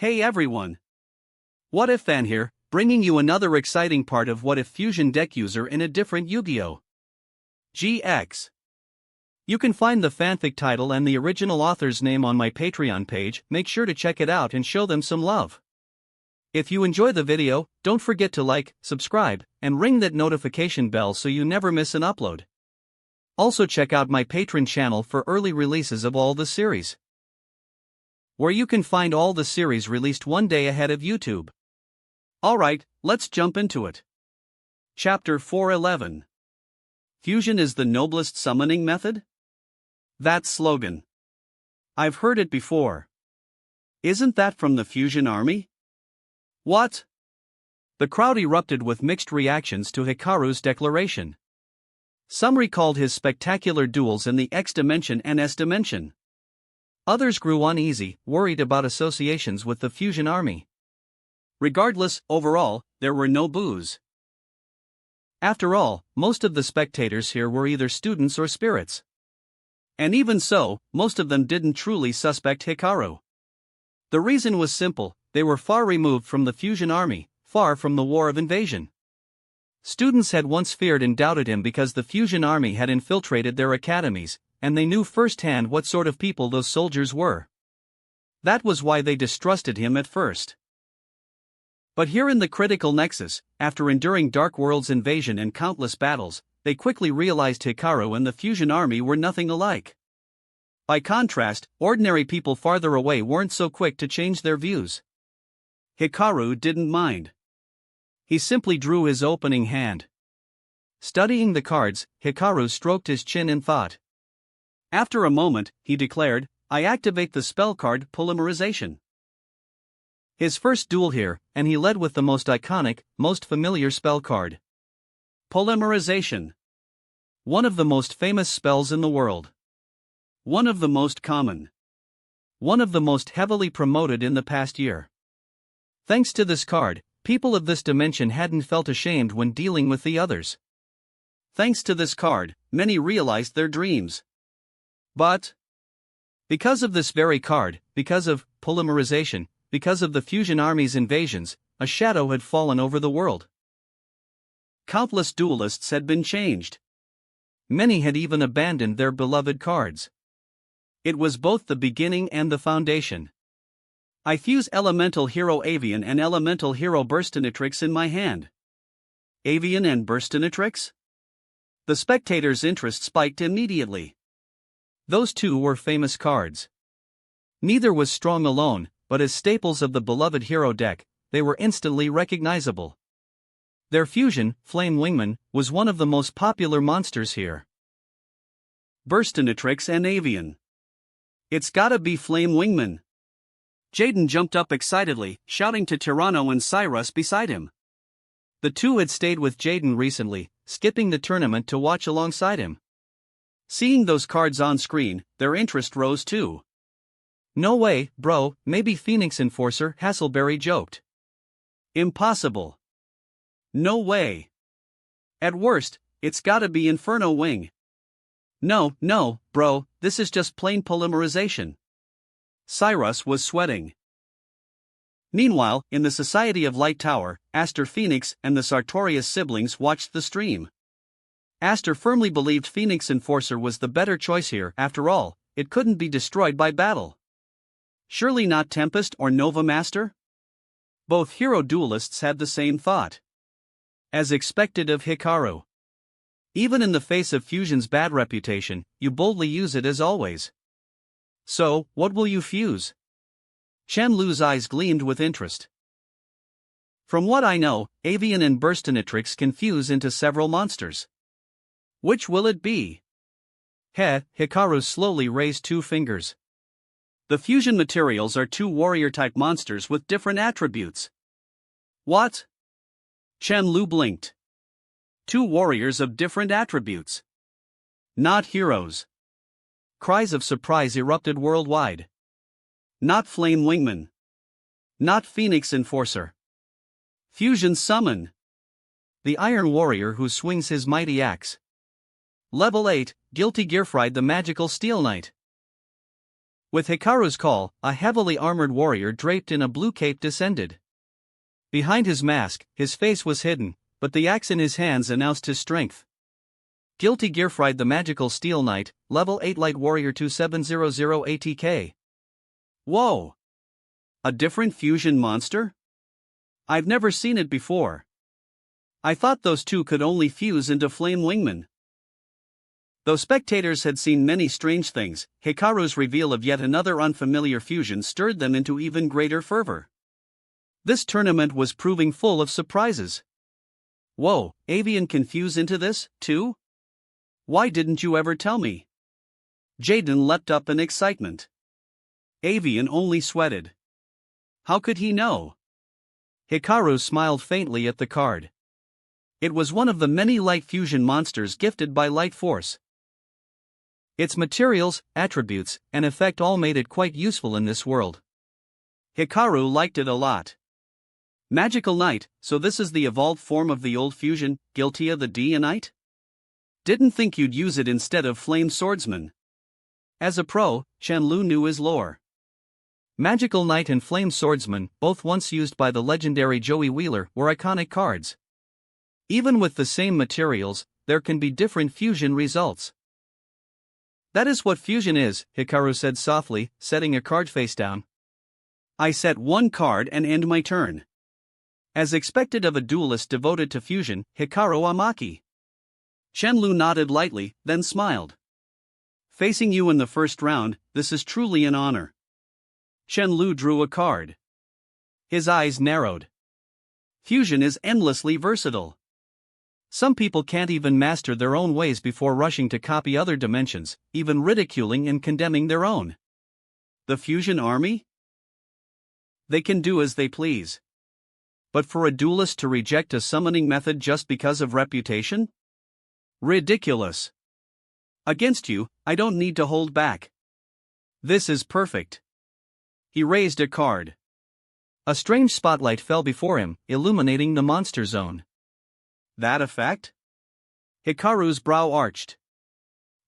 Hey everyone! What If Fan here, bringing you another exciting part of What If Fusion Deck User in a different Yu-Gi-Oh! GX. You can find the fanfic title and the original author's name on my Patreon page. Make sure to check it out and show them some love. If you enjoy the video, don't forget to like, subscribe, and ring that notification bell so you never miss an upload. Also check out my Patreon channel for early releases of all the series, where you can find all the series released one day ahead of YouTube. Alright, let's jump into it. Chapter 411. Fusion is the noblest summoning method? That slogan, I've heard it before. Isn't that from the Fusion Army? What? The crowd erupted with mixed reactions to Hikaru's declaration. Some recalled his spectacular duels in the X dimension and S dimension. Others grew uneasy, worried about associations with the Fusion Army. Regardless, overall, there were no boos. After all, most of the spectators here were either students or spirits. And even so, most of them didn't truly suspect Hikaru. The reason was simple: they were far removed from the Fusion Army, far from the War of Invasion. Students had once feared and doubted him because the Fusion Army had infiltrated their academies, and they knew firsthand what sort of people those soldiers were. That was why they distrusted him at first. But here in the critical nexus, after enduring Dark World's invasion and countless battles, they quickly realized Hikaru and the Fusion Army were nothing alike. By contrast, ordinary people farther away weren't so quick to change their views. Hikaru didn't mind. He simply drew his opening hand. Studying the cards, Hikaru stroked his chin in thought. After a moment, he declared, "I activate the spell card Polymerization." His first duel here, and he led with the most iconic, most familiar spell card. Polymerization. One of the most famous spells in the world. One of the most common. One of the most heavily promoted in the past year. Thanks to this card, people of this dimension hadn't felt ashamed when dealing with the others. Thanks to this card, many realized their dreams. But because of this very card, because of polymerization, because of the Fusion Army's invasions, a shadow had fallen over the world. Countless duelists had been changed. Many had even abandoned their beloved cards. It was both the beginning and the foundation. I fuse Elemental Hero Avian and Elemental Hero Burstinatrix in my hand. Avian and Burstinatrix? The spectators' interest spiked immediately. Those two were famous cards. Neither was strong alone, but as staples of the beloved hero deck, they were instantly recognizable. Their fusion, Flame Wingman, was one of the most popular monsters here. Burstinatrix and Avian. It's gotta be Flame Wingman. Jaden jumped up excitedly, shouting to Tyranno and Cyrus beside him. The two had stayed with Jaden recently, skipping the tournament to watch alongside him. Seeing those cards on screen, their interest rose too. "No way, bro, maybe Phoenix Enforcer," Hasselberry joked. "Impossible. No way. At worst, it's gotta be Inferno Wing." No, bro, this is just plain polymerization." Cyrus was sweating. Meanwhile, in the Society of Light Tower, Aster Phoenix and the Sartorius siblings watched the stream. Aster firmly believed Phoenix Enforcer was the better choice here. After all, it couldn't be destroyed by battle. Surely not Tempest or Nova Master? Both hero duelists had the same thought. As expected of Hikaru. Even in the face of Fusion's bad reputation, you boldly use it as always. So, what will you fuse? Chen Lu's eyes gleamed with interest. From what I know, Avian and Burstinatrix can fuse into several monsters. Which will it be? Hikaru slowly raised two fingers. The fusion materials are two warrior-type monsters with different attributes. What? Chen Lu blinked. Two warriors of different attributes. Not heroes. Cries of surprise erupted worldwide. Not Flame Wingman. Not Phoenix Enforcer. Fusion Summon. The Iron Warrior who swings his mighty axe. Level 8, Guilty Gearfried the Magical Steel Knight. With Hikaru's call, a heavily armored warrior draped in a blue cape descended. Behind his mask, his face was hidden, but the axe in his hands announced his strength. Guilty Gear Fried the Magical Steel Knight, Level 8 Light Warrior 2700 ATK. Whoa! A different fusion monster? I've never seen it before. I thought those two could only fuse into Flame Wingman. Though spectators had seen many strange things, Hikaru's reveal of yet another unfamiliar fusion stirred them into even greater fervor. This tournament was proving full of surprises. Whoa, Avian can fuse into this, too? Why didn't you ever tell me? Jaden leapt up in excitement. Avian only sweated. How could he know? Hikaru smiled faintly at the card. It was one of the many light fusion monsters gifted by Light Force. Its materials, attributes, and effect all made it quite useful in this world. Hikaru liked it a lot. Magical Knight, so this is the evolved form of the old fusion, Giltia the Deionite? Didn't think you'd use it instead of Flame Swordsman. As a pro, Qianlu knew his lore. Magical Knight and Flame Swordsman, both once used by the legendary Joey Wheeler, were iconic cards. Even with the same materials, there can be different fusion results. That is what fusion is, Hikaru said softly, setting a card face down. I set one card and end my turn. As expected of a duelist devoted to fusion, Hikaru Amaki. Qianlu nodded lightly, then smiled. Facing you in the first round, this is truly an honor. Qianlu drew a card. His eyes narrowed. Fusion is endlessly versatile. Some people can't even master their own ways before rushing to copy other dimensions, even ridiculing and condemning their own. The fusion army? They can do as they please. But for a duelist to reject a summoning method just because of reputation? Ridiculous. Against you, I don't need to hold back. This is perfect. He raised a card. A strange spotlight fell before him, illuminating the monster zone. That effect? Hikaru's brow arched.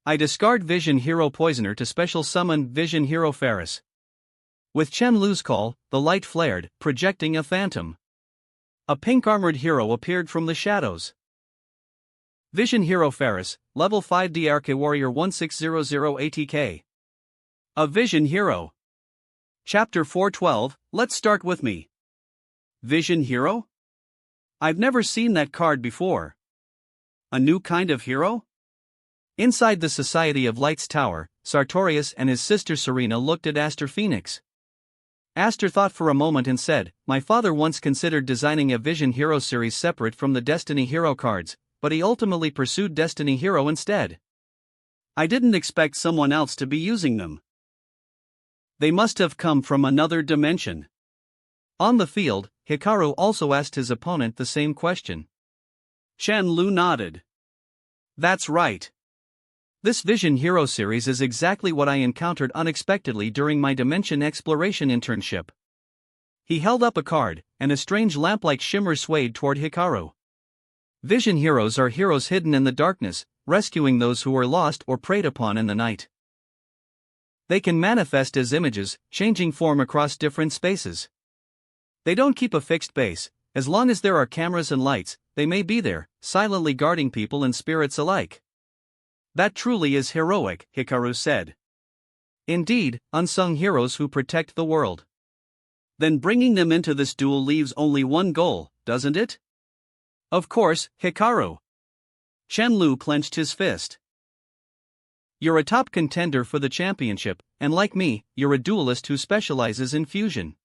I discard Vision Hero Poisoner to special summon Vision Hero Ferris. With Qianlu's call, the light flared, projecting a phantom. A pink-armored hero appeared from the shadows. Vision Hero Ferris, Level 5 DRK Warrior 1600 ATK. A Vision Hero. Chapter 412, let's start with me. Vision Hero? I've never seen that card before. A new kind of hero? Inside the Society of Light's tower, Sartorius and his sister Serena looked at Aster Phoenix. Aster thought for a moment and said, My father once considered designing a Vision Hero series separate from the Destiny Hero cards, but he ultimately pursued Destiny Hero instead. I didn't expect someone else to be using them. They must have come from another dimension. On the field, Hikaru also asked his opponent the same question. Qianlu nodded. That's right. This Vision Hero series is exactly what I encountered unexpectedly during my Dimension Exploration internship. He held up a card, and a strange lamp-like shimmer swayed toward Hikaru. Vision Heroes are heroes hidden in the darkness, rescuing those who are lost or preyed upon in the night. They can manifest as images, changing form across different spaces. They don't keep a fixed base. As long as there are cameras and lights, they may be there, silently guarding people and spirits alike. That truly is heroic, Hikaru said. Indeed, unsung heroes who protect the world. Then bringing them into this duel leaves only one goal, doesn't it? Of course, Hikaru. Qianlu clenched his fist. You're a top contender for the championship, and like me, you're a duelist who specializes in fusion.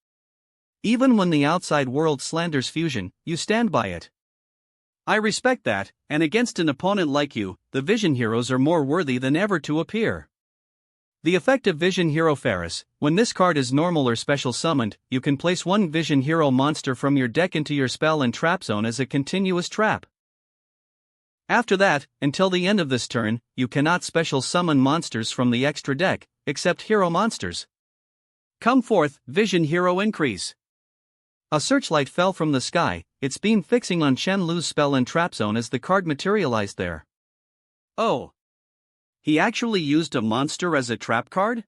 Even when the outside world slanders fusion, you stand by it. I respect that, and against an opponent like you, the Vision Heroes are more worthy than ever to appear. The effect of Vision Hero Ferris: when this card is normal or special summoned, you can place one Vision Hero monster from your deck into your spell and trap zone as a continuous trap. After that, until the end of this turn, you cannot special summon monsters from the extra deck, except hero monsters. Come forth, Vision Hero Increase. A searchlight fell from the sky, its beam fixing on Qianlu's spell and trap zone as the card materialized there. Oh! He actually used a monster as a trap card?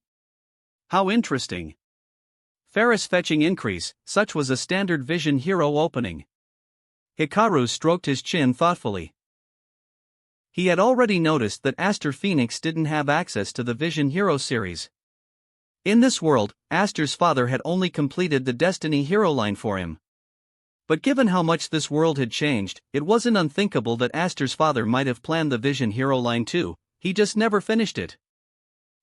How interesting. Ferris fetching increase, such was a standard Vision Hero opening. Hikaru stroked his chin thoughtfully. He had already noticed that Aster Phoenix didn't have access to the Vision Hero series. In this world, Aster's father had only completed the Destiny Hero line for him. But given how much this world had changed, it wasn't unthinkable that Aster's father might have planned the Vision Hero line too, he just never finished it.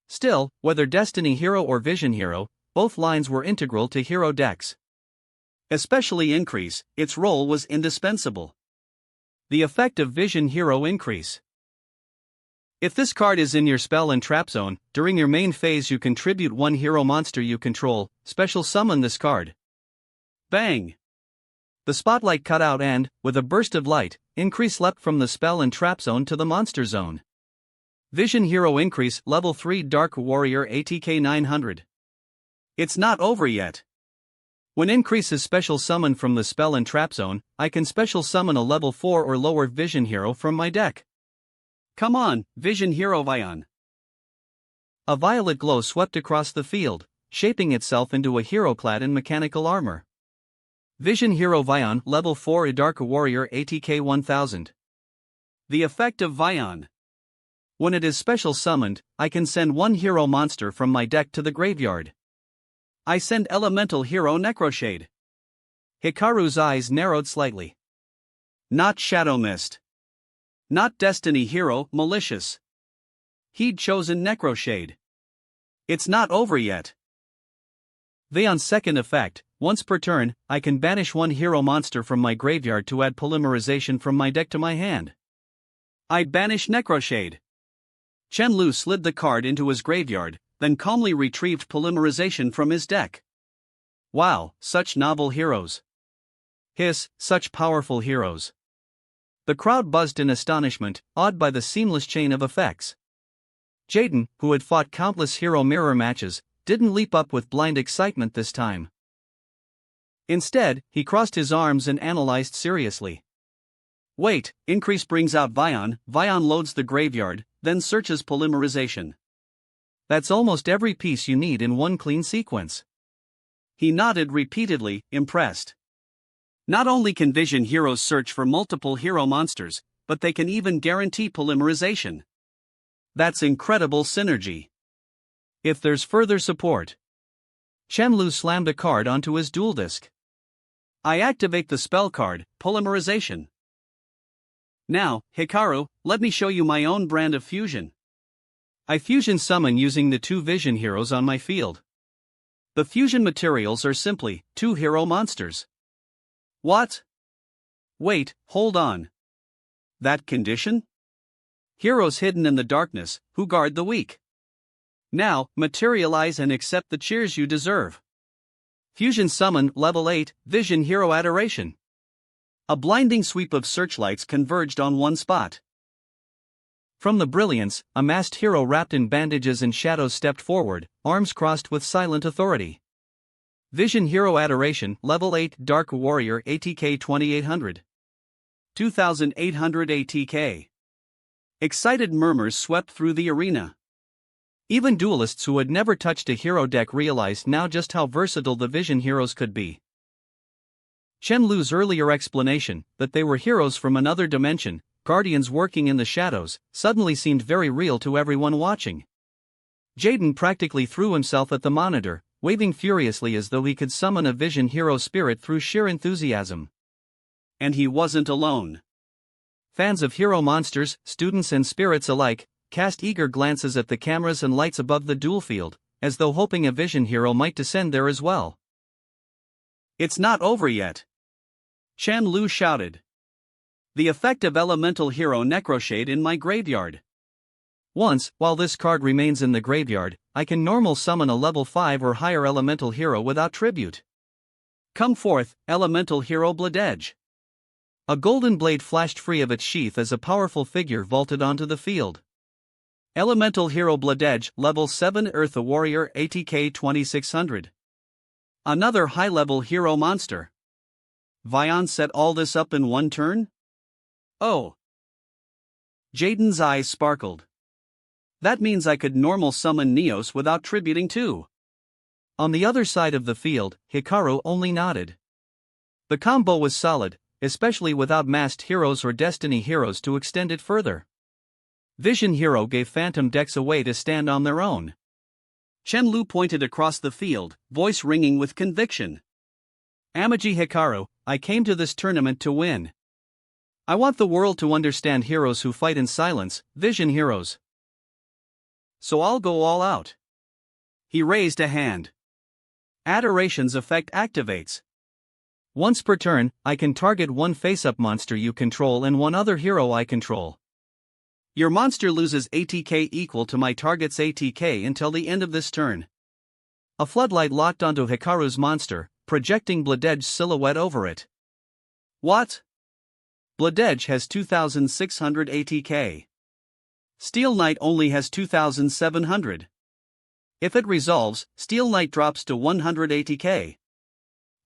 Still, whether Destiny Hero or Vision Hero, both lines were integral to hero decks. Especially Increase, its role was indispensable. The effect of Vision Hero Increase. If this card is in your spell and trap zone, during your main phase you contribute one hero monster you control, special summon this card. Bang! The spotlight cut out and, with a burst of light, Increase leapt from the spell and trap zone to the monster zone. Vision Hero Increase Level 3 Dark Warrior ATK 900. It's not over yet. When Increase is special summoned from the spell and trap zone, I can special summon a level 4 or lower Vision Hero from my deck. Come on, Vision Hero Vion. A violet glow swept across the field, shaping itself into a hero clad in mechanical armor. Vision Hero Vion Level 4 Dark Warrior ATK 1000. The effect of Vion. When it is special summoned, I can send one hero monster from my deck to the graveyard. I send Elemental Hero Necroshade. Hikaru's eyes narrowed slightly. Not Shadow Mist. Not Destiny Hero Malicious. He'd chosen Necroshade. It's not over yet. Vion's second effect, once per turn, I can banish one hero monster from my graveyard to add polymerization from my deck to my hand. I'd banish Necroshade. Chen Lu slid the card into his graveyard, then calmly retrieved polymerization from his deck. Wow, such novel heroes. Hiss, such powerful heroes. The crowd buzzed in astonishment, awed by the seamless chain of effects. Jaden, who had fought countless hero mirror matches, didn't leap up with blind excitement this time. Instead, he crossed his arms and analyzed seriously. Wait, Increase brings out Vion, Vion loads the graveyard, then searches polymerization. That's almost every piece you need in one clean sequence. He nodded repeatedly, impressed. Not only can Vision Heroes search for multiple hero monsters, but they can even guarantee polymerization. That's incredible synergy. If there's further support. Chen Lu slammed a card onto his duel disk. I activate the spell card, Polymerization. Now, Hikaru, let me show you my own brand of fusion. I fusion summon using the two Vision Heroes on my field. The fusion materials are simply two hero monsters. What? Wait, hold on. That condition? Heroes hidden in the darkness, who guard the weak. Now, materialize and accept the cheers you deserve. Fusion Summon Level 8, Vision Hero Adoration. A blinding sweep of searchlights converged on one spot. From the brilliance, a masked hero wrapped in bandages and shadows stepped forward, arms crossed with silent authority. Vision Hero Adoration Level 8 Dark Warrior ATK 2800. 2800 ATK. Excited murmurs swept through the arena. Even duelists who had never touched a hero deck realized now just how versatile the Vision Heroes could be. Chen Lu's earlier explanation, that they were heroes from another dimension, guardians working in the shadows, suddenly seemed very real to everyone watching. Jaden practically threw himself at the monitor, waving furiously as though he could summon a Vision Hero spirit through sheer enthusiasm. And he wasn't alone. Fans of hero monsters, students and spirits alike, cast eager glances at the cameras and lights above the duel field, as though hoping a Vision Hero might descend there as well. It's not over yet. Chen Lu shouted. The effect of Elemental Hero Necroshade in my graveyard. Once, while this card remains in the graveyard, I can normal summon a level 5 or higher Elemental Hero without tribute. Come forth, Elemental Hero Bladedge. A golden blade flashed free of its sheath as a powerful figure vaulted onto the field. Elemental Hero Bladedge Level 7 Earth Warrior ATK 2600. Another high-level hero monster. Vion set all this up in one turn? Oh. Jaden's eyes sparkled. That means I could normal summon Neos without tributing too. On the other side of the field, Hikaru only nodded. The combo was solid, especially without masked heroes or destiny heroes to extend it further. Vision Hero gave Phantom decks a way to stand on their own. Chen Lu pointed across the field, voice ringing with conviction. Amaji Hikaru, I came to this tournament to win. I want the world to understand heroes who fight in silence, Vision heroes. So I'll go all out. He raised a hand. Adoration's effect activates. Once per turn, I can target one face-up monster you control and one other hero I control. Your monster loses ATK equal to my target's ATK until the end of this turn. A floodlight locked onto Hikaru's monster, projecting Bloodedge's silhouette over it. What? Bloodedge has 2600 ATK. Steel Knight only has 2700. If it resolves, Steel Knight drops to 100 ATK.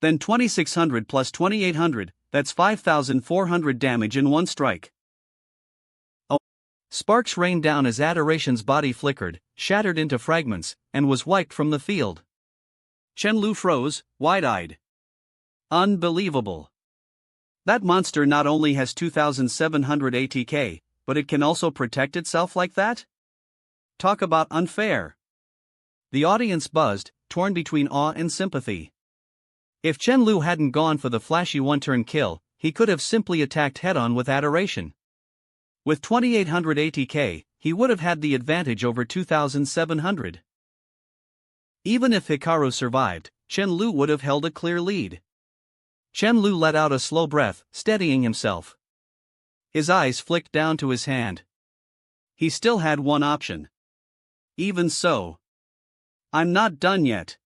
Then 2600 plus 2800, that's 5400 damage in one strike. Oh! Sparks rained down as Adoration's body flickered, shattered into fragments, and was wiped from the field. Chen Lu froze, wide-eyed. Unbelievable. That monster not only has 2700 ATK, but it can also protect itself like that? Talk about unfair. The audience buzzed, torn between awe and sympathy. If Chen Lu hadn't gone for the flashy one-turn kill, he could have simply attacked head-on with Adoration. With 2800 ATK, he would have had the advantage over 2700. Even if Hikaru survived, Chen Lu would have held a clear lead. Chen Lu let out a slow breath, steadying himself. His eyes flicked down to his hand. He still had one option. Even so, I'm not done yet.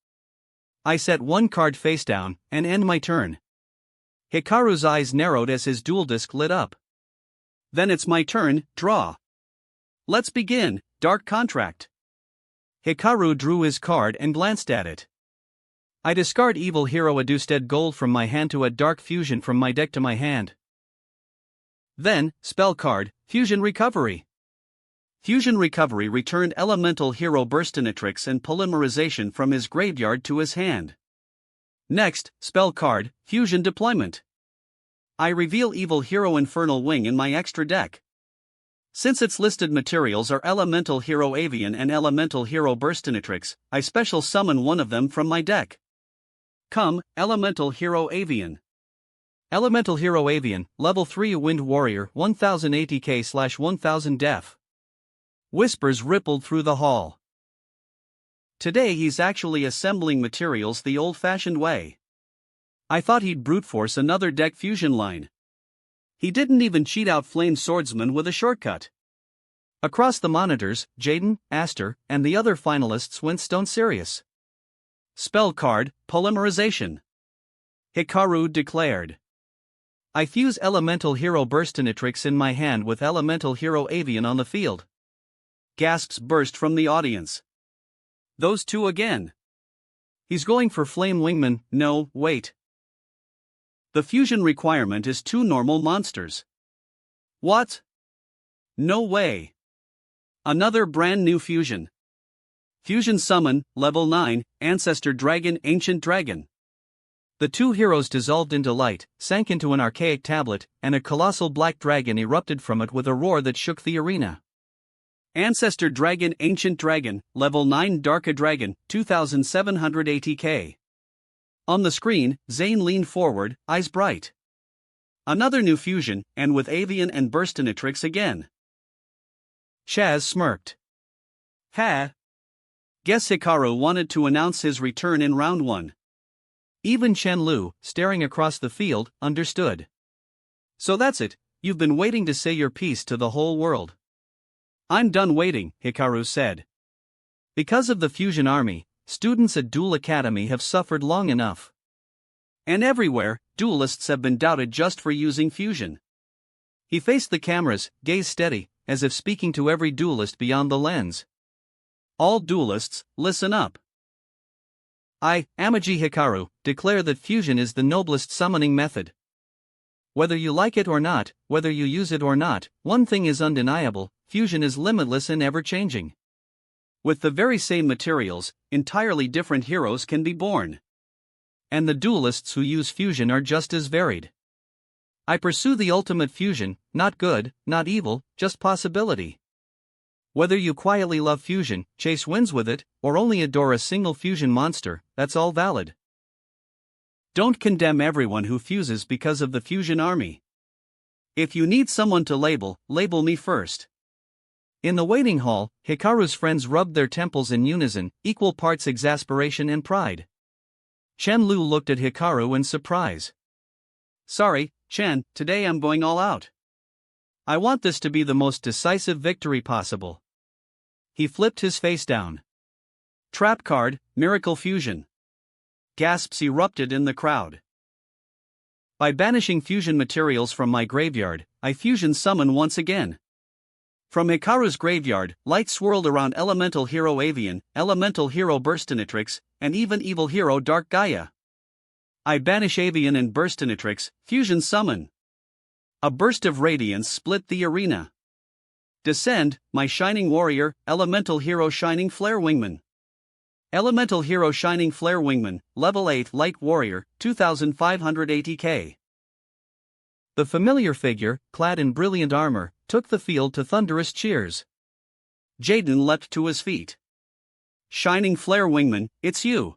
I set one card face down and end my turn. Hikaru's eyes narrowed as his duel disk lit up. Then it's my turn, draw. Let's begin, Dark Contract. Hikaru drew his card and glanced at it. I discard Evil Hero Adusted Gold from my hand to add Dark Fusion from my deck to my hand. Then, spell card, Fusion Recovery. Fusion Recovery returned Elemental Hero Burstinatrix and Polymerization from his graveyard to his hand. Next, spell card, Fusion Deployment. I reveal Evil Hero Infernal Wing in my extra deck. Since its listed materials are Elemental Hero Avian and Elemental Hero Burstinatrix, I special summon one of them from my deck. Come, Elemental Hero Avian. Elemental Hero Avian, Level 3 Wind Warrior, 1000 ATK/1000 def. Whispers rippled through the hall. Today he's actually assembling materials the old-fashioned way. I thought he'd brute force another deck fusion line. He didn't even cheat out Flame Swordsman with a shortcut. Across the monitors, Jaden, Aster, and the other finalists went stone serious. Spell card, Polymerization. Hikaru declared. I fuse Elemental Hero Burstinatrix in my hand with Elemental Hero Avian on the field. Gasps burst from the audience. Those two again. He's going for Flame Wingman. No, wait. The fusion requirement is 2 normal monsters. What? No way. Another brand new fusion. Fusion Summon, Level 9, Ancestor Dragon, Ancient Dragon. The two heroes dissolved into light, sank into an archaic tablet, and a colossal black dragon erupted from it with a roar that shook the arena. Ancestor Dragon, Ancient Dragon, Level 9 Darka Dragon, 2700 ATK. On the screen, Zane leaned forward, eyes bright. Another new fusion, and with Avian and Burstinatrix again. Chaz smirked. Ha! Guess Hikaru wanted to announce his return in round 1. Even Chen Lu, staring across the field, understood. So that's it, you've been waiting to say your piece to the whole world. I'm done waiting, Hikaru said. Because of the Fusion Army, students at Duel Academy have suffered long enough. And everywhere, duelists have been doubted just for using fusion. He faced the cameras, gaze steady, as if speaking to every duelist beyond the lens. All duelists, listen up. I, Amaji Hikaru, declare that fusion is the noblest summoning method. Whether you like it or not, whether you use it or not, one thing is undeniable, fusion is limitless and ever-changing. With the very same materials, entirely different heroes can be born. And the duelists who use fusion are just as varied. I pursue the ultimate fusion, not good, not evil, just possibility. Whether you quietly love fusion, chase wins with it, or only adore a single fusion monster, that's all valid. Don't condemn everyone who fuses because of the fusion army. If you need someone to label, label me first. In the waiting hall, Hikaru's friends rubbed their temples in unison, equal parts exasperation and pride. Chen Lu looked at Hikaru in surprise. Sorry, Chen, today I'm going all out. I want this to be the most decisive victory possible. He flipped his face down. Trap card, Miracle Fusion. Gasps erupted in the crowd. By banishing fusion materials from my graveyard, I fusion summon once again. From Hikaru's graveyard, light swirled around Elemental Hero Avian, Elemental Hero Burstinatrix, and even Evil Hero Dark Gaia. I banish Avian and Burstinatrix, fusion summon. A burst of radiance split the arena. Descend, my Shining Warrior, Elemental Hero Shining Flare Wingman. Elemental Hero Shining Flare Wingman, Level 8 Light Warrior, 2500 ATK. The familiar figure, clad in brilliant armor, took the field to thunderous cheers. Jaden leapt to his feet. Shining Flare Wingman, it's you.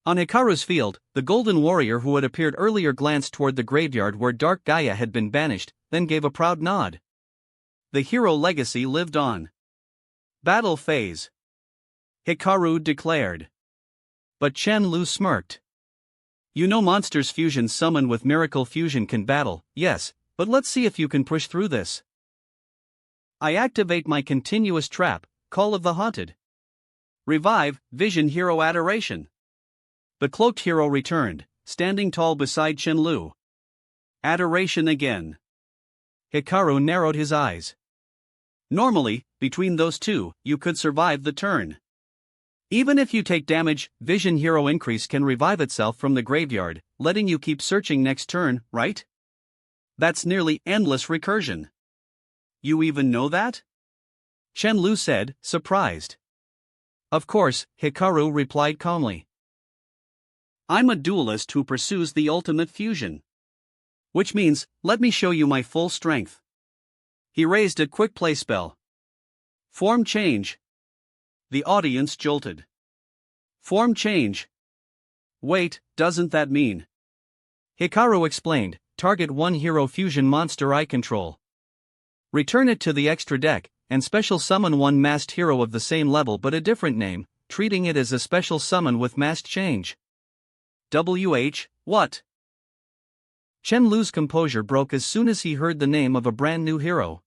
On Hikaru's field, the Golden Warrior who had appeared earlier glanced toward the graveyard where Dark Gaia had been banished, then gave a proud nod. The hero legacy lived on. Battle phase. Hikaru declared. But Chen Lu smirked. You know monsters fusion summon with Miracle Fusion can battle, yes, but let's see if you can push through this. I activate my continuous trap, Call of the Haunted. Revive, Vision Hero Adoration. The cloaked hero returned, standing tall beside Chen Lu. Adoration again. Hikaru narrowed his eyes. Normally, between those two, you could survive the turn. Even if you take damage, Vision Hero Increase can revive itself from the graveyard, letting you keep searching next turn, right? That's nearly endless recursion. You even know that? Chen Lu said, surprised. Of course, Hikaru replied calmly. I'm a duelist who pursues the ultimate fusion. Which means, let me show you my full strength. He raised a quick play spell. Form change. The audience jolted. Form change. Wait, doesn't that mean? Hikaru explained, target one hero fusion monster I control. Return it to the extra deck, and special summon one masked hero of the same level but a different name, treating it as a special summon with masked change. What? Chen Lu's composure broke as soon as he heard the name of a brand new hero.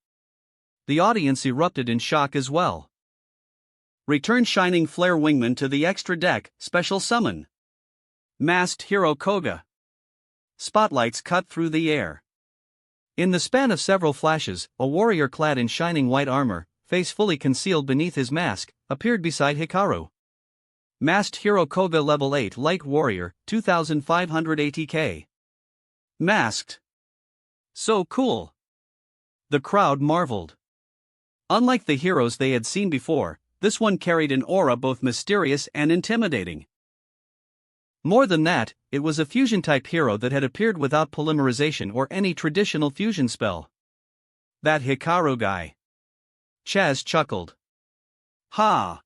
The audience erupted in shock as well. Return Shining Flare Wingman to the extra deck, special summon. Masked Hero Koga. Spotlights cut through the air. In the span of several flashes, a warrior clad in shining white armor, face fully concealed beneath his mask, appeared beside Hikaru. Masked Hero Koga Level 8 Light Warrior, 2500 ATK. Masked. So cool. The crowd marveled. Unlike the heroes they had seen before, this one carried an aura both mysterious and intimidating. More than that, it was a fusion-type hero that had appeared without polymerization or any traditional fusion spell. That Hikaru guy. Chaz chuckled. Ha!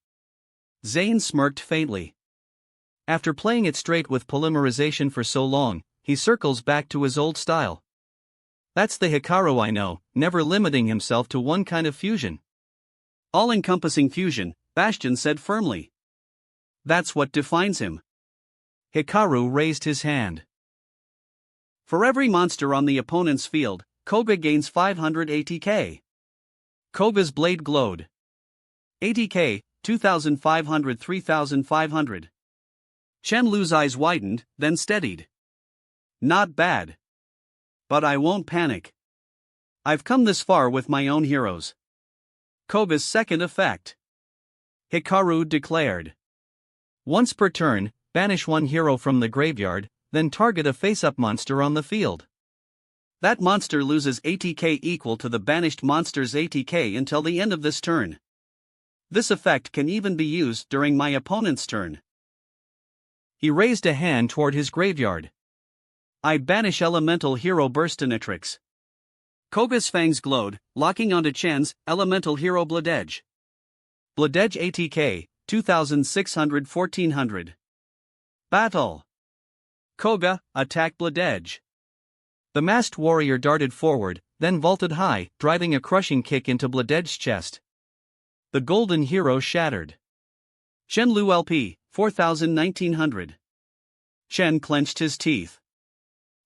Zane smirked faintly. After playing it straight with polymerization for so long, he circles back to his old style. That's the Hikaru I know, never limiting himself to one kind of fusion. All-encompassing fusion, Bastion said firmly. That's what defines him. Hikaru raised his hand. For every monster on the opponent's field, Koga gains 500 ATK. Koga's blade glowed. ATK, 2500 3500. Chen Lu's eyes widened, then steadied. Not bad. But I won't panic. I've come this far with my own heroes. Koga's second effect. Hikaru declared. Once per turn, banish one hero from the graveyard, then target a face-up monster on the field. That monster loses ATK equal to the banished monster's ATK until the end of this turn. This effect can even be used during my opponent's turn. He raised a hand toward his graveyard. I banish elemental hero Burstinatrix. Koga's fangs glowed, locking onto Chen's elemental hero Bledege. Bledege ATK, 2600-1400. Battle. Koga, attack Bledege. The masked warrior darted forward, then vaulted high, driving a crushing kick into Bledege's chest. The golden hero shattered. Chen Lu LP, 4000-1900. Chen clenched his teeth.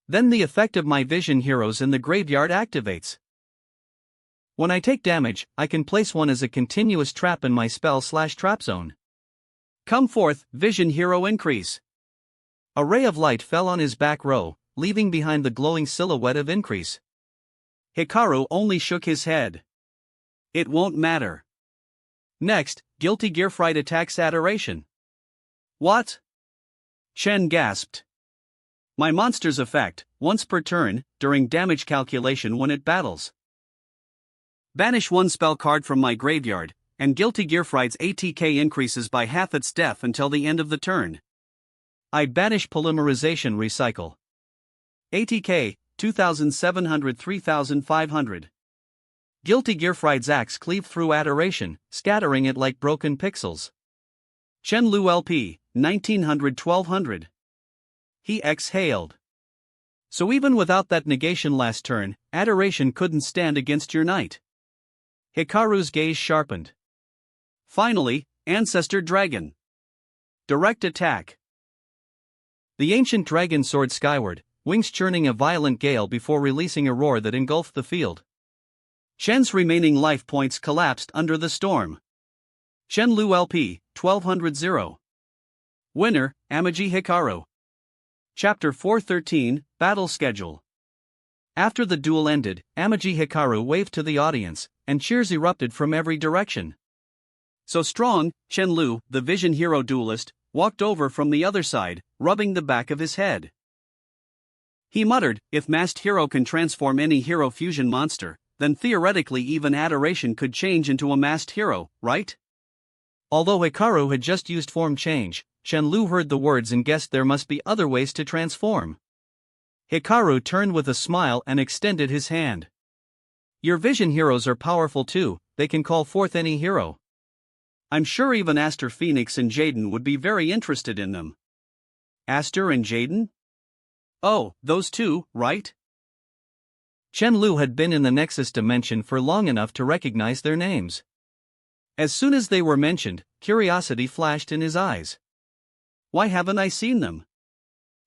Then the effect of my vision heroes in the graveyard activates. When I take damage, I can place one as a continuous trap in my spell/trap zone. Come forth, vision hero increase. A ray of light fell on his back row, leaving behind the glowing silhouette of increase. Hikaru only shook his head. It won't matter. Next, Guilty Gear Fright attacks Adoration. What? Chen gasped. My monster's effect, once per turn, during damage calculation when it battles. Banish one spell card from my graveyard, and Guilty Gear Fright's ATK increases by half its def until the end of the turn. I banish Polymerization Recycle. ATK, 2700-3500. Guilty Gear Fright's axe cleave through Adoration, scattering it like broken pixels. Chen Lu LP, 1900-1200. He exhaled. So even without that negation last turn, Adoration couldn't stand against your knight. Hikaru's gaze sharpened. Finally, Ancestor Dragon. Direct attack. The ancient dragon soared skyward, wings churning a violent gale before releasing a roar that engulfed the field. Chen's remaining life points collapsed under the storm. Chen Lu LP, 1200-0. Winner, Amaji Hikaru. Chapter 413, Battle Schedule. After the duel ended, Amaji Hikaru waved to the audience, and cheers erupted from every direction. So strong, Chen Lu, the Vision Hero duelist, walked over from the other side, rubbing the back of his head. He muttered, if Masked Hero can transform any hero fusion monster, then theoretically even Adoration could change into a Masked Hero, right? Although Hikaru had just used form change, Chen Lu heard the words and guessed there must be other ways to transform. Hikaru turned with a smile and extended his hand. Your vision heroes are powerful too, they can call forth any hero. I'm sure even Aster Phoenix and Jaden would be very interested in them. Aster and Jaden? Oh, those two, right? Chen Lu had been in the Nexus dimension for long enough to recognize their names. As soon as they were mentioned, curiosity flashed in his eyes. Why haven't I seen them?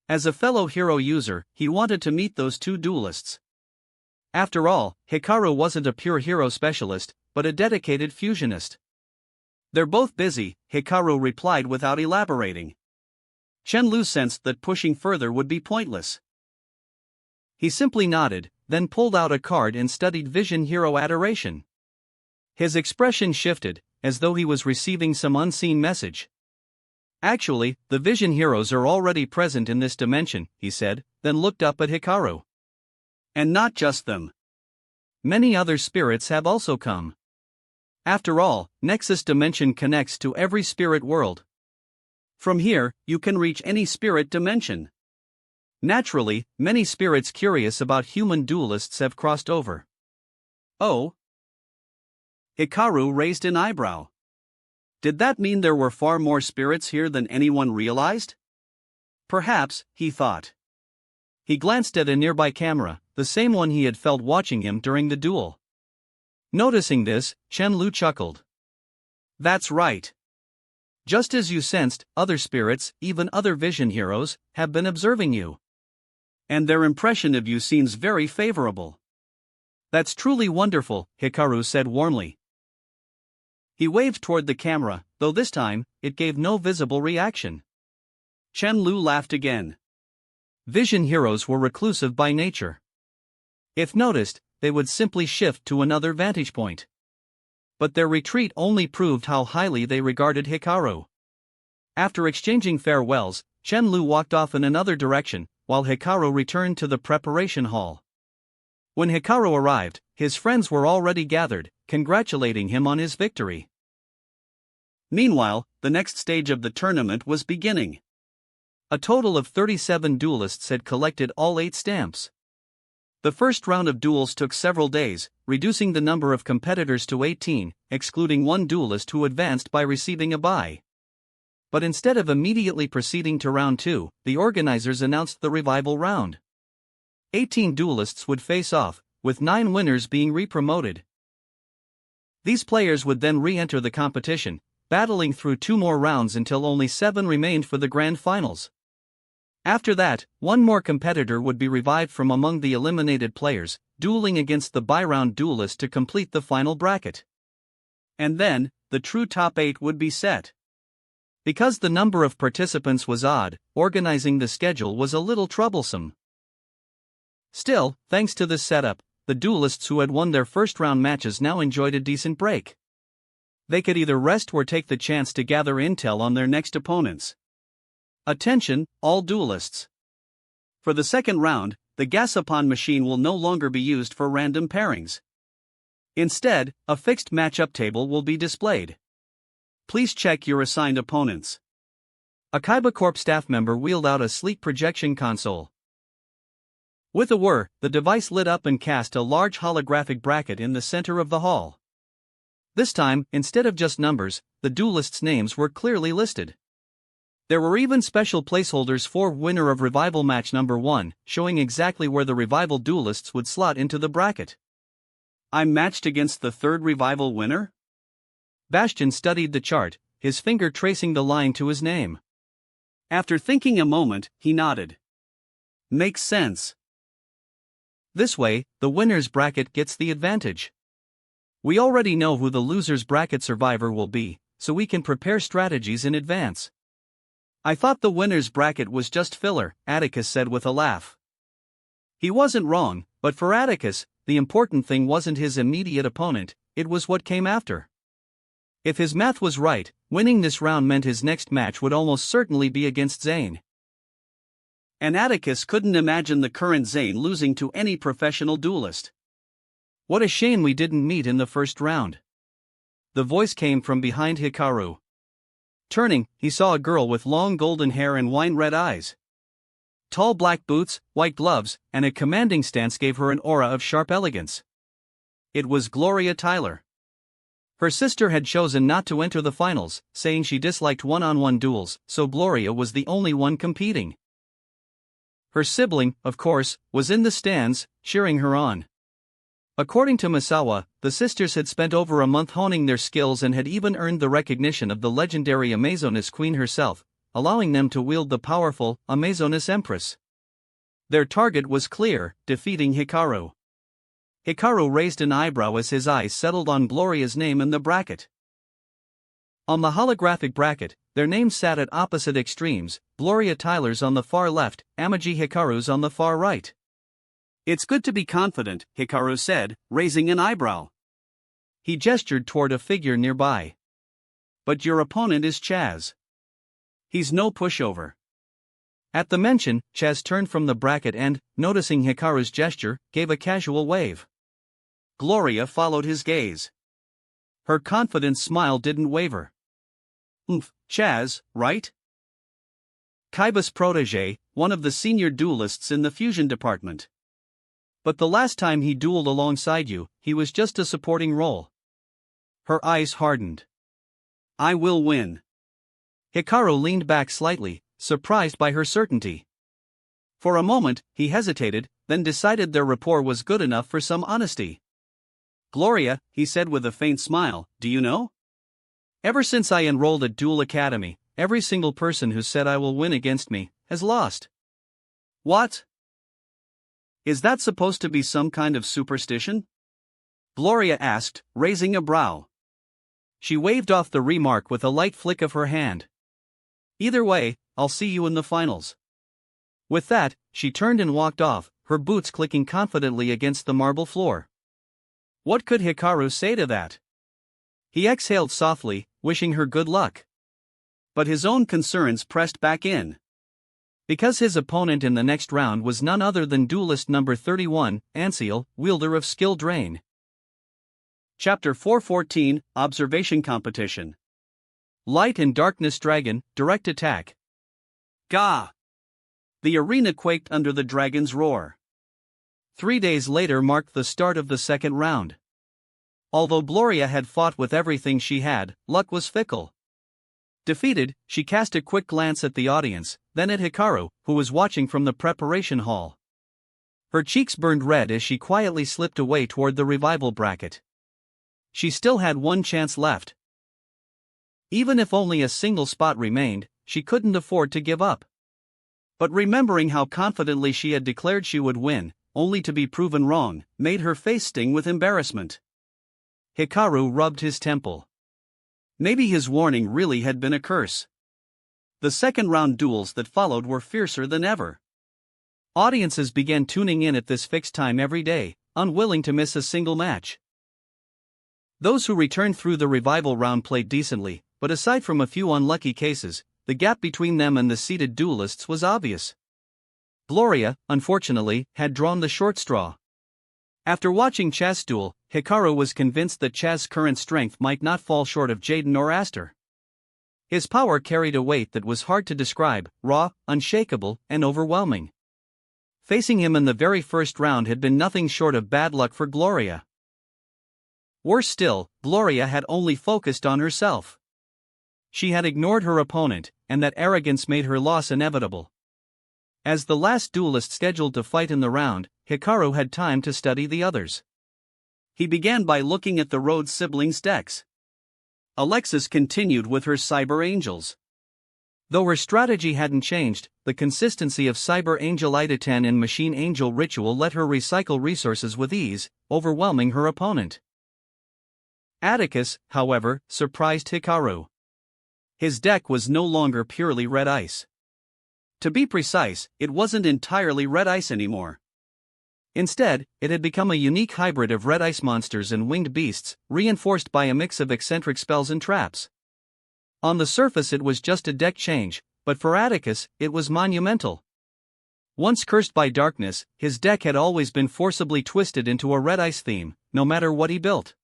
As a fellow hero user, he wanted to meet those two duelists. After all, Hikaru wasn't a pure hero specialist, but a dedicated fusionist. They're both busy, Hikaru replied without elaborating. Chen Lu sensed that pushing further would be pointless. He simply nodded, then pulled out a card and studied Vision Hero Adoration. His expression shifted, as though he was receiving some unseen message. Actually, the Vision Heroes are already present in this dimension, he said, then looked up at Hikaru. And not just them. Many other spirits have also come. After all, Nexus Dimension connects to every spirit world. From here, you can reach any spirit dimension. Naturally, many spirits curious about human duelists have crossed over. Oh? Hikaru raised an eyebrow. Did that mean there were far more spirits here than anyone realized? Perhaps, he thought. He glanced at a nearby camera, the same one he had felt watching him during the duel. Noticing this, Chen Lu chuckled. That's right. Just as you sensed, other spirits, even other vision heroes, have been observing you. And their impression of you seems very favorable. That's truly wonderful, Hikaru said warmly. He waved toward the camera, though this time, it gave no visible reaction. Chen Lu laughed again. Vision heroes were reclusive by nature. If noticed, they would simply shift to another vantage point. But their retreat only proved how highly they regarded Hikaru. After exchanging farewells, Chen Lu walked off in another direction, while Hikaru returned to the preparation hall. When Hikaru arrived, his friends were already gathered, congratulating him on his victory. Meanwhile, the next stage of the tournament was beginning. A total of 37 duelists had collected all 8 stamps. The first round of duels took several days, reducing the number of competitors to 18, excluding one duelist who advanced by receiving a bye. But instead of immediately proceeding to round 2, the organizers announced the revival round. 18 duelists would face off, with 9 winners being re-promoted. These players would then re-enter the competition, battling through 2 more rounds until only 7 remained for the grand finals. After that, 1 more competitor would be revived from among the eliminated players, dueling against the bye-round duelist to complete the final bracket. And then, the true top 8 would be set. Because the number of participants was odd, organizing the schedule was a little troublesome. Still, thanks to this setup, the duelists who had won their first-round matches now enjoyed a decent break. They could either rest or take the chance to gather intel on their next opponents. Attention, all duelists. For the second round, the Gashapon machine will no longer be used for random pairings. Instead, a fixed matchup table will be displayed. Please check your assigned opponents. A Kaiba Corp staff member wheeled out a sleek projection console. With a whir, the device lit up and cast a large holographic bracket in the center of the hall. This time, instead of just numbers, the duelists' names were clearly listed. There were even special placeholders for winner of Revival Match number 1, showing exactly where the Revival duelists would slot into the bracket. I'm matched against the 3rd Revival winner? Bastion studied the chart, his finger tracing the line to his name. After thinking a moment, he nodded. Makes sense. This way, the winner's bracket gets the advantage. We already know who the loser's bracket survivor will be, so we can prepare strategies in advance. I thought the winner's bracket was just filler, Atticus said with a laugh. He wasn't wrong, but for Atticus, the important thing wasn't his immediate opponent, it was what came after. If his math was right, winning this round meant his next match would almost certainly be against Zane. And Atticus couldn't imagine the current Zane losing to any professional duelist. What a shame we didn't meet in the first round. The voice came from behind Hikaru. Turning, he saw a girl with long golden hair and wine-red eyes. Tall black boots, white gloves, and a commanding stance gave her an aura of sharp elegance. It was Gloria Tyler. Her sister had chosen not to enter the finals, saying she disliked one-on-one duels, so Gloria was the only one competing. Her sibling, of course, was in the stands, cheering her on. According to Misawa, the sisters had spent over a month honing their skills and had even earned the recognition of the legendary Amazonas Queen herself, allowing them to wield the powerful Amazonas Empress. Their target was clear, defeating Hikaru. Hikaru raised an eyebrow as his eyes settled on Gloria's name in the bracket. On the holographic bracket, their names sat at opposite extremes, Gloria Tyler's on the far left, Amagi Hikaru's on the far right. It's good to be confident, Hikaru said, raising an eyebrow. He gestured toward a figure nearby. But your opponent is Chaz. He's no pushover. At the mention, Chaz turned from the bracket and, noticing Hikaru's gesture, gave a casual wave. Gloria followed his gaze. Her confident smile didn't waver. Chaz, right? Kaiba's protege, one of the senior duelists in the fusion department. But the last time he dueled alongside you, he was just a supporting role. Her eyes hardened. I will win. Hikaru leaned back slightly, surprised by her certainty. For a moment, he hesitated, then decided their rapport was good enough for some honesty. Gloria, he said with a faint smile, do you know? Ever since I enrolled at Duel Academy, every single person who said I will win against me has lost. What? Is that supposed to be some kind of superstition? Gloria asked, raising a brow. She waved off the remark with a light flick of her hand. Either way, I'll see you in the finals. With that, she turned and walked off, her boots clicking confidently against the marble floor. What could Hikaru say to that? He exhaled softly, wishing her good luck. But his own concerns pressed back in. Because his opponent in the next round was none other than duelist number 31, Anseal, wielder of Skill Drain. Chapter 414, Observation Competition. Light and Darkness Dragon, Direct Attack. Gah! The arena quaked under the dragon's roar. 3 days later marked the start of the second round. Although Gloria had fought with everything she had, luck was fickle. Defeated, she cast a quick glance at the audience, then at Hikaru, who was watching from the preparation hall. Her cheeks burned red as she quietly slipped away toward the revival bracket. She still had one chance left. Even if only a single spot remained, she couldn't afford to give up. But remembering how confidently she had declared she would win, only to be proven wrong, made her face sting with embarrassment. Hikaru rubbed his temple. Maybe his warning really had been a curse. The second round duels that followed were fiercer than ever. Audiences began tuning in at this fixed time every day, unwilling to miss a single match. Those who returned through the revival round played decently, but aside from a few unlucky cases, the gap between them and the seeded duelists was obvious. Gloria, unfortunately, had drawn the short straw. After watching Chaz's duel, Hikaru was convinced that Chaz's current strength might not fall short of Jaden or Aster. His power carried a weight that was hard to describe, raw, unshakable, and overwhelming. Facing him in the very first round had been nothing short of bad luck for Gloria. Worse still, Gloria had only focused on herself. She had ignored her opponent, and that arrogance made her loss inevitable. As the last duelist scheduled to fight in the round, Hikaru had time to study the others. He began by looking at the Rhodes siblings' decks. Alexis continued with her Cyber Angels. Though her strategy hadn't changed, the consistency of Cyber Angel Ida-10 and Machine Angel Ritual let her recycle resources with ease, overwhelming her opponent. Atticus, however, surprised Hikaru. His deck was no longer purely red ice. To be precise, it wasn't entirely red ice anymore. Instead, it had become a unique hybrid of red ice monsters and winged beasts, reinforced by a mix of eccentric spells and traps. On the surface it was just a deck change, but for Atticus, it was monumental. Once cursed by darkness, his deck had always been forcibly twisted into a red ice theme, no matter what he built.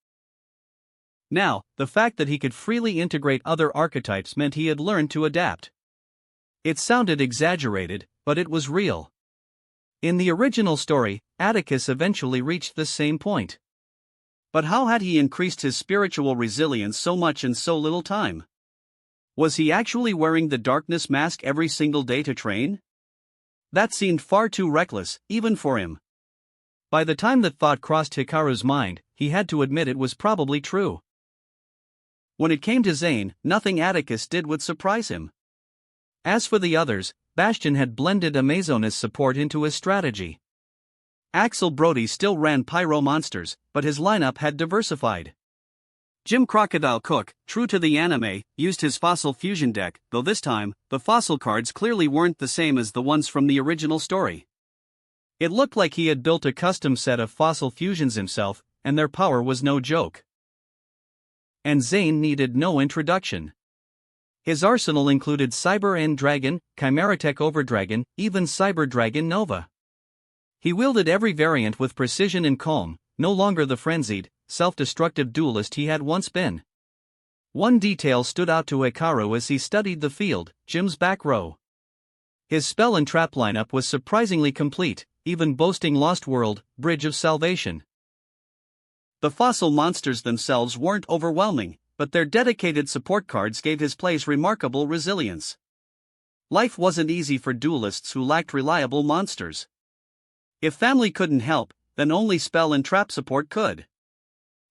Now, the fact that he could freely integrate other archetypes meant he had learned to adapt. It sounded exaggerated, but it was real. In the original story, Atticus eventually reached the same point. But how had he increased his spiritual resilience so much in so little time? Was he actually wearing the darkness mask every single day to train? That seemed far too reckless, even for him. By the time that thought crossed Hikaru's mind, he had to admit it was probably true. When it came to Zane, nothing Atticus did would surprise him. As for the others, Bastion had blended Amazona's support into his strategy. Axel Brody still ran Pyro monsters, but his lineup had diversified. Jim Crocodile Cook, true to the anime, used his Fossil Fusion deck, though this time, the fossil cards clearly weren't the same as the ones from the original story. It looked like he had built a custom set of Fossil Fusions himself, and their power was no joke. And Zane needed no introduction. His arsenal included Cyber End Dragon, Chimeratech Overdragon, even Cyber Dragon Nova. He wielded every variant with precision and calm, no longer the frenzied, self-destructive duelist he had once been. One detail stood out to Hikaru as he studied the field: Jim's back row. His spell and trap lineup was surprisingly complete, even boasting Lost World, Bridge of Salvation. The fossil monsters themselves weren't overwhelming, but their dedicated support cards gave his plays remarkable resilience. Life wasn't easy for duelists who lacked reliable monsters. If family couldn't help, then only spell and trap support could.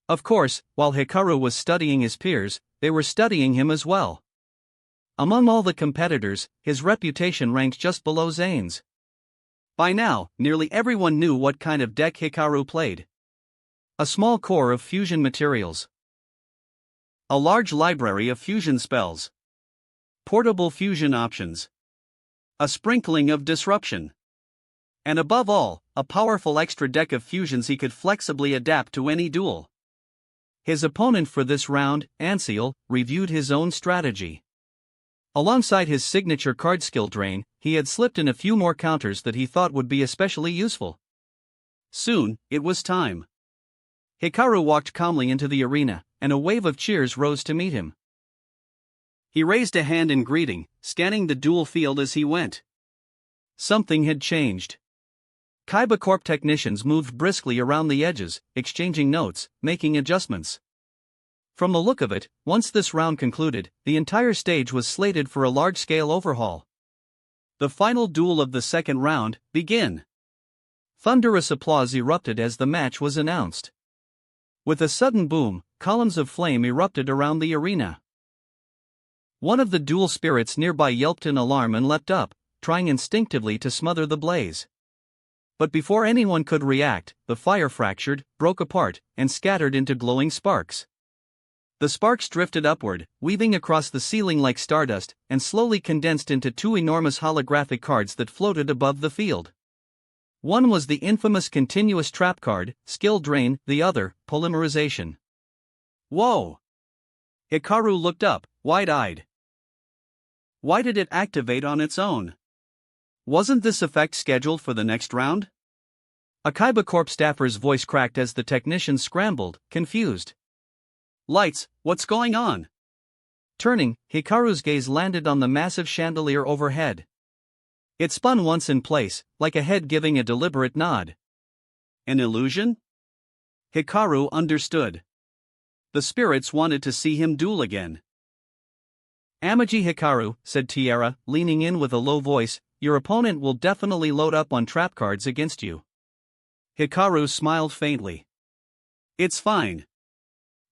Of course, while Hikaru was studying his peers, they were studying him as well. Among all the competitors, his reputation ranked just below Zane's. By now, nearly everyone knew what kind of deck Hikaru played. A small core of fusion materials. A large library of fusion spells. Portable fusion options. A sprinkling of disruption. And above all, a powerful extra deck of fusions he could flexibly adapt to any duel. His opponent for this round, Anseal, reviewed his own strategy. Alongside his signature card skill drain, he had slipped in a few more counters that he thought would be especially useful. Soon, it was time. Hikaru walked calmly into the arena, and a wave of cheers rose to meet him. He raised a hand in greeting, scanning the duel field as he went. Something had changed. Kaiba Corp technicians moved briskly around the edges, exchanging notes, making adjustments. From the look of it, once this round concluded, the entire stage was slated for a large-scale overhaul. The final duel of the second round, begin. Thunderous applause erupted as the match was announced. With a sudden boom, columns of flame erupted around the arena. One of the duel spirits nearby yelped in alarm and leapt up, trying instinctively to smother the blaze. But before anyone could react, the fire fractured, broke apart, and scattered into glowing sparks. The sparks drifted upward, weaving across the ceiling like stardust, and slowly condensed into two enormous holographic cards that floated above the field. One was the infamous continuous trap card, Skill Drain, the other, Polymerization. Whoa! Hikaru looked up, wide-eyed. Why did it activate on its own? Wasn't this effect scheduled for the next round? A Kaiba Corp staffer's voice cracked as the technicians scrambled, confused. Lights, what's going on? Turning, Hikaru's gaze landed on the massive chandelier overhead. It spun once in place, like a head giving a deliberate nod. An illusion? Hikaru understood. The spirits wanted to see him duel again. Amagi Hikaru, said Tiara, leaning in with a low voice, your opponent will definitely load up on trap cards against you. Hikaru smiled faintly. It's fine.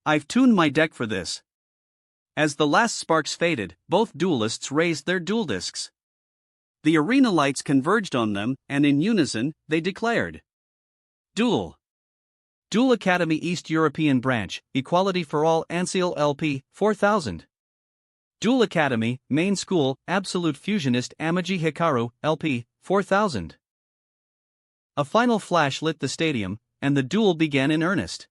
I've tuned my deck for this. As the last sparks faded, both duelists raised their duel discs. The arena lights converged on them, and in unison, they declared. Duel. Duel Academy East European Branch, Equality for All Anseal LP, 4000. Duel Academy, Main School, Absolute Fusionist Amagi Hikaru, LP, 4000. A final flash lit the stadium, and the duel began in earnest.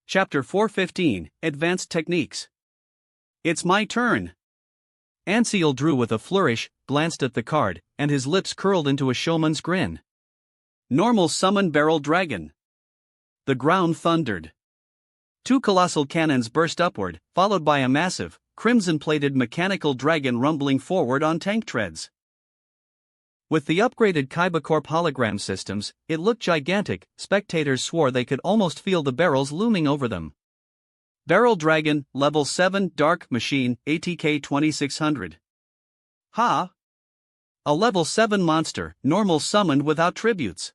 Chapter 415, Advanced Techniques. It's my turn. Anseal drew with a flourish, glanced at the card, and his lips curled into a showman's grin. Normal Summon Beryl Dragon. The ground thundered. Two colossal cannons burst upward, followed by a massive, crimson-plated mechanical dragon rumbling forward on tank treads. With the upgraded Kaiba Corp hologram systems, it looked gigantic. Spectators swore they could almost feel the barrels looming over them. Beryl Dragon, Level 7 Dark Machine, ATK 2600. Ha! A Level 7 monster, normal summoned without tributes.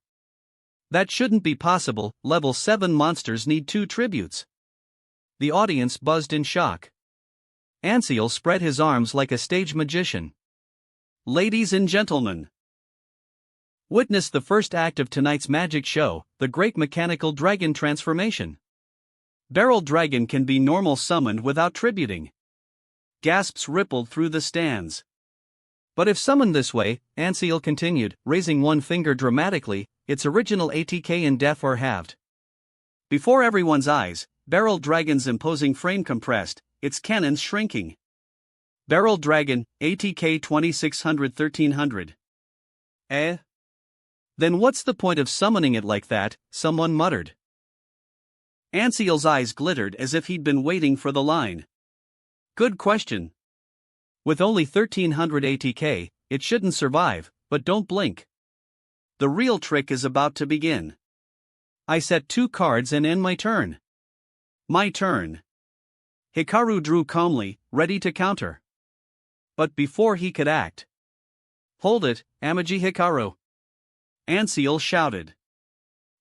That shouldn't be possible, Level 7 monsters need 2 tributes. The audience buzzed in shock. Anseal spread his arms like a stage magician. Ladies and gentlemen, witness the first act of tonight's magic show, the Great Mechanical Dragon Transformation. Beryl Dragon can be normal summoned without tributing. Gasps rippled through the stands. But if summoned this way, Anseal continued, raising one finger dramatically, its original ATK in def are halved. Before everyone's eyes, Beryl Dragon's imposing frame compressed, its cannons shrinking. Beryl Dragon, ATK 2600-1300. Eh? Then what's the point of summoning it like that? Someone muttered. Anseal's eyes glittered as if he'd been waiting for the line. Good question. With only 1300 ATK, it shouldn't survive, but don't blink. The real trick is about to begin. I set 2 cards and end my turn. My turn. Hikaru drew calmly, ready to counter. But before he could act. Hold it, Amagi Hikaru. Anseal shouted.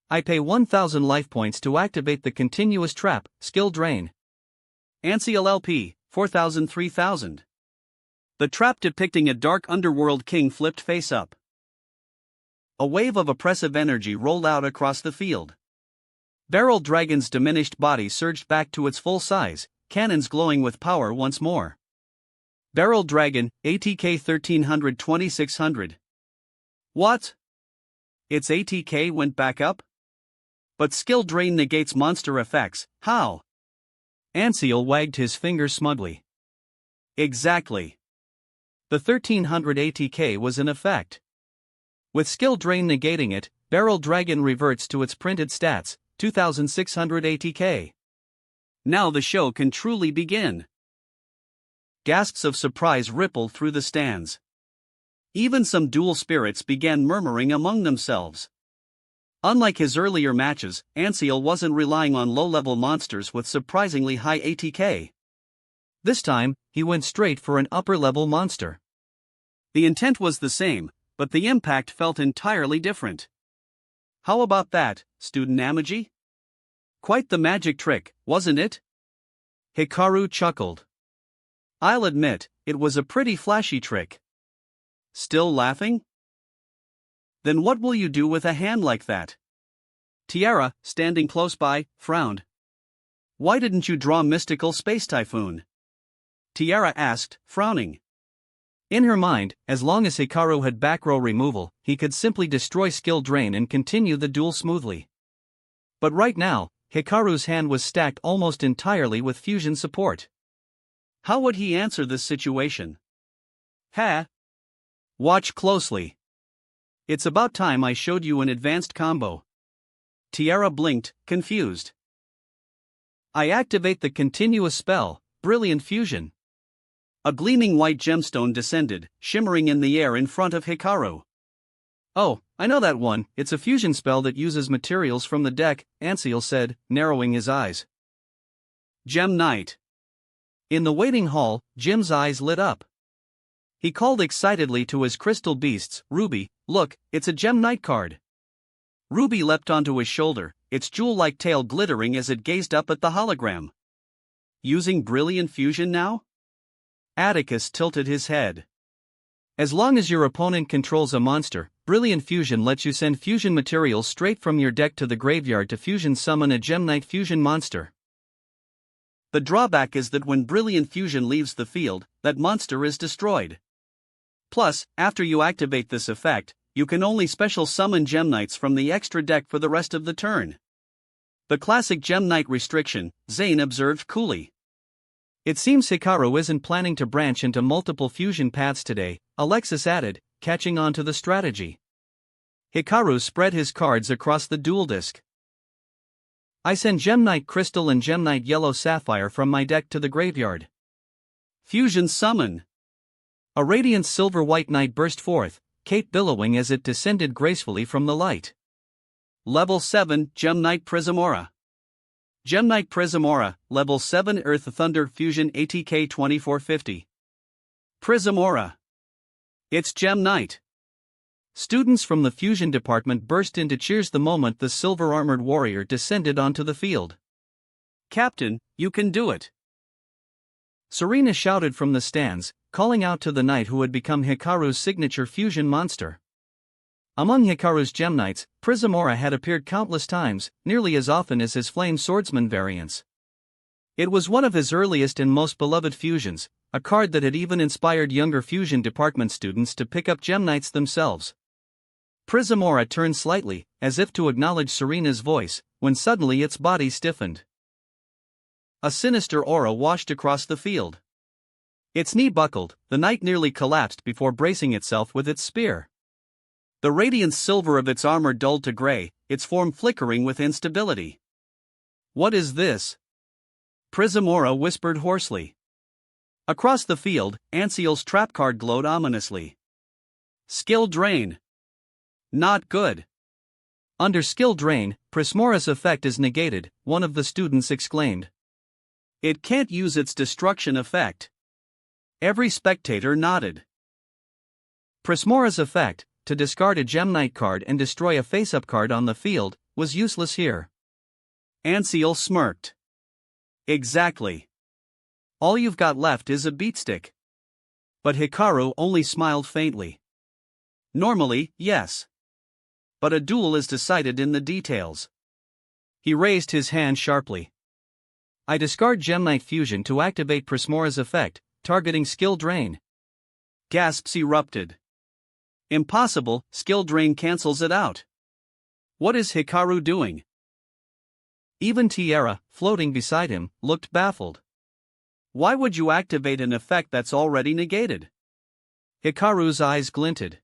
I pay 1000 life points to activate the continuous trap, Skill Drain. Anseal LP, 4000-3000. The trap depicting a dark underworld king flipped face up. A wave of oppressive energy rolled out across the field. Beryl Dragon's diminished body surged back to its full size, cannons glowing with power once more. Beryl Dragon, ATK 1300-2600. What? Its ATK went back up? But Skill Drain negates monster effects, how? Anseal wagged his finger smugly. Exactly. The 1300 ATK was in effect. With Skill Drain negating it, Beryl Dragon reverts to its printed stats, 2600 ATK. Now the show can truly begin. Gasps of surprise rippled through the stands. Even some dual spirits began murmuring among themselves. Unlike his earlier matches, Anseal wasn't relying on low-level monsters with surprisingly high ATK. This time, he went straight for an upper-level monster. The intent was the same, but the impact felt entirely different. How about that, student Amagi? Quite the magic trick, wasn't it? Hikaru chuckled. I'll admit, it was a pretty flashy trick. Still laughing? Then what will you do with a hand like that? Tiara, standing close by, frowned. Why didn't you draw Mystical Space Typhoon? Tiara asked, frowning. In her mind, as long as Hikaru had back row removal, he could simply destroy skill drain and continue the duel smoothly. But right now, Hikaru's hand was stacked almost entirely with fusion support. How would he answer this situation? Watch closely. It's about time I showed you an advanced combo. Tiara blinked, confused. I activate the continuous spell, Brilliant Fusion. A gleaming white gemstone descended, shimmering in the air in front of Hikaru. Oh, I know that one, it's a fusion spell that uses materials from the deck, Anseal said, narrowing his eyes. Gem Knight. In the waiting hall, Jim's eyes lit up. He called excitedly to his crystal beasts, Ruby, look, it's a Gem Knight card. Ruby leapt onto his shoulder, its jewel-like tail glittering as it gazed up at the hologram. Using Brilliant Fusion now? Atticus tilted his head. As long as your opponent controls a monster, Brilliant Fusion lets you send fusion materials straight from your deck to the graveyard to fusion summon a Gem Knight fusion monster. The drawback is that when Brilliant Fusion leaves the field, that monster is destroyed. Plus, after you activate this effect, you can only special summon Gem Knights from the extra deck for the rest of the turn. The classic Gem Knight restriction, Zane observed coolly. It seems Hikaru isn't planning to branch into multiple fusion paths today, Alexis added, catching on to the strategy. Hikaru spread his cards across the duel disc. I send Gem Knight Crystal and Gem Knight Yellow Sapphire from my deck to the graveyard. Fusion summon. A radiant silver-white knight burst forth, cape billowing as it descended gracefully from the light. Level 7 Gem Knight Prismora. Gem Knight Prismora, Level 7 Earth Thunder Fusion ATK 2450. Prismora. It's Gem Knight. Students from the fusion department burst into cheers the moment the silver-armored warrior descended onto the field. Captain, you can do it. Serena shouted from the stands, calling out to the knight who had become Hikaru's signature fusion monster. Among Hikaru's Gem Knights, Prismora had appeared countless times, nearly as often as his Flame Swordsman variants. It was one of his earliest and most beloved fusions, a card that had even inspired younger fusion department students to pick up Gem Knights themselves. Prismora turned slightly, as if to acknowledge Serena's voice, when suddenly its body stiffened. A sinister aura washed across the field. Its knee buckled, the knight nearly collapsed before bracing itself with its spear. The radiant silver of its armor dulled to gray, its form flickering with instability. What is this? Prismora whispered hoarsely. Across the field, Anseal's trap card glowed ominously. Skill Drain. Not good. Under Skill Drain, Prismora's effect is negated, one of the students exclaimed. It can't use its destruction effect. Every spectator nodded. Prismora's effect, to discard a Gem Knight card and destroy a face-up card on the field, was useless here. Anseal smirked. Exactly. All you've got left is a beatstick. But Hikaru only smiled faintly. Normally, yes. But a duel is decided in the details. He raised his hand sharply. I discard Gem Knight Fusion to activate Prismora's effect, targeting Skill Drain. Gasps erupted. Impossible, Skill Drain cancels it out. What is Hikaru doing? Even Tiara, floating beside him, looked baffled. Why would you activate an effect that's already negated? Hikaru's eyes glinted.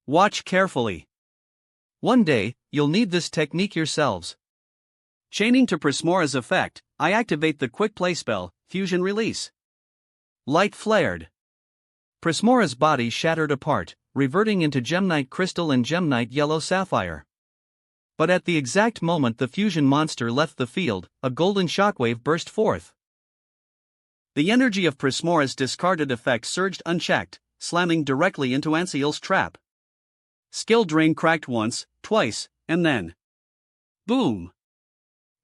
Watch carefully. One day, you'll need this technique yourselves. Chaining to Prismora's effect, I activate the quick play spell, Fusion Release. Light flared. Prismora's body shattered apart, reverting into Gemnite Crystal and Gemnite Yellow Sapphire. But at the exact moment the fusion monster left the field, a golden shockwave burst forth. The energy of Prismora's discarded effect surged unchecked, slamming directly into Anseal's trap. Skill drain cracked once, twice, and then boom!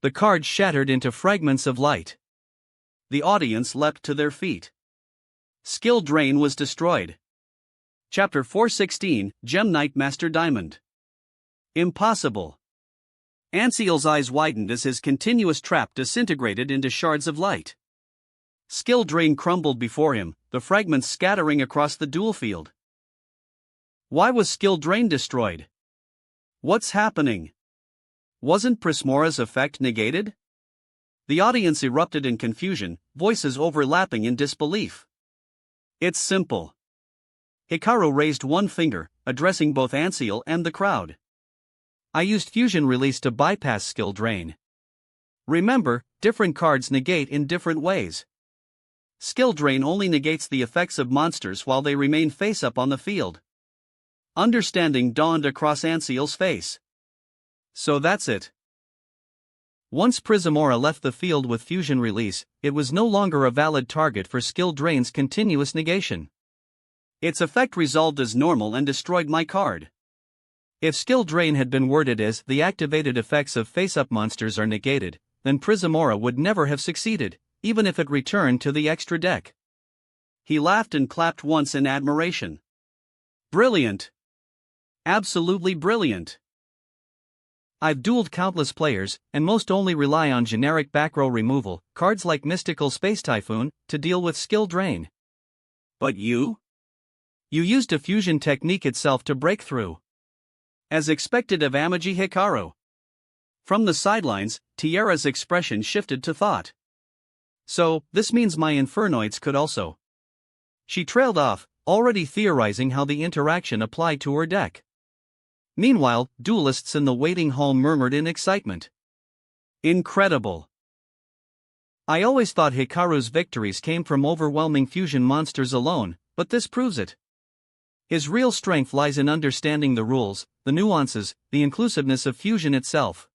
The card shattered into fragments of light. The audience leapt to their feet. Skill drain was destroyed. Chapter 416, Gemnite Master Diamond. Impossible. Anseal's eyes widened as his continuous trap disintegrated into shards of light. Skill drain crumbled before him, the fragments scattering across the duel field. Why was skill drain destroyed? What's happening? Wasn't Prismora's effect negated? The audience erupted in confusion, voices overlapping in disbelief. It's simple. Hikaru raised one finger, addressing both Anseal and the crowd. I used fusion release to bypass skill drain. Remember, different cards negate in different ways. Skill drain only negates the effects of monsters while they remain face-up on the field. Understanding dawned across Anseal's face. So that's it. Once Prismora left the field with fusion release, it was no longer a valid target for skill drain's continuous negation. Its effect resolved as normal and destroyed my card. If skill drain had been worded as the activated effects of face-up monsters are negated, then Prismora would never have succeeded, even if it returned to the extra deck. He laughed and clapped once in admiration. Brilliant! Absolutely brilliant! I've dueled countless players, and most only rely on generic back row removal, cards like Mystical Space Typhoon, to deal with skill drain. But you? You used a fusion technique itself to break through. As expected of Amagi Hikaru. From the sidelines, Tiara's expression shifted to thought. So, this means my Infernoids could also. She trailed off, already theorizing how the interaction applied to her deck. Meanwhile, duelists in the waiting hall murmured in excitement. Incredible! I always thought Hikaru's victories came from overwhelming fusion monsters alone, but this proves it. His real strength lies in understanding the rules, the nuances, the inclusiveness of fusion itself.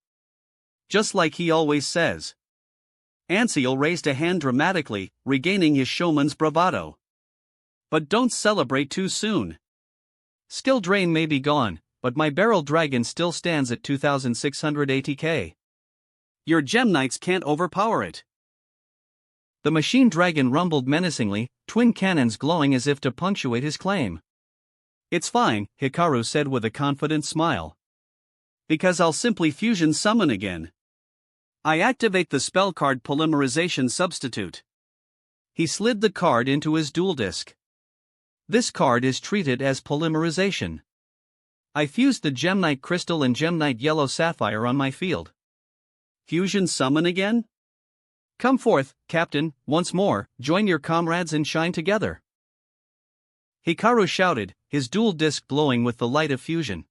Just like he always says. Anseal raised a hand dramatically, regaining his showman's bravado. But don't celebrate too soon. Skill drain may be gone, but my Beryl Dragon still stands at 2,600 ATK. Your Gemnites can't overpower it. The machine dragon rumbled menacingly, twin cannons glowing as if to punctuate his claim. It's fine, Hikaru said with a confident smile. Because I'll simply fusion summon again. I activate the spell card Polymerization Substitute. He slid the card into his duel disk. This card is treated as polymerization. I fused the Gemnite Crystal and Gemnite Yellow Sapphire on my field. Fusion summon again? Come forth, Captain, once more, join your comrades and shine together. Hikaru shouted, his dual disc glowing with the light of fusion.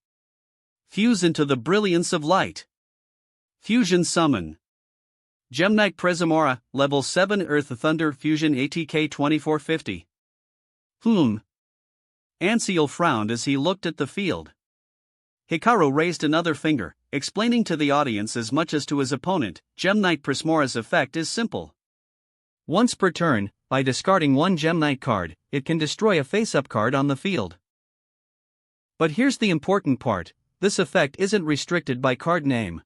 Fuse into the brilliance of light. Fusion summon. Gemnite Prismora, level 7 Earth Thunder Fusion ATK 2450. Anseal frowned as he looked at the field. Hikaru raised another finger, explaining to the audience as much as to his opponent, Gemnite Prismora's effect is simple. Once per turn, by discarding one Gemnite card, it can destroy a face-up card on the field. But here's the important part, this effect isn't restricted by card name.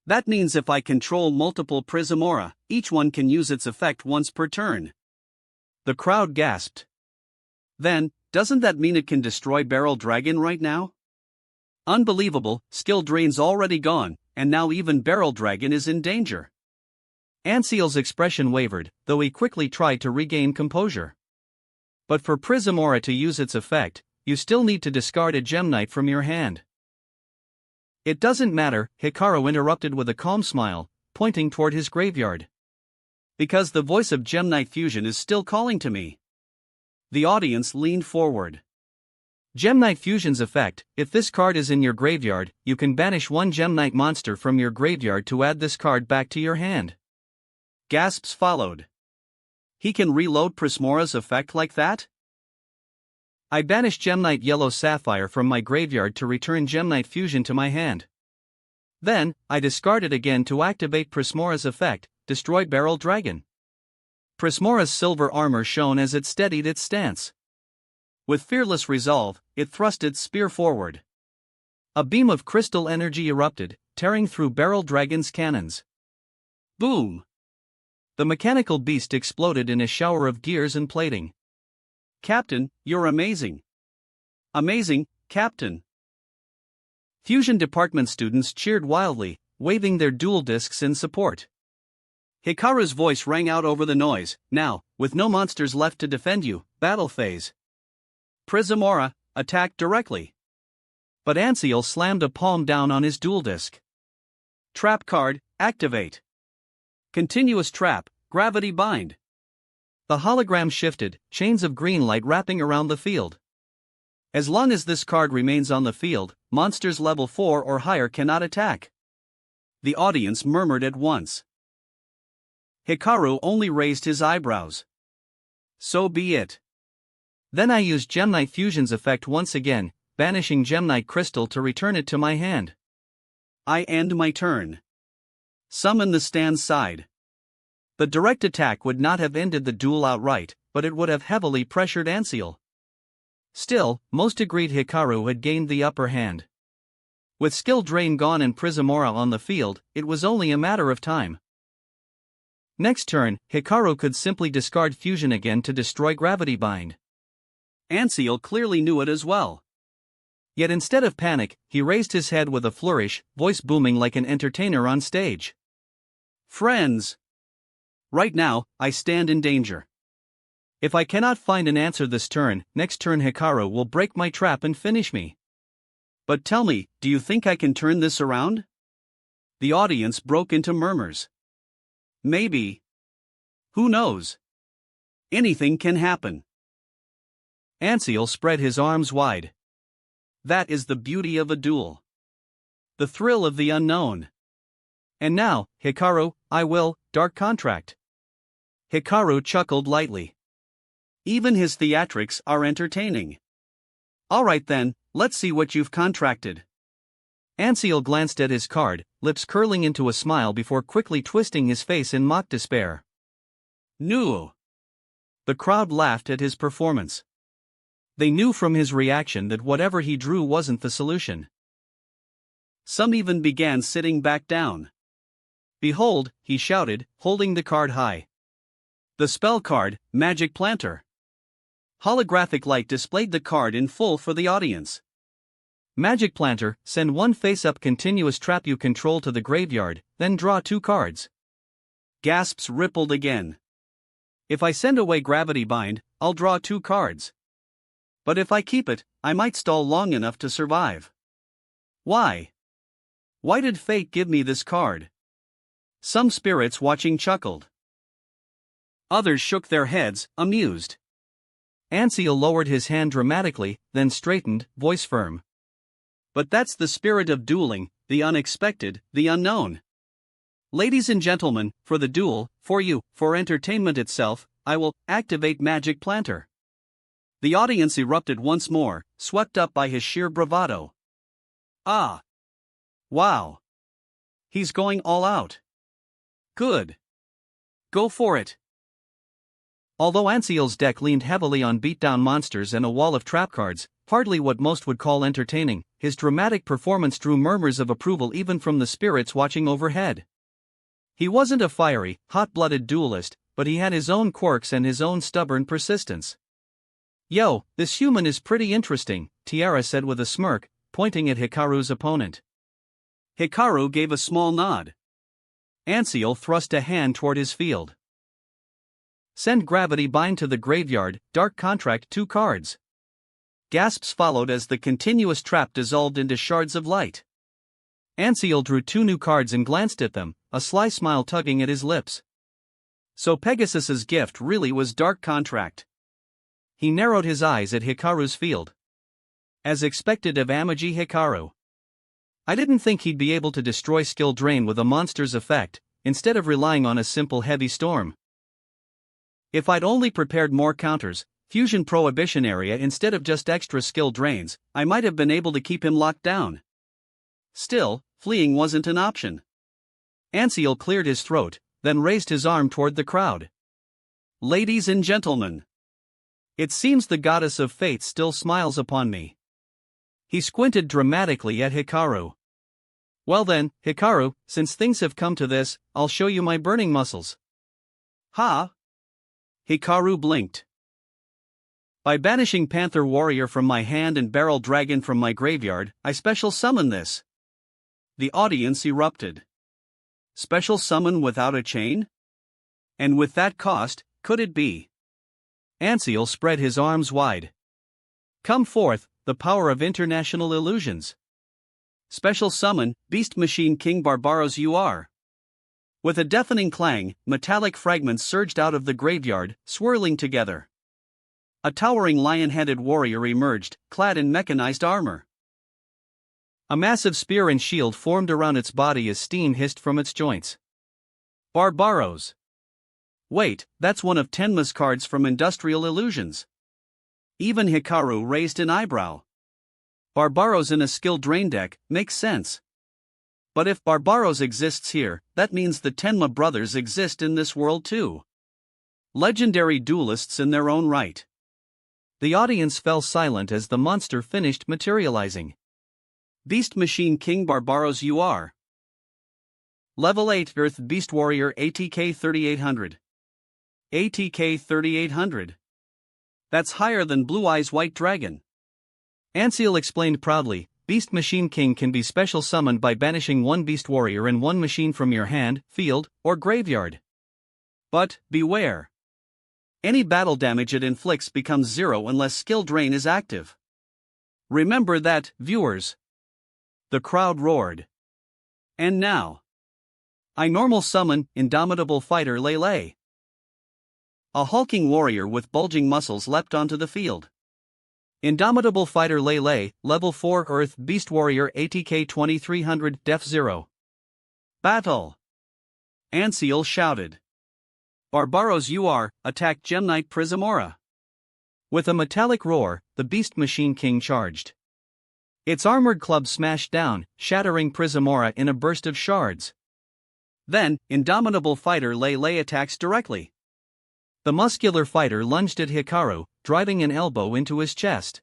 That means if I control multiple Prismora, each one can use its effect once per turn. The crowd gasped. Then, doesn't that mean it can destroy Beryl Dragon right now? Unbelievable, skill drain's already gone, and now even Beryl Dragon is in danger. Anseal's expression wavered, though he quickly tried to regain composure. But for Prismora to use its effect, you still need to discard a Gemnite from your hand. It doesn't matter, Hikaru interrupted with a calm smile, pointing toward his graveyard. Because the voice of Gemnite Fusion is still calling to me. The audience leaned forward. Gemnite Fusion's effect, if this card is in your graveyard, you can banish one Gemnite monster from your graveyard to add this card back to your hand. Gasps followed. He can reload Prismora's effect like that? I banished Gemknight Yellow Sapphire from my graveyard to return Gemknight Fusion to my hand. Then, I discard it again to activate Prismora's effect, Destroy Beryl Dragon. Prismora's silver armor shone as it steadied its stance. With fearless resolve, it thrust its spear forward. A beam of crystal energy erupted, tearing through Beryl Dragon's cannons. Boom! The mechanical beast exploded in a shower of gears and plating. Captain, you're amazing. Amazing, Captain. Fusion department students cheered wildly, waving their dual discs in support. Hikaru's voice rang out over the noise. Now, with no monsters left to defend you, battle phase. Prismora, attack directly. But Anseal slammed a palm down on his dual disc. Trap card, activate. Continuous trap, gravity bind. The hologram shifted, chains of green light wrapping around the field. As long as this card remains on the field, monsters level 4 or higher cannot attack. The audience murmured at once. Hikaru only raised his eyebrows. So be it. Then I used Gemknight Fusion's effect once again, banishing Gemknight Crystal to return it to my hand. I end my turn. Summon the stand side. The direct attack would not have ended the duel outright, but it would have heavily pressured Anseal. Still, most agreed Hikaru had gained the upper hand. With skill drain gone and Prismora on the field, it was only a matter of time. Next turn, Hikaru could simply discard Fusion again to destroy Gravity Bind. Anseal clearly knew it as well. Yet instead of panic, he raised his head with a flourish, voice booming like an entertainer on stage. Friends! Right now, I stand in danger. If I cannot find an answer this turn, next turn Hikaru will break my trap and finish me. But tell me, do you think I can turn this around? The audience broke into murmurs. Maybe. Who knows? Anything can happen. Anseal spread his arms wide. That is the beauty of a duel. The thrill of the unknown. And now, Hikaru, I will, Dark Contract. Hikaru chuckled lightly. Even his theatrics are entertaining. Alright then, let's see what you've contracted. Anseal glanced at his card, lips curling into a smile before quickly twisting his face in mock despair. No. The crowd laughed at his performance. They knew from his reaction that whatever he drew wasn't the solution. Some even began sitting back down. Behold, he shouted, holding the card high. The spell card, Magic Planter. Holographic light displayed the card in full for the audience. Magic Planter, send one face-up continuous trap you control to the graveyard, then draw 2 cards. Gasps rippled again. If I send away Gravity Bind, I'll draw 2 cards. But if I keep it, I might stall long enough to survive. Why? Why did fate give me this card? Some spirits watching chuckled. Others shook their heads, amused. Anseal lowered his hand dramatically, then straightened, voice firm. But that's the spirit of dueling, the unexpected, the unknown. Ladies and gentlemen, for the duel, for you, for entertainment itself, I will activate Magic Planter. The audience erupted once more, swept up by his sheer bravado. Ah! Wow! He's going all out. Good. Go for it. Although Anseal's deck leaned heavily on beatdown monsters and a wall of trap cards, hardly what most would call entertaining, his dramatic performance drew murmurs of approval even from the spirits watching overhead. He wasn't a fiery, hot-blooded duelist, but he had his own quirks and his own stubborn persistence. Yo, this human is pretty interesting, Tiara said with a smirk, pointing at Hikaru's opponent. Hikaru gave a small nod. Anseal thrust a hand toward his field. Send Gravity Bind to the graveyard, Dark Contract 2 cards. Gasps followed as the continuous trap dissolved into shards of light. Anseal drew 2 new cards and glanced at them, a sly smile tugging at his lips. So Pegasus's gift really was Dark Contract. He narrowed his eyes at Hikaru's field. As expected of Amaji Hikaru. I didn't think he'd be able to destroy Skill Drain with a monster's effect, instead of relying on a simple Heavy Storm. If I'd only prepared more counters, fusion prohibition area instead of just extra skill drains, I might have been able to keep him locked down. Still, fleeing wasn't an option. Anseal cleared his throat, then raised his arm toward the crowd. Ladies and gentlemen, it seems the goddess of fate still smiles upon me. He squinted dramatically at Hikaru. Well then, Hikaru, since things have come to this, I'll show you my burning muscles. Ha! Hikaru blinked. By banishing Panther Warrior from my hand and Barrel Dragon from my graveyard, I special summon this. The audience erupted. Special summon without a chain? And with that cost, could it be? Anseal spread his arms wide. Come forth, the power of international illusions. Special summon, Beast Machine King Barbaros UR. With a deafening clang, metallic fragments surged out of the graveyard, swirling together. A towering lion-headed warrior emerged, clad in mechanized armor. A massive spear and shield formed around its body as steam hissed from its joints. Barbaros. Wait, that's one of Tenma's cards from Industrial Illusions. Even Hikaru raised an eyebrow. Barbaros in a skill drain deck makes sense. But if Barbaros exists here, that means the Tenma brothers exist in this world too. Legendary duelists in their own right. The audience fell silent as the monster finished materializing. Beast Machine King Barbaros UR. Level 8 Earth Beast Warrior ATK 3800. ATK 3800. That's higher than Blue Eyes White Dragon. Anseal explained proudly, Beast Machine King can be special summoned by banishing one Beast Warrior and one machine from your hand, field, or graveyard. But, beware. Any battle damage it inflicts becomes 0 unless skill drain is active. Remember that, viewers. The crowd roared. And now, I normal summon Indomitable Fighter Lele. A hulking warrior with bulging muscles leapt onto the field. Indomitable Fighter Lele, Level 4 Earth Beast Warrior ATK 2300 Def 0. Battle! Anseal shouted. Barbaros UR, attack Gem Knight Prismora. With a metallic roar, the Beast Machine King charged. Its armored club smashed down, shattering Prismora in a burst of shards. Then, Indomitable Fighter Lele attacks directly. The muscular fighter lunged at Hikaru, driving an elbow into his chest.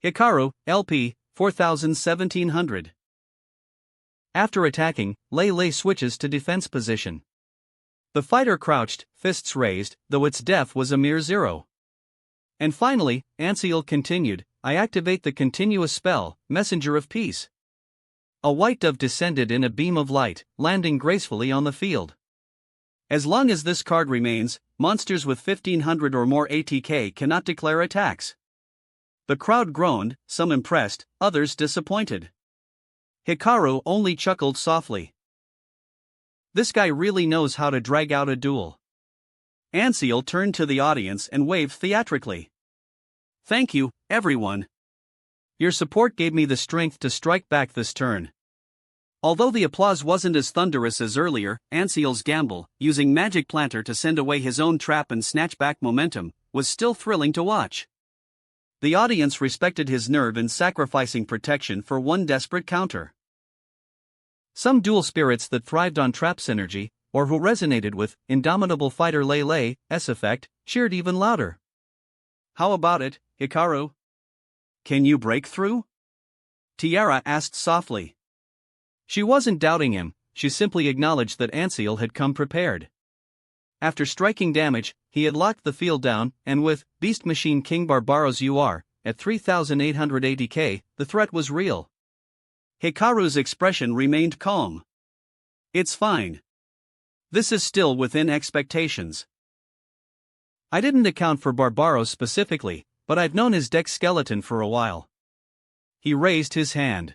Hikaru, LP, 1700. After attacking, Lele switches to defense position. The fighter crouched, fists raised, though its def was a mere 0. And finally, Anseal continued, I activate the continuous spell, Messenger of Peace. A white dove descended in a beam of light, landing gracefully on the field. As long as this card remains, monsters with 1500 or more ATK cannot declare attacks. The crowd groaned, some impressed, others disappointed. Hikaru only chuckled softly. This guy really knows how to drag out a duel. Anseal turned to the audience and waved theatrically. Thank you, everyone. Your support gave me the strength to strike back this turn. Although the applause wasn't as thunderous as earlier, Anseal's gamble, using Magic Planter to send away his own trap and snatch back momentum, was still thrilling to watch. The audience respected his nerve in sacrificing protection for one desperate counter. Some dual spirits that thrived on trap synergy, or who resonated with Indomitable Fighter Lele's effect, cheered even louder. How about it, Hikaru? Can you break through? Tiara asked softly. She wasn't doubting him, she simply acknowledged that Anseal had come prepared. After striking damage, he had locked the field down, and with Beast Machine King Barbaros UR, at 3800 ATK, the threat was real. Hikaru's expression remained calm. It's fine. This is still within expectations. I didn't account for Barbaros specifically, but I've known his deck skeleton for a while. He raised his hand.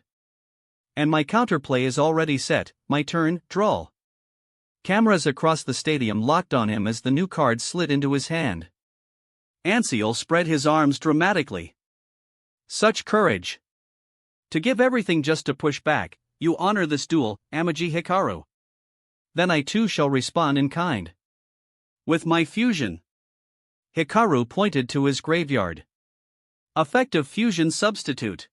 And my counterplay is already set, my turn, draw. Cameras across the stadium locked on him as the new card slid into his hand. Anseal spread his arms dramatically. Such courage! To give everything just to push back, you honor this duel, Amaji Hikaru. Then I too shall respond in kind. With my fusion. Hikaru pointed to his graveyard. Effective fusion substitute.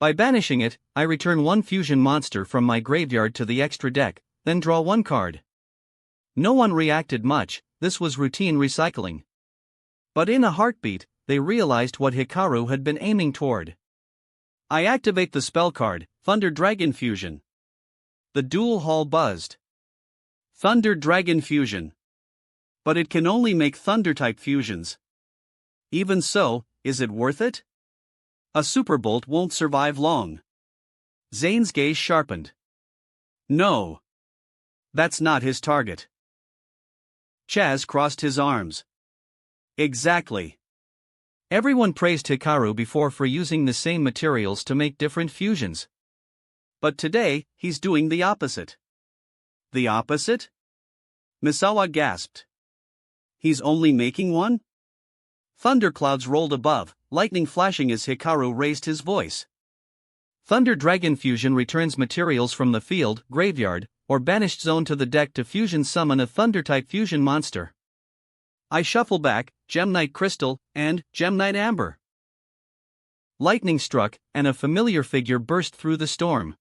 By banishing it, I return one fusion monster from my graveyard to the extra deck, then draw one card. No one reacted much, this was routine recycling. But in a heartbeat, they realized what Hikaru had been aiming toward. I activate the spell card, Thunder Dragon Fusion. The duel hall buzzed. Thunder Dragon Fusion. But it can only make Thunder-type fusions. Even so, is it worth it? A Superbolt won't survive long. Zane's gaze sharpened. No. That's not his target. Chaz crossed his arms. Exactly. Everyone praised Hikaru before for using the same materials to make different fusions. But today, he's doing the opposite. The opposite? Misawa gasped. He's only making one? Thunderclouds rolled above, lightning flashing as Hikaru raised his voice. Thunder Dragon Fusion returns materials from the field, graveyard, or banished zone to the deck to fusion summon a Thunder-type fusion monster. I shuffle back, Gemknight Crystal, and Gemknight Amber. Lightning struck, and a familiar figure burst through the storm.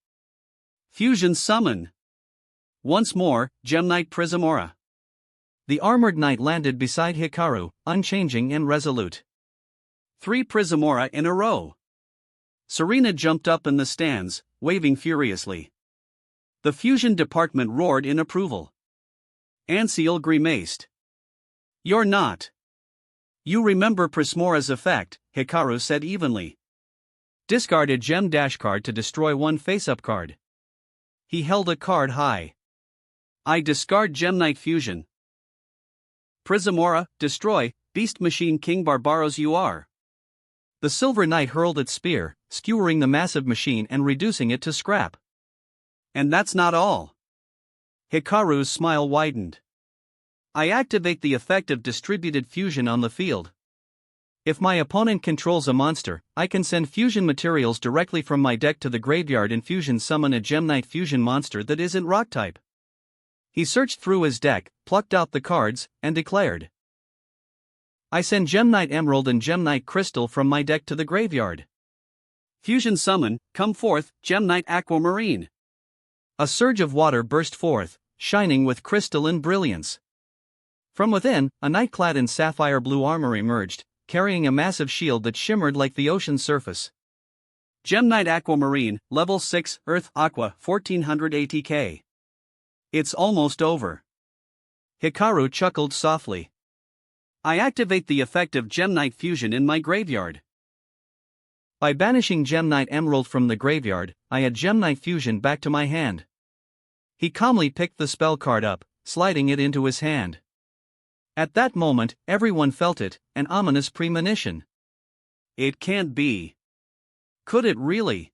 Fusion summon. Once more, Gemknight Prismora. The armored knight landed beside Hikaru, unchanging and resolute. 3 Prismora in a row. Serena jumped up in the stands, waving furiously. The fusion department roared in approval. Anseal grimaced. You're not. You remember Prismora's effect, Hikaru said evenly. Discard a gem dash card to destroy one face-up card. He held a card high. I discard Gemknight Fusion. Prismora, destroy, Beast Machine King Barbaros you are. The Silver Knight hurled its spear, skewering the massive machine and reducing it to scrap. And that's not all. Hikaru's smile widened. I activate the effect of distributed fusion on the field. If my opponent controls a monster, I can send fusion materials directly from my deck to the graveyard and fusion summon a Gemknight fusion monster that isn't rock type. He searched through his deck, plucked out the cards, and declared. I send Gemknight Emerald and Gemknight Crystal from my deck to the graveyard. Fusion summon, come forth, Gemknight Aquamarine. A surge of water burst forth, shining with crystalline brilliance. From within, a knight clad in sapphire blue armor emerged, carrying a massive shield that shimmered like the ocean's surface. Gemknight Aquamarine, level 6, Earth Aqua, 1400 ATK. It's almost over. Hikaru chuckled softly. I activate the effect of Gemknight Fusion in my graveyard. By banishing Gemknight Emerald from the graveyard, I add Gemknight Fusion back to my hand. He calmly picked the spell card up, sliding it into his hand. At that moment, everyone felt it, an ominous premonition. It can't be. Could it really?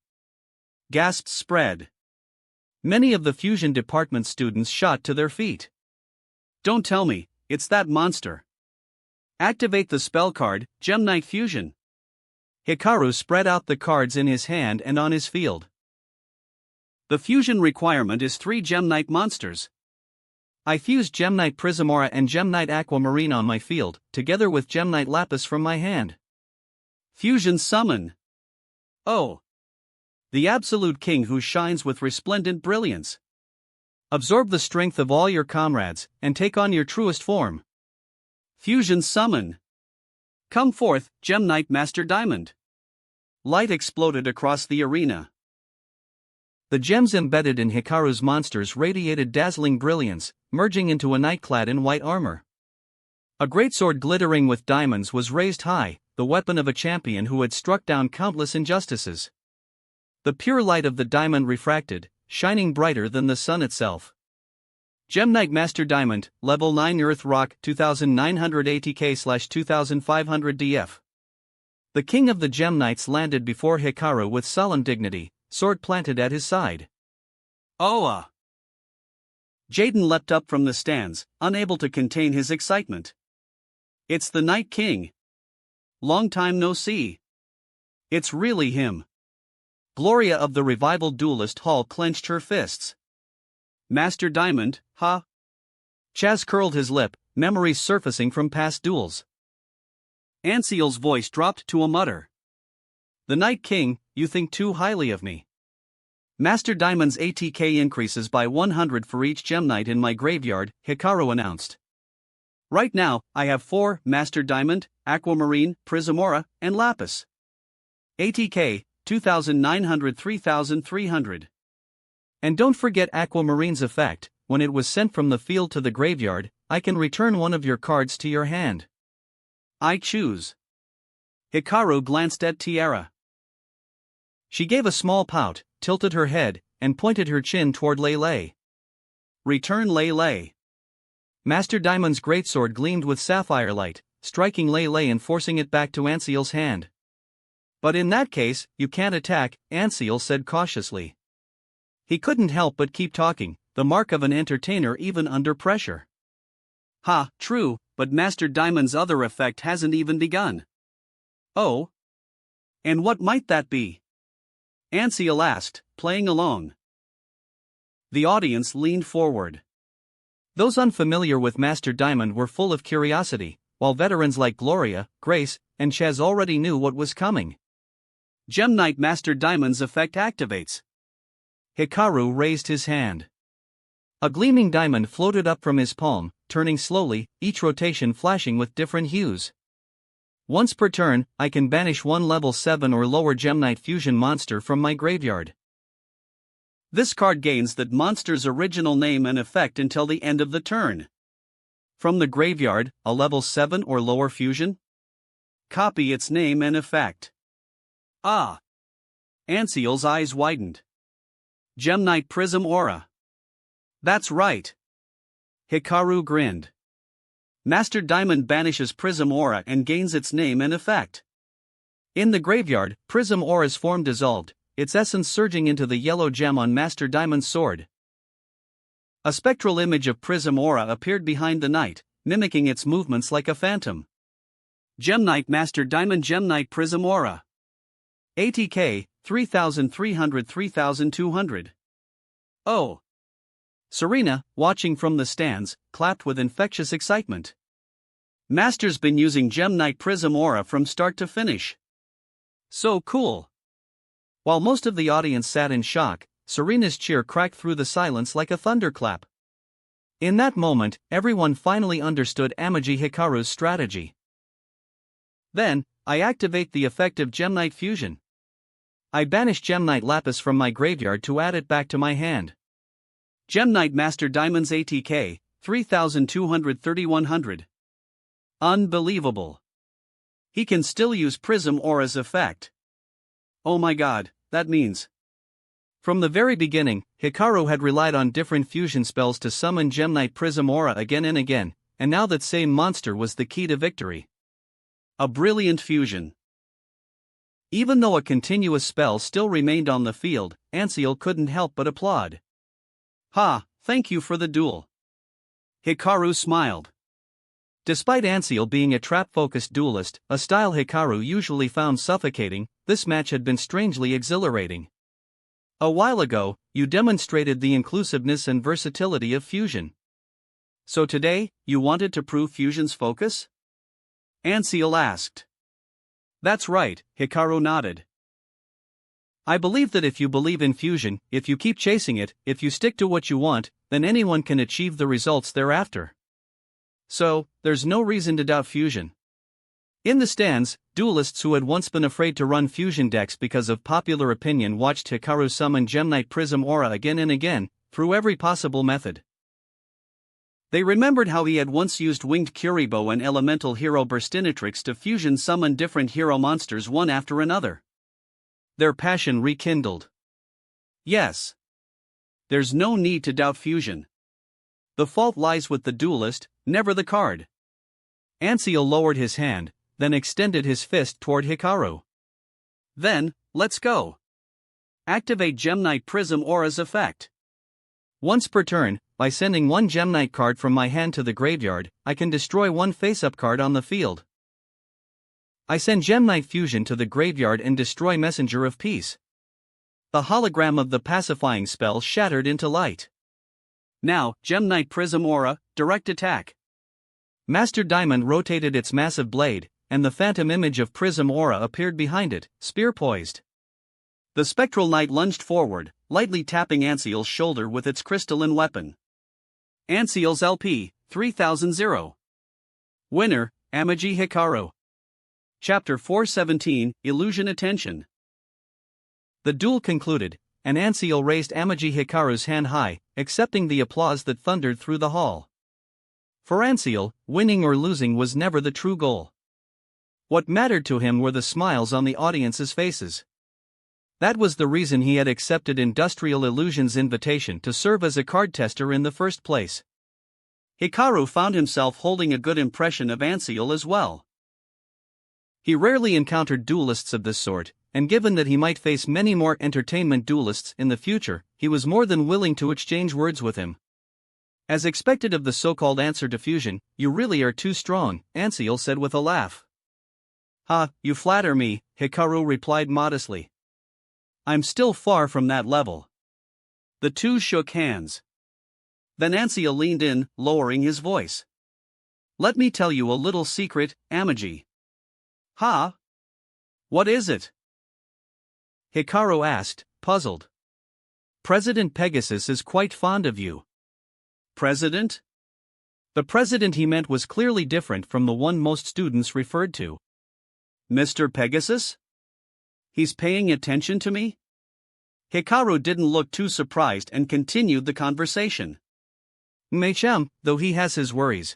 Gasps spread. Many of the fusion department students shot to their feet. Don't tell me, it's that monster. Activate the spell card, Gemknight Fusion. Hikaru spread out the cards in his hand and on his field. The fusion requirement is 3 Gemknight monsters. I fused Gemknight Prismora and Gemknight Aquamarine on my field, together with Gemknight Lapis from my hand. Fusion summon. Oh. The absolute king who shines with resplendent brilliance. Absorb the strength of all your comrades, and take on your truest form. Fusion summon. Come forth, Gemknight Master Diamond. Light exploded across the arena. The gems embedded in Hikaru's monsters radiated dazzling brilliance, merging into a knight clad in white armor. A greatsword glittering with diamonds was raised high, the weapon of a champion who had struck down countless injustices. The pure light of the diamond refracted, shining brighter than the sun itself. Gemknight Master Diamond, Level 9 Earth Rock, 2900 ATK/2500 DF. The king of the Gem Knights landed before Hikaru with solemn dignity, sword planted at his side. Oa! Jaden leapt up from the stands, unable to contain his excitement. It's the Night King. Long time no see. It's really him. Gloria of the Revival Duelist Hall clenched her fists. Master Diamond, huh? Chaz curled his lip, memories surfacing from past duels. Anseal's voice dropped to a mutter. The Night King, you think too highly of me. Master Diamond's ATK increases by 100 for each Gem Knight in my graveyard, Hikaru announced. Right now, I have 4 Master Diamond, Aquamarine, Prismora, and Lapis. ATK, 2,900 3,300. And don't forget Aquamarine's effect, when it was sent from the field to the graveyard, I can return one of your cards to your hand. I choose. Hikaru glanced at Tiara. She gave a small pout, tilted her head, and pointed her chin toward Lele. Return Lele. Master Diamond's greatsword gleamed with sapphire light, striking Lele and forcing it back to Anseal's hand. But in that case, you can't attack, Anseal said cautiously. He couldn't help but keep talking, the mark of an entertainer even under pressure. Ha, true, but Master Diamond's other effect hasn't even begun. Oh? And what might that be? Anseal asked, playing along. The audience leaned forward. Those unfamiliar with Master Diamond were full of curiosity, while veterans like Gloria, Grace, and Chaz already knew what was coming. Gem Knight Master Diamond's effect activates. Hikaru raised his hand. A gleaming diamond floated up from his palm, turning slowly, each rotation flashing with different hues. Once per turn, I can banish one level 7 or lower Gem Knight fusion monster from my graveyard. This card gains that monster's original name and effect until the end of the turn. From the graveyard, a level 7 or lower fusion? Copy its name and effect. Ah! Anseal's eyes widened. Gem Knight Prism Aura. That's right. Hikaru grinned. Master Diamond banishes Prism Aura and gains its name and effect. In the graveyard, Prism Aura's form dissolved, its essence surging into the yellow gem on Master Diamond's sword. A spectral image of Prism Aura appeared behind the knight, mimicking its movements like a phantom. Gem Knight Master Diamond Gem Knight Prism Aura. ATK, 3,300 3,200. Oh! Serena, watching from the stands, clapped with infectious excitement. Master's been using Gem Knight Prism Aura from start to finish. So cool! While most of the audience sat in shock, Serena's cheer cracked through the silence like a thunderclap. In that moment, everyone finally understood Amaji Hikaru's strategy. Then, I activate the effective Gem Knight fusion. I banish Gem Knight Lapis from my graveyard to add it back to my hand. Gem Knight Master Diamond's ATK, 3,200 3,100. Unbelievable. He can still use Prism Aura's effect. Oh my god, that means. From the very beginning, Hikaru had relied on different fusion spells to summon Gem Knight Prism Aura again and again, and now that same monster was the key to victory. A brilliant fusion. Even though a continuous spell still remained on the field, Anseal couldn't help but applaud. Ha, thank you for the duel. Hikaru smiled. Despite Anseal being a trap-focused duelist, a style Hikaru usually found suffocating, this match had been strangely exhilarating. A while ago, you demonstrated the inclusiveness and versatility of fusion. So today, you wanted to prove fusion's focus? Anseal asked. That's right, Hikaru nodded. I believe that if you believe in fusion, if you keep chasing it, if you stick to what you want, then anyone can achieve the results thereafter. So, there's no reason to doubt fusion. In the stands, duelists who had once been afraid to run fusion decks because of popular opinion watched Hikaru summon Gem Knight Prism Aura again and again, through every possible method. They remembered how he had once used Winged Kuriboh and Elemental Hero Burstinatrix to fusion summon different hero monsters one after another. Their passion rekindled. Yes. There's no need to doubt fusion. The fault lies with the duelist, never the card. Anseal lowered his hand, then extended his fist toward Hikaru. Then, let's go. Activate Gem Knight Prism Aura's effect. Once per turn, by sending one Gem Knight card from my hand to the graveyard, I can destroy one face-up card on the field. I send Gem Knight Fusion to the graveyard and destroy Messenger of Peace. The hologram of the pacifying spell shattered into light. Now, Gem Knight Prism Aura, direct attack. Master Diamond rotated its massive blade, and the phantom image of Prism Aura appeared behind it, spear poised. The spectral knight lunged forward, lightly tapping Anseal's shoulder with its crystalline weapon. Anseal's LP, 3000. Winner, Amaji Hikaru. Chapter 417, Illusion Attention. The duel concluded, and Anseal raised Amaji Hikaru's hand high, accepting the applause that thundered through the hall. For Anseal, winning or losing was never the true goal. What mattered to him were the smiles on the audience's faces. That was the reason he had accepted Industrial Illusion's invitation to serve as a card tester in the first place. Hikaru found himself holding a good impression of Anseal as well. He rarely encountered duelists of this sort, and given that he might face many more entertainment duelists in the future, he was more than willing to exchange words with him. As expected of the so-called answer to fusion, "You really are too strong," Anseal said with a laugh. "Ha, you flatter me," Hikaru replied modestly. "I'm still far from that level." The two shook hands. Then Anseal leaned in, lowering his voice. "Let me tell you a little secret, Amaji." "Ha? What is it?" Hikaru asked, puzzled. "President Pegasus is quite fond of you." "President?" The president he meant was clearly different from the one most students referred to. "Mr. Pegasus? He's paying attention to me?" Hikaru didn't look too surprised and continued the conversation. "Mecham, though he has his worries."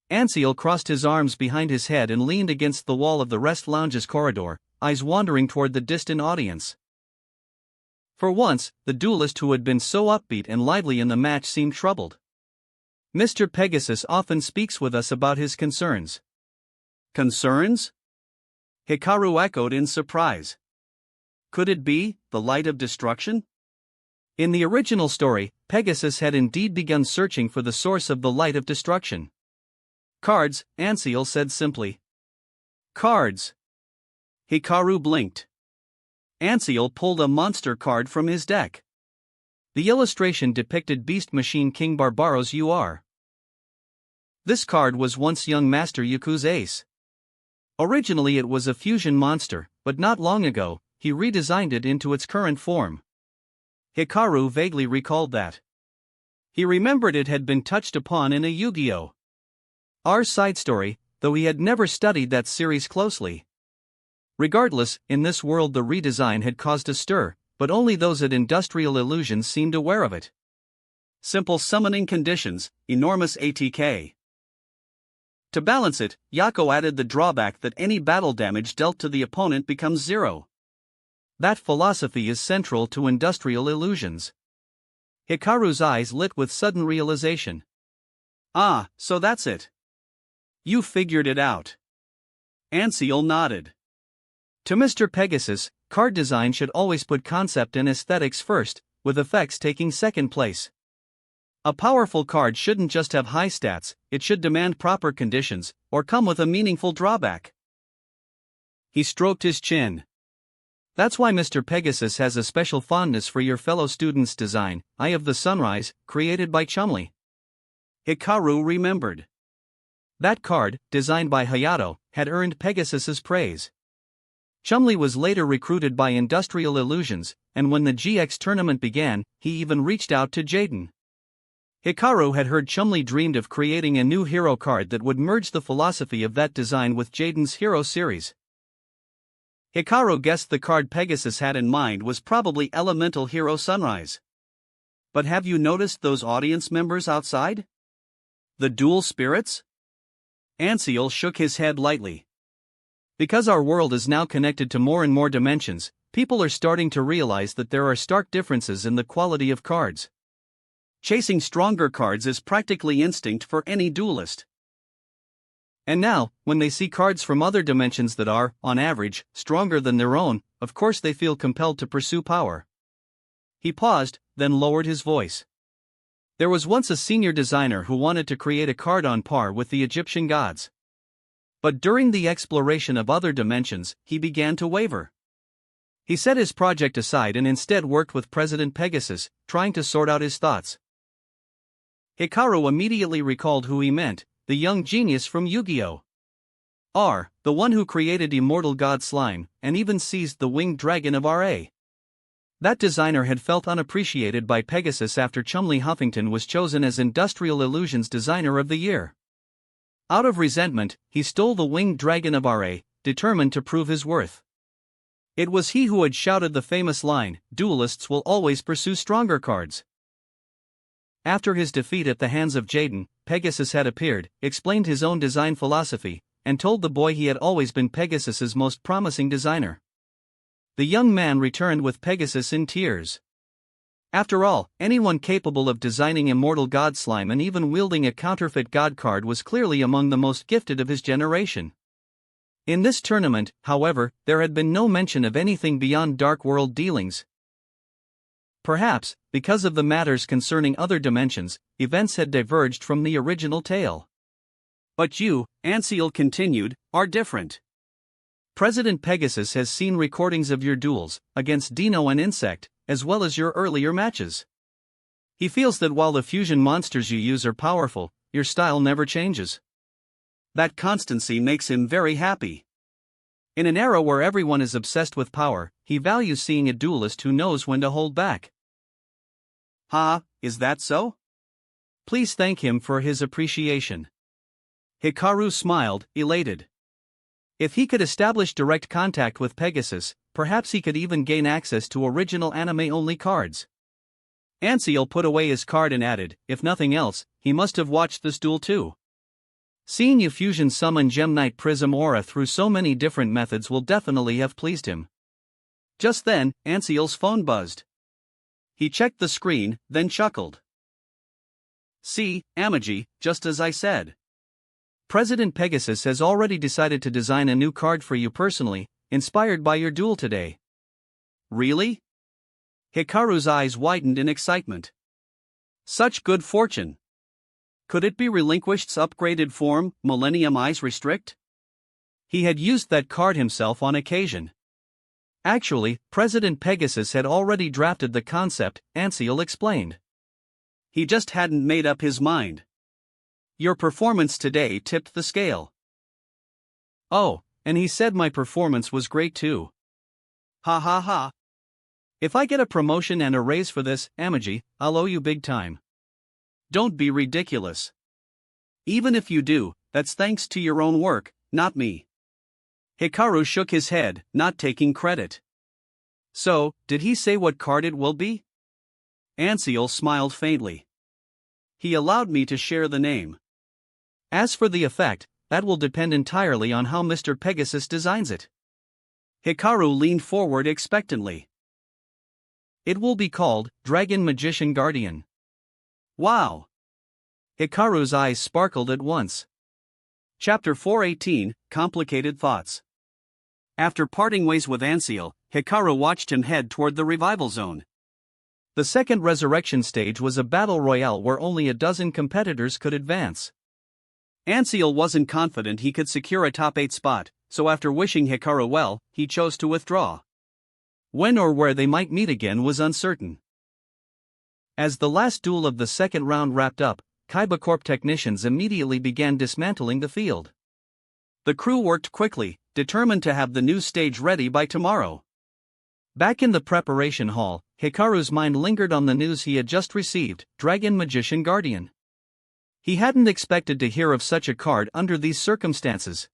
Anseal crossed his arms behind his head and leaned against the wall of the rest lounge's corridor, eyes wandering toward the distant audience. For once, the duelist who had been so upbeat and lively in the match seemed troubled. "Mr. Pegasus often speaks with us about his concerns." "Concerns?" Hikaru echoed in surprise. Could it be the Light of Destruction? In the original story, Pegasus had indeed begun searching for the source of the Light of Destruction. "Cards," Anseal said simply. "Cards." Hikaru blinked. Anseal pulled a monster card from his deck. The illustration depicted Beast Machine King Barbaros UR. This card was once young Master Yuku's ace. Originally it was a fusion monster, but not long ago, he redesigned it into its current form. Hikaru vaguely recalled that. He remembered it had been touched upon in a Yu-Gi-Oh! R side story, though he had never studied that series closely. Regardless, in this world the redesign had caused a stir, but only those at Industrial Illusions seemed aware of it. Simple summoning conditions, enormous ATK. To balance it, Yako added the drawback that any battle damage dealt to the opponent becomes 0. That philosophy is central to Industrial Illusions. Hikaru's eyes lit with sudden realization. "Ah, so that's it. You figured it out." Anseal nodded. To Mr. Pegasus, card design should always put concept and aesthetics first, with effects taking second place. A powerful card shouldn't just have high stats, it should demand proper conditions, or come with a meaningful drawback. He stroked his chin. "That's why Mr. Pegasus has a special fondness for your fellow student's design, Eye of the Sunrise, created by Chumley." Hikaru remembered. That card, designed by Hayato, had earned Pegasus's praise. Chumley was later recruited by Industrial Illusions, and when the GX tournament began, he even reached out to Jaden. Hikaru had heard Chumley dreamed of creating a new hero card that would merge the philosophy of that design with Jaden's hero series. Hikaru guessed the card Pegasus had in mind was probably Elemental Hero Sunrise. But have you noticed those audience members outside? The dual spirits? Anseal shook his head lightly. Because our world is now connected to more and more dimensions, people are starting to realize that there are stark differences in the quality of cards. Chasing stronger cards is practically instinct for any duelist. And now, when they see cards from other dimensions that are, on average, stronger than their own, of course they feel compelled to pursue power. He paused, then lowered his voice. There was once a senior designer who wanted to create a card on par with the Egyptian gods. But during the exploration of other dimensions, he began to waver. He set his project aside and instead worked with President Pegasus, trying to sort out his thoughts. Hikaru immediately recalled who he meant, the young genius from Yu-Gi-Oh! R, the one who created Immortal God Slime, and even seized the winged dragon of RA. That designer had felt unappreciated by Pegasus after Chumley Huffington was chosen as Industrial Illusions Designer of the Year. Out of resentment, he stole the winged dragon of RA, determined to prove his worth. It was he who had shouted the famous line, "Duelists will always pursue stronger cards." After his defeat at the hands of Jaden, Pegasus had appeared, explained his own design philosophy, and told the boy he had always been Pegasus's most promising designer. The young man returned with Pegasus in tears. After all, anyone capable of designing Immortal God Slime and even wielding a counterfeit God card was clearly among the most gifted of his generation. In this tournament, however, there had been no mention of anything beyond Dark World dealings. Perhaps, because of the matters concerning other dimensions, events had diverged from the original tale. But you, Anseal continued, are different. President Pegasus has seen recordings of your duels, against Dino and Insect, as well as your earlier matches. He feels that while the fusion monsters you use are powerful, your style never changes. That constancy makes him very happy. In an era where everyone is obsessed with power, he values seeing a duelist who knows when to hold back. Is that so? Please thank him for his appreciation. Hikaru smiled, elated. If he could establish direct contact with Pegasus, perhaps he could even gain access to original anime-only cards. Anseal put away his card and added, if nothing else, he must have watched this duel too. Seeing you fusion summon Gem Knight Prism Aura through so many different methods will definitely have pleased him. Just then, Anseal's phone buzzed. He checked the screen, then chuckled. See, Amagi, just as I said. President Pegasus has already decided to design a new card for you personally, inspired by your duel today. Really? Hikaru's eyes widened in excitement. Such good fortune. Could it be Relinquished's upgraded form, Millennium Eyes Restrict? He had used that card himself on occasion. Actually, President Pegasus had already drafted the concept, Anseal explained. He just hadn't made up his mind. Your performance today tipped the scale. Oh, and he said my performance was great too. Ha ha ha. If I get a promotion and a raise for this, Amagi, I'll owe you big time. Don't be ridiculous. Even if you do, that's thanks to your own work, not me. Hikaru shook his head, not taking credit. So, did he say what card it will be? Anseal smiled faintly. He allowed me to share the name. As for the effect, that will depend entirely on how Mr. Pegasus designs it. Hikaru leaned forward expectantly. It will be called Dragon Magician Guardian. Wow! Hikaru's eyes sparkled at once. Chapter 418, Complicated Thoughts. After parting ways with Anseal, Hikaru watched him head toward the revival zone. The second resurrection stage was a battle royale where only a dozen competitors could advance. Anseal wasn't confident he could secure a top 8 spot, so after wishing Hikaru well, he chose to withdraw. When or where they might meet again was uncertain. As the last duel of the second round wrapped up, Kaiba Corp technicians immediately began dismantling the field. The crew worked quickly, determined to have the new stage ready by tomorrow. Back in the preparation hall, Hikaru's mind lingered on the news he had just received, Dragon Magician Guardian. He hadn't expected to hear of such a card under these circumstances.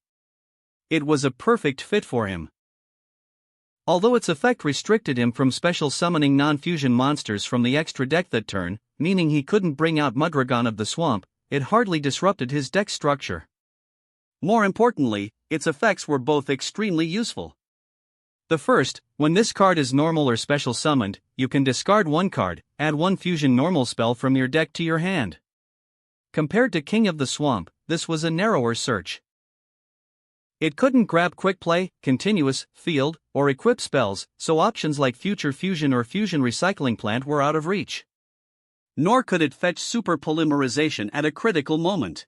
It was a perfect fit for him. Although its effect restricted him from special summoning non-fusion monsters from the extra deck that turn, meaning he couldn't bring out Mudragon of the Swamp, it hardly disrupted his deck structure. More importantly, its effects were both extremely useful. The first, when this card is normal or special summoned, you can discard one card, add one fusion normal spell from your deck to your hand. Compared to King of the Swamp, this was a narrower search. It couldn't grab Quick Play, Continuous, Field, or Equip spells, so options like Future Fusion or Fusion Recycling Plant were out of reach. Nor could it fetch Super Polymerization at a critical moment.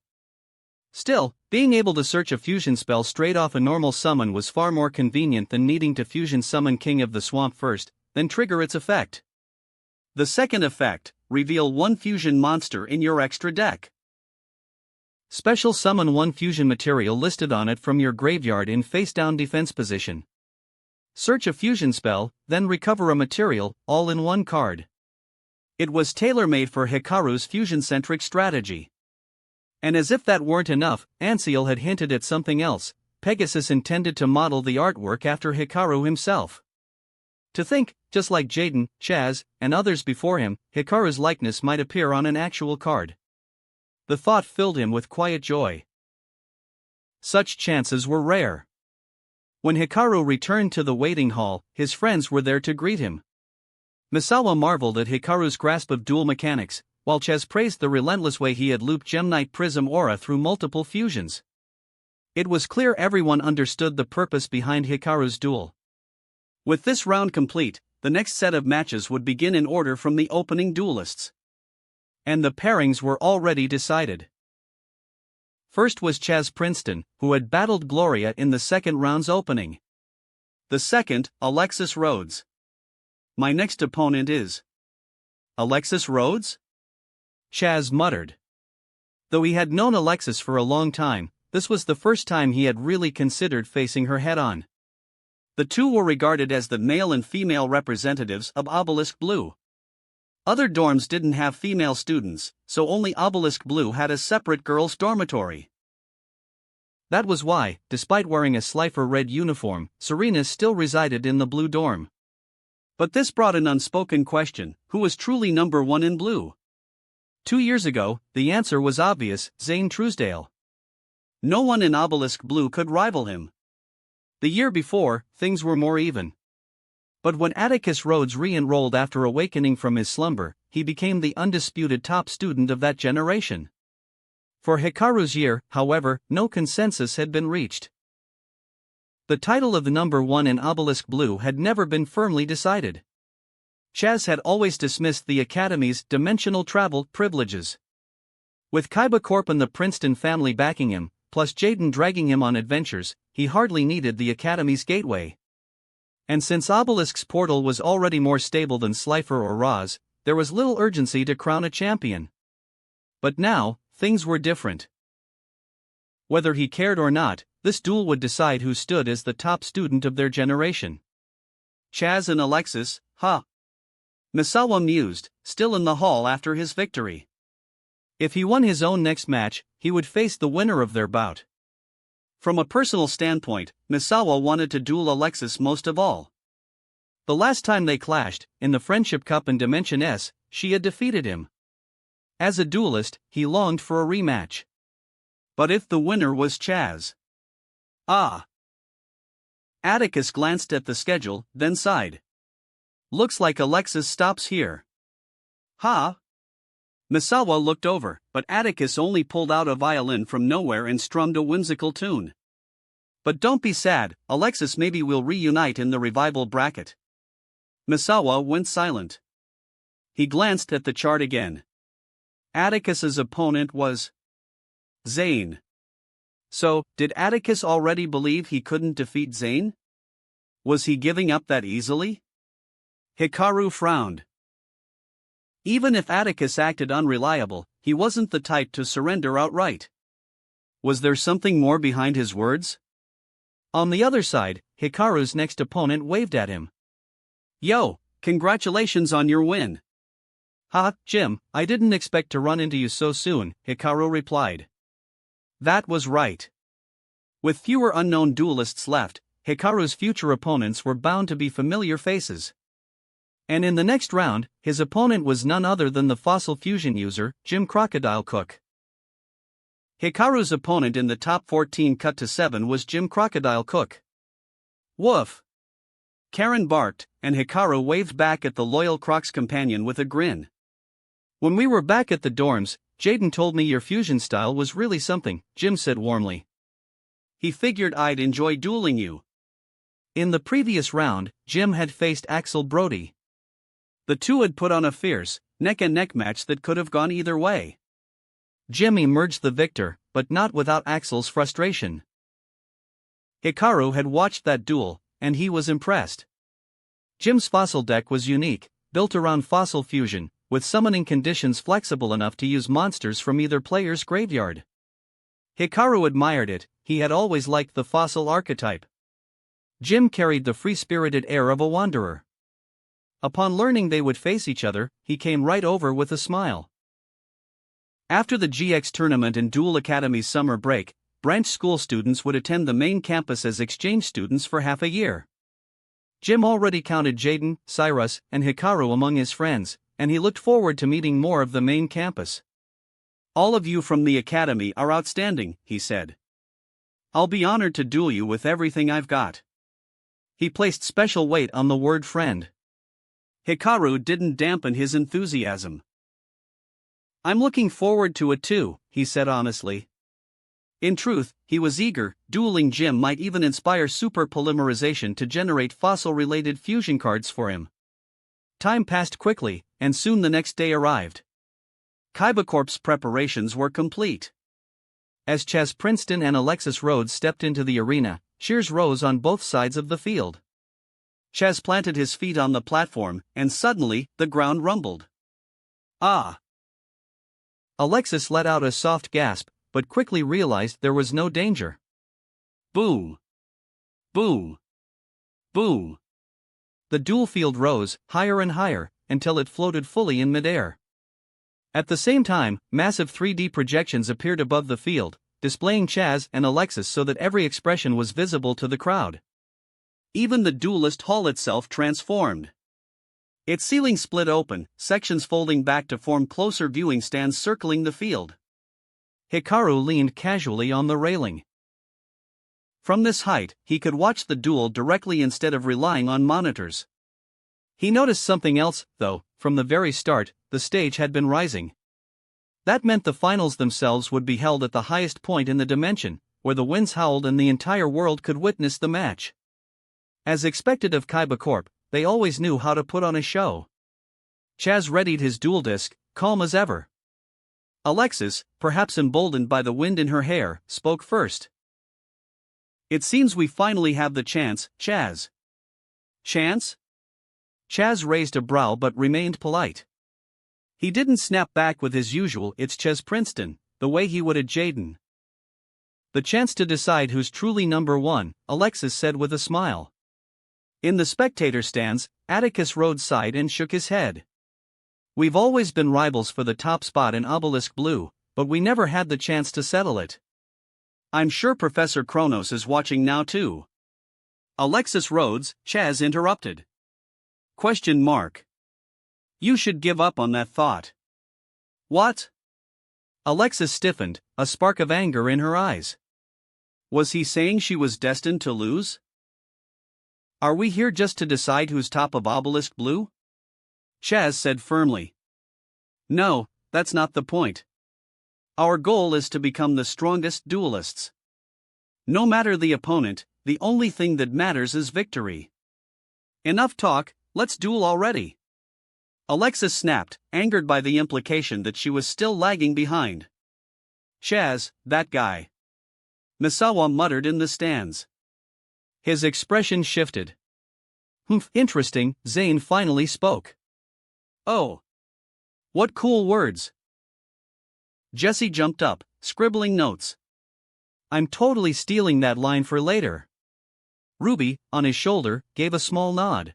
Still, being able to search a fusion spell straight off a normal summon was far more convenient than needing to fusion summon King of the Swamp first, then trigger its effect. The second effect, reveal one fusion monster in your extra deck. Special summon one fusion material listed on it from your graveyard in face-down defense position. Search a fusion spell, then recover a material, all in one card. It was tailor-made for Hikaru's fusion-centric strategy. And as if that weren't enough, Anseal had hinted at something else. Pegasus intended to model the artwork after Hikaru himself. To think, just like Jaden, Chaz, and others before him, Hikaru's likeness might appear on an actual card. The thought filled him with quiet joy. Such chances were rare. When Hikaru returned to the waiting hall, his friends were there to greet him. Misawa marveled at Hikaru's grasp of dual mechanics, while Chaz praised the relentless way he had looped Gemknight Prism Aura through multiple fusions. It was clear everyone understood the purpose behind Hikaru's duel. With this round complete, the next set of matches would begin in order from the opening duelists. And the pairings were already decided. First was Chaz Princeton, who had battled Gloria in the second round's opening. The second, Alexis Rhodes. My next opponent is Alexis Rhodes? Chaz muttered. Though he had known Alexis for a long time, this was the first time he had really considered facing her head-on. The two were regarded as the male and female representatives of Obelisk Blue. Other dorms didn't have female students, so only Obelisk Blue had a separate girls' dormitory. That was why, despite wearing a Slifer red uniform, Serena still resided in the blue dorm. But this brought an unspoken question: who was truly number one in blue? 2 years ago, the answer was obvious: Zane Truesdale. No one in Obelisk Blue could rival him. The year before, things were more even. But when Atticus Rhodes re-enrolled after awakening from his slumber, he became the undisputed top student of that generation. For Hikaru's year, however, no consensus had been reached. The title of the number one in Obelisk Blue had never been firmly decided. Chaz had always dismissed the Academy's dimensional travel privileges. With Kaiba Corp and the Princeton family backing him, plus Jaden dragging him on adventures, he hardly needed the Academy's gateway. And since Obelisk's portal was already more stable than Slifer or Roz, there was little urgency to crown a champion. But now, things were different. Whether he cared or not, this duel would decide who stood as the top student of their generation. Chaz and Alexis, huh? Misawa mused, still in the hall after his victory. If he won his own next match, he would face the winner of their bout. From a personal standpoint, Misawa wanted to duel Alexis most of all. The last time they clashed, in the Friendship Cup in Dimension S, she had defeated him. As a duelist, he longed for a rematch. But if the winner was Chaz? Ah! Atticus glanced at the schedule, then sighed. Looks like Alexis stops here. Ha! Misawa looked over, but Atticus only pulled out a violin from nowhere and strummed a whimsical tune. But don't be sad, Alexis, maybe we'll reunite in the revival bracket. Misawa went silent. He glanced at the chart again. Atticus's opponent was Zane. So, did Atticus already believe he couldn't defeat Zane? Was he giving up that easily? Hikaru frowned. Even if Atticus acted unreliable, he wasn't the type to surrender outright. Was there something more behind his words? On the other side, Hikaru's next opponent waved at him. Yo, congratulations on your win. Ha, Jim, I didn't expect to run into you so soon, Hikaru replied. That was right. With fewer unknown duelists left, Hikaru's future opponents were bound to be familiar faces. And in the next round, his opponent was none other than the fossil fusion user, Jim Crocodile Cook. Hikaru's opponent in the top 14 cut to 7 was Jim Crocodile Cook. Woof! Karen barked, and Hikaru waved back at the loyal Croc's companion with a grin. When we were back at the dorms, Jaden told me your fusion style was really something, Jim said warmly. He figured I'd enjoy dueling you. In the previous round, Jim had faced Axel Brody. The two had put on a fierce, neck-and-neck match that could have gone either way. Jim emerged the victor, but not without Axel's frustration. Hikaru had watched that duel, and he was impressed. Jim's fossil deck was unique, built around fossil fusion, with summoning conditions flexible enough to use monsters from either player's graveyard. Hikaru admired it, he had always liked the fossil archetype. Jim carried the free-spirited air of a wanderer. Upon learning they would face each other, he came right over with a smile. After the GX tournament and Duel Academy's summer break, branch school students would attend the main campus as exchange students for half a year. Jim already counted Jaden, Cyrus, and Hikaru among his friends, and he looked forward to meeting more of the main campus. "All of you from the academy are outstanding," he said. "I'll be honored to duel you with everything I've got." He placed special weight on the word friend. Hikaru didn't dampen his enthusiasm. "I'm looking forward to it too," he said honestly. In truth, he was eager. Dueling Jim might even inspire super polymerization to generate fossil-related fusion cards for him. Time passed quickly, and soon the next day arrived. Kaiba Corp's preparations were complete. As Chaz Princeton and Alexis Rhodes stepped into the arena, cheers rose on both sides of the field. Chaz planted his feet on the platform, and suddenly, the ground rumbled. "Ah!" Alexis let out a soft gasp, but quickly realized there was no danger. Boom! Boom! Boom! The duel field rose, higher and higher, until it floated fully in midair. At the same time, massive 3D projections appeared above the field, displaying Chaz and Alexis so that every expression was visible to the crowd. Even the duelist hall itself transformed. Its ceiling split open, sections folding back to form closer viewing stands circling the field. Hikaru leaned casually on the railing. From this height, he could watch the duel directly instead of relying on monitors. He noticed something else, though. From the very start, the stage had been rising. That meant the finals themselves would be held at the highest point in the dimension, where the winds howled and the entire world could witness the match. As expected of Kaiba Corp, they always knew how to put on a show. Chaz readied his duel disc, calm as ever. Alexis, perhaps emboldened by the wind in her hair, spoke first. "It seems we finally have the chance, Chaz." "Chance?" Chaz raised a brow but remained polite. He didn't snap back with his usual "it's Chaz Princeton," the way he would at Jaden. "The chance to decide who's truly number one," Alexis said with a smile. In the spectator stands, Atticus Rhodes sighed and shook his head. "We've always been rivals for the top spot in Obelisk Blue, but we never had the chance to settle it. I'm sure Professor Kronos is watching now too." "Alexis Rhodes," Chaz interrupted. Question mark. "You should give up on that thought." "What?" Alexis stiffened, a spark of anger in her eyes. Was he saying she was destined to lose? "Are we here just to decide who's top of Obelisk Blue?" Chaz said firmly. "No, that's not the point. Our goal is to become the strongest duelists. No matter the opponent, the only thing that matters is victory. Enough talk, let's duel already." Alexis snapped, angered by the implication that she was still lagging behind. "Chaz, that guy." Misawa muttered in the stands. His expression shifted. "Humph, interesting," Zane finally spoke. "Oh. What cool words." Jesse jumped up, scribbling notes. "I'm totally stealing that line for later." Ruby, on his shoulder, gave a small nod.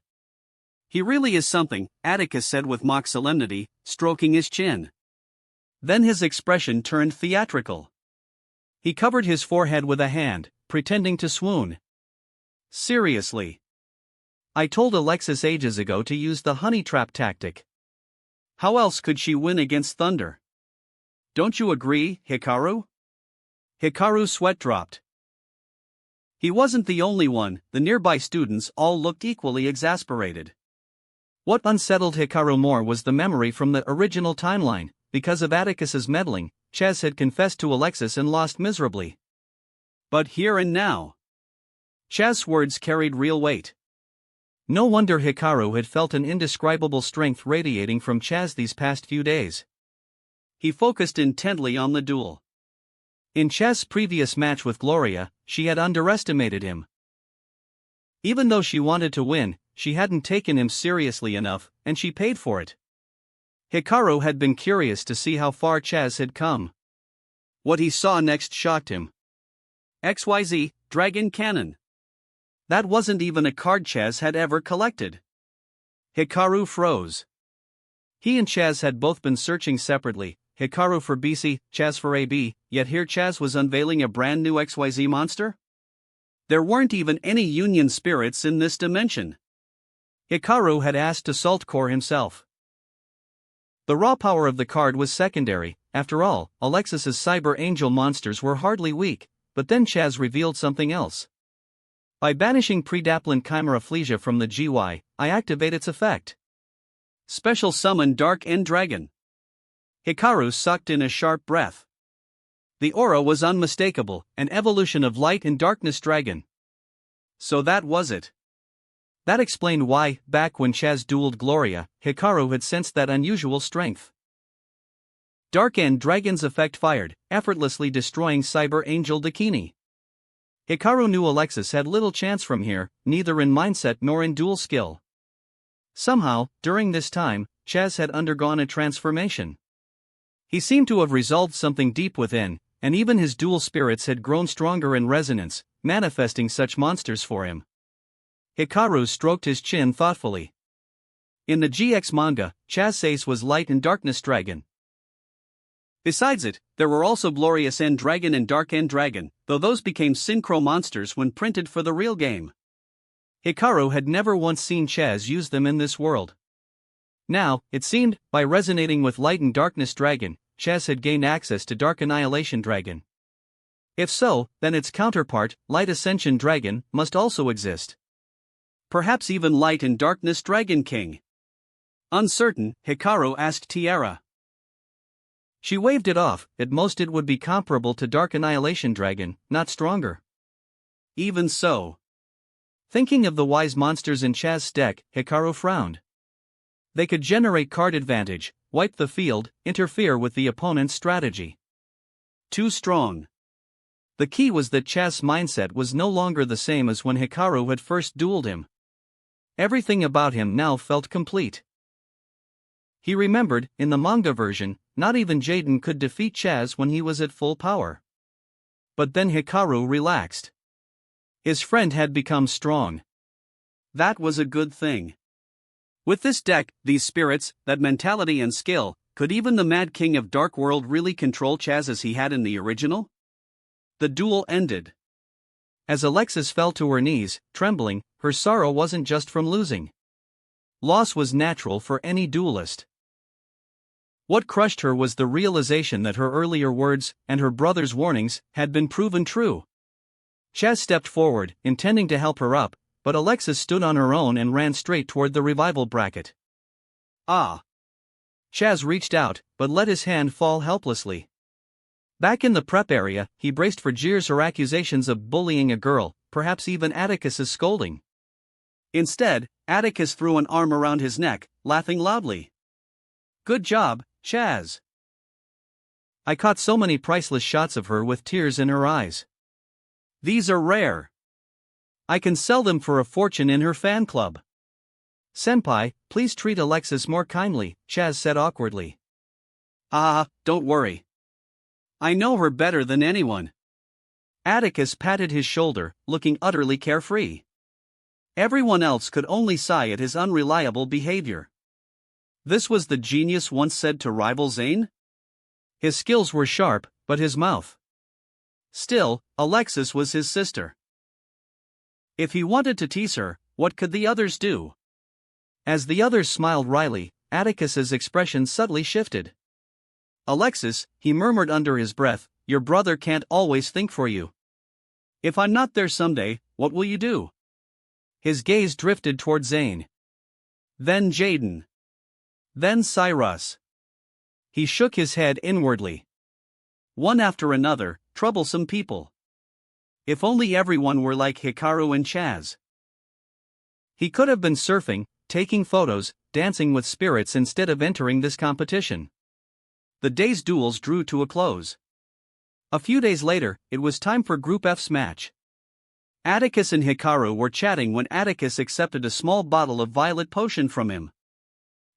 "He really is something," Atticus said with mock solemnity, stroking his chin. Then his expression turned theatrical. He covered his forehead with a hand, pretending to swoon. "Seriously. I told Alexis ages ago to use the honey trap tactic. How else could she win against Thunder? Don't you agree, Hikaru?" Hikaru's sweat dropped. He wasn't the only one, the nearby students all looked equally exasperated. What unsettled Hikaru more was the memory from the original timeline. Because of Atticus's meddling, Chaz had confessed to Alexis and lost miserably. But here and now, Chaz's words carried real weight. No wonder Hikaru had felt an indescribable strength radiating from Chaz these past few days. He focused intently on the duel. In Chaz's previous match with Gloria, she had underestimated him. Even though she wanted to win, she hadn't taken him seriously enough, and she paid for it. Hikaru had been curious to see how far Chaz had come. What he saw next shocked him. XYZ, Dragon Cannon. That wasn't even a card Chaz had ever collected. Hikaru froze. He and Chaz had both been searching separately, Hikaru for BC, Chaz for AB, yet here Chaz was unveiling a brand new XYZ monster? There weren't even any union spirits in this dimension. Hikaru had asked to salt core himself. The raw power of the card was secondary. After all, Alexis's Cyber Angel monsters were hardly weak, but then Chaz revealed something else. By banishing Predaplant Chimera Flesia from the GY, I activate its effect. Special summon Dark End Dragon. Hikaru sucked in a sharp breath. The aura was unmistakable, an evolution of Light and Darkness Dragon. So that was it. That explained why, back when Chaz dueled Gloria, Hikaru had sensed that unusual strength. Dark End Dragon's effect fired, effortlessly destroying Cyber Angel Dakini. Hikaru knew Alexis had little chance from here, neither in mindset nor in duel skill. Somehow, during this time, Chaz had undergone a transformation. He seemed to have resolved something deep within, and even his dual spirits had grown stronger in resonance, manifesting such monsters for him. Hikaru stroked his chin thoughtfully. In the GX manga, Chaz's ace was Light and Darkness Dragon. Besides it, there were also Glorious End Dragon and Dark End Dragon, though those became synchro monsters when printed for the real game. Hikaru had never once seen Chaz use them in this world. Now, it seemed, by resonating with Light and Darkness Dragon, Chaz had gained access to Dark Annihilation Dragon. If so, then its counterpart, Light Ascension Dragon, must also exist. Perhaps even Light and Darkness Dragon King. Uncertain, Hikaru asked Tiara. She waved it off. At most it would be comparable to Dark Annihilation Dragon, not stronger. Even so. Thinking of the wise monsters in Chaz's deck, Hikaru frowned. They could generate card advantage, wipe the field, interfere with the opponent's strategy. Too strong. The key was that Chaz's mindset was no longer the same as when Hikaru had first dueled him. Everything about him now felt complete. He remembered, in the manga version, not even Jaden could defeat Chaz when he was at full power. But then Hikaru relaxed. His friend had become strong. That was a good thing. With this deck, these spirits, that mentality and skill, could even the Mad King of Dark World really control Chaz as he had in the original? The duel ended. As Alexis fell to her knees, trembling, her sorrow wasn't just from losing. Loss was natural for any duelist. What crushed her was the realization that her earlier words, and her brother's warnings, had been proven true. Chaz stepped forward, intending to help her up, but Alexis stood on her own and ran straight toward the revival bracket. Ah! Chaz reached out, but let his hand fall helplessly. Back in the prep area, he braced for jeers or accusations of bullying a girl, perhaps even Atticus's scolding. Instead, Atticus threw an arm around his neck, laughing loudly. Good job, Chaz. I caught so many priceless shots of her with tears in her eyes. These are rare. I can sell them for a fortune in her fan club. Senpai, please treat Alexis more kindly, Chaz said awkwardly. Don't worry. I know her better than anyone. Atticus patted his shoulder, looking utterly carefree. Everyone else could only sigh at his unreliable behavior. This was the genius once said to rival Zane? His skills were sharp, but his mouth. Still, Alexis was his sister. If he wanted to tease her, what could the others do? As the others smiled wryly, Atticus's expression subtly shifted. Alexis, he murmured under his breath, your brother can't always think for you. If I'm not there someday, what will you do? His gaze drifted toward Zane. Then Jaden. Then Cyrus. He shook his head inwardly. One after another, troublesome people. If only everyone were like Hikaru and Chaz. He could have been surfing, taking photos, dancing with spirits instead of entering this competition. The day's duels drew to a close. A few days later, it was time for Group F's match. Atticus and Hikaru were chatting when Atticus accepted a small bottle of violet potion from him.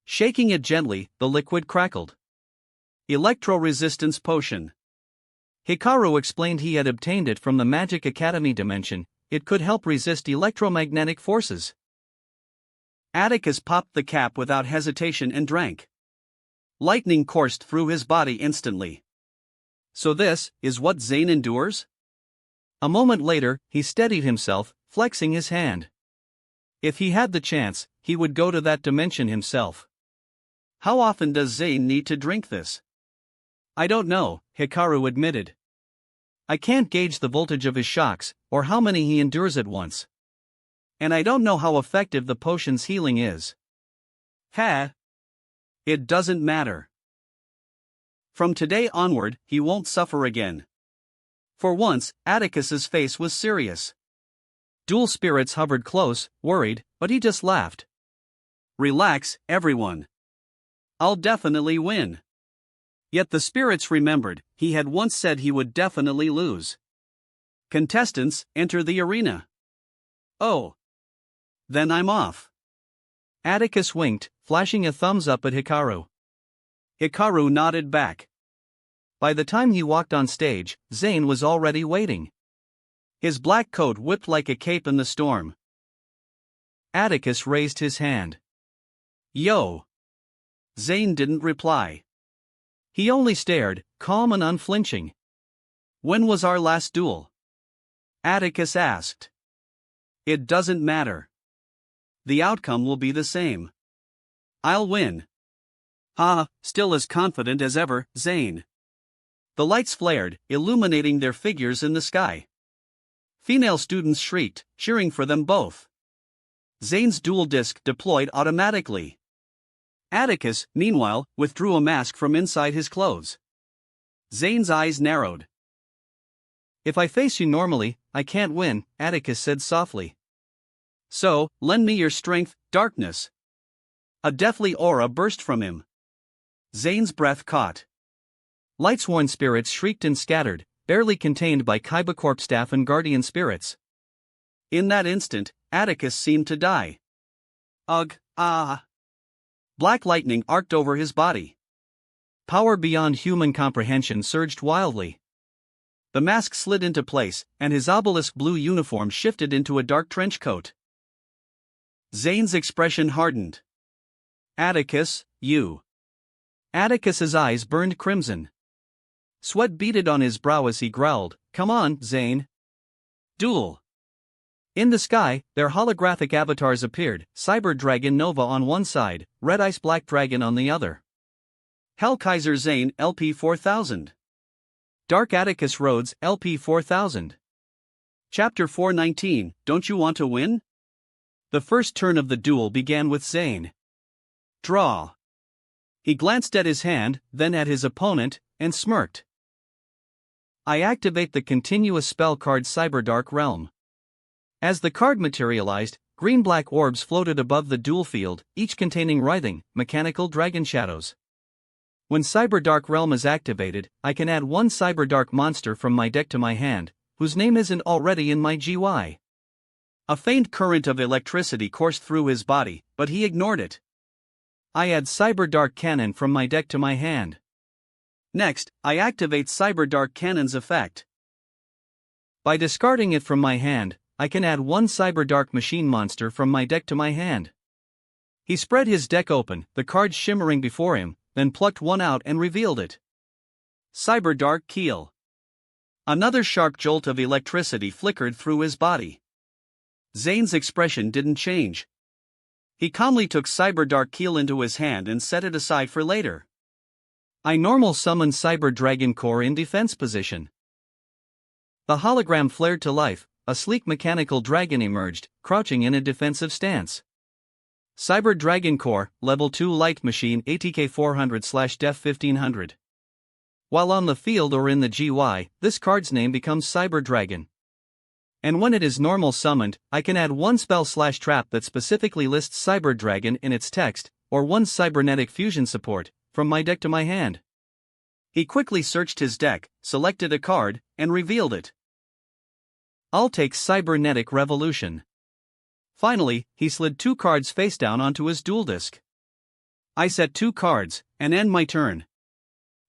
Shaking it gently, the liquid crackled. Electro-resistance potion. Hikaru explained he had obtained it from the Magic Academy dimension. It could help resist electromagnetic forces. Atticus popped the cap without hesitation and drank. Lightning coursed through his body instantly. So this is what Zane endures? A moment later, he steadied himself, flexing his hand. If he had the chance, he would go to that dimension himself. How often does Zane need to drink this? I don't know, Hikaru admitted. I can't gauge the voltage of his shocks, or how many he endures at once. And I don't know how effective the potion's healing is. It doesn't matter. From today onward, he won't suffer again. For once, Atticus's face was serious. Dual spirits hovered close, worried, but he just laughed. Relax, everyone. I'll definitely win. Yet the spirits remembered, he had once said he would definitely lose. Contestants, enter the arena. Oh. Then I'm off. Atticus winked, flashing a thumbs up at Hikaru. Hikaru nodded back. By the time he walked on stage, Zane was already waiting. His black coat whipped like a cape in the storm. Atticus raised his hand. Yo. Zane didn't reply. He only stared, calm and unflinching. When was our last duel? Atticus asked. It doesn't matter. The outcome will be the same. I'll win. Still as confident as ever, Zane. The lights flared, illuminating their figures in the sky. Female students shrieked, cheering for them both. Zane's dual disc deployed automatically. Atticus, meanwhile, withdrew a mask from inside his clothes. Zane's eyes narrowed. If I face you normally, I can't win, Atticus said softly. So, lend me your strength, darkness. A deathly aura burst from him. Zane's breath caught. Lightsworn spirits shrieked and scattered, barely contained by Kybercorp staff and guardian spirits. In that instant, Atticus seemed to die. Ugh, ah. Black lightning arced over his body. Power beyond human comprehension surged wildly. The mask slid into place, and his obelisk blue uniform shifted into a dark trench coat. Zane's expression hardened. Atticus, you. Atticus's eyes burned crimson. Sweat beaded on his brow as he growled, Come on, Zane. Duel. In the sky, their holographic avatars appeared, Cyber Dragon Nova on one side, Red Ice Black Dragon on the other. Hellkaiser Zane LP 4000. Dark Atticus Rhodes LP 4000. Chapter 419, Don't You Want to Win? The first turn of the duel began with Zane. Draw. He glanced at his hand, then at his opponent, and smirked. I activate the continuous spell card Cyberdark Realm. As the card materialized, green-black orbs floated above the duel field, each containing writhing, mechanical dragon shadows. When Cyberdark Realm is activated, I can add one Cyberdark monster from my deck to my hand, whose name isn't already in my GY. A faint current of electricity coursed through his body, but he ignored it. I add Cyberdark Cannon from my deck to my hand. Next, I activate Cyberdark Cannon's effect. By discarding it from my hand, I can add one Cyberdark Machine monster from my deck to my hand. He spread his deck open, the cards shimmering before him, then plucked one out and revealed it. Cyberdark Keel. Another sharp jolt of electricity flickered through his body. Zane's expression didn't change. He calmly took Cyberdark Keel into his hand and set it aside for later. I normal summoned Cyber Dragon Core in defense position. The hologram flared to life, a sleek mechanical dragon emerged, crouching in a defensive stance. Cyber Dragon Core, Level 2 Light Machine ATK 400/Def 1500. While on the field or in the GY, this card's name becomes Cyber Dragon. And when it is normal summoned, I can add one spell/trap that specifically lists Cyber Dragon in its text, or one cybernetic fusion support, from my deck to my hand. He quickly searched his deck, selected a card, and revealed it. I'll take Cybernetic Revolution. Finally, he slid two cards face down onto his duel disc. I set two cards, and end my turn.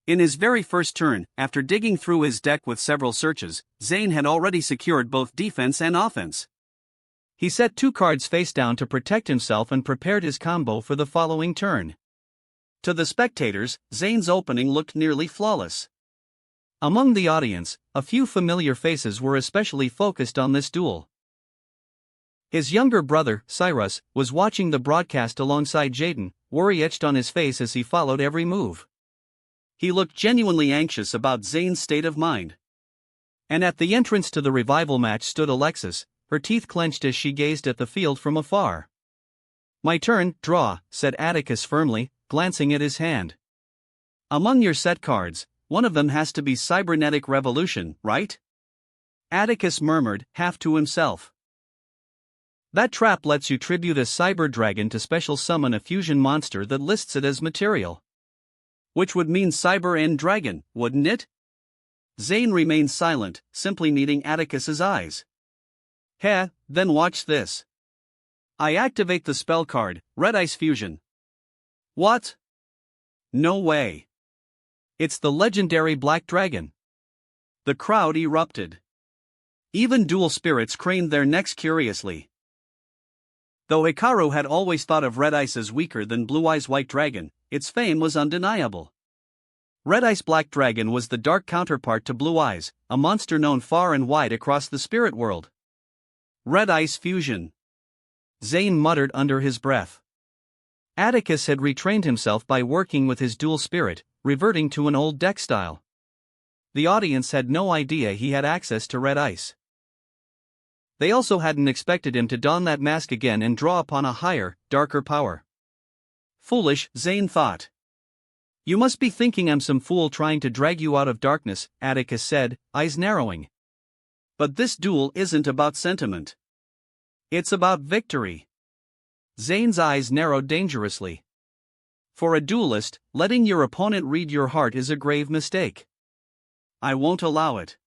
In his very first turn, after digging through his deck with several searches, Zane had already secured both defense and offense. He set 2 cards face down to protect himself and prepared his combo for the following turn. To the spectators, Zane's opening looked nearly flawless. Among the audience, a few familiar faces were especially focused on this duel. His younger brother, Cyrus, was watching the broadcast alongside Jaden, worry etched on his face as he followed every move. He looked genuinely anxious about Zane's state of mind. And at the entrance to the revival match stood Alexis, her teeth clenched as she gazed at the field from afar. "My turn, draw," said Atticus firmly, glancing at his hand. "Among your set cards, one of them has to be Cybernetic Revolution, right?" Atticus murmured, half to himself. "That trap lets you tribute a Cyber Dragon to special summon a fusion monster that lists it as material. Which would mean Cyber End Dragon, wouldn't it?" Zane remained silent, simply needing Atticus's eyes. "Heh, then watch this. I activate the spell card, Red Ice Fusion." "What? No way. It's the legendary Black Dragon." The crowd erupted. Even dual spirits craned their necks curiously. Though Hikaru had always thought of Red Ice as weaker than Blue Eyes White Dragon, its fame was undeniable. Red Ice Black Dragon was the dark counterpart to Blue Eyes, a monster known far and wide across the spirit world. Red Ice Fusion. Zane muttered under his breath. Atticus had retrained himself by working with his dual spirit, reverting to an old deck style. The audience had no idea he had access to Red Ice. They also hadn't expected him to don that mask again and draw upon a higher, darker power. "Foolish," Zane thought. "You must be thinking I'm some fool trying to drag you out of darkness," Atticus said, eyes narrowing. "But this duel isn't about sentiment. It's about victory." Zane's eyes narrowed dangerously. For a duelist, letting your opponent read your heart is a grave mistake. "I won't allow it."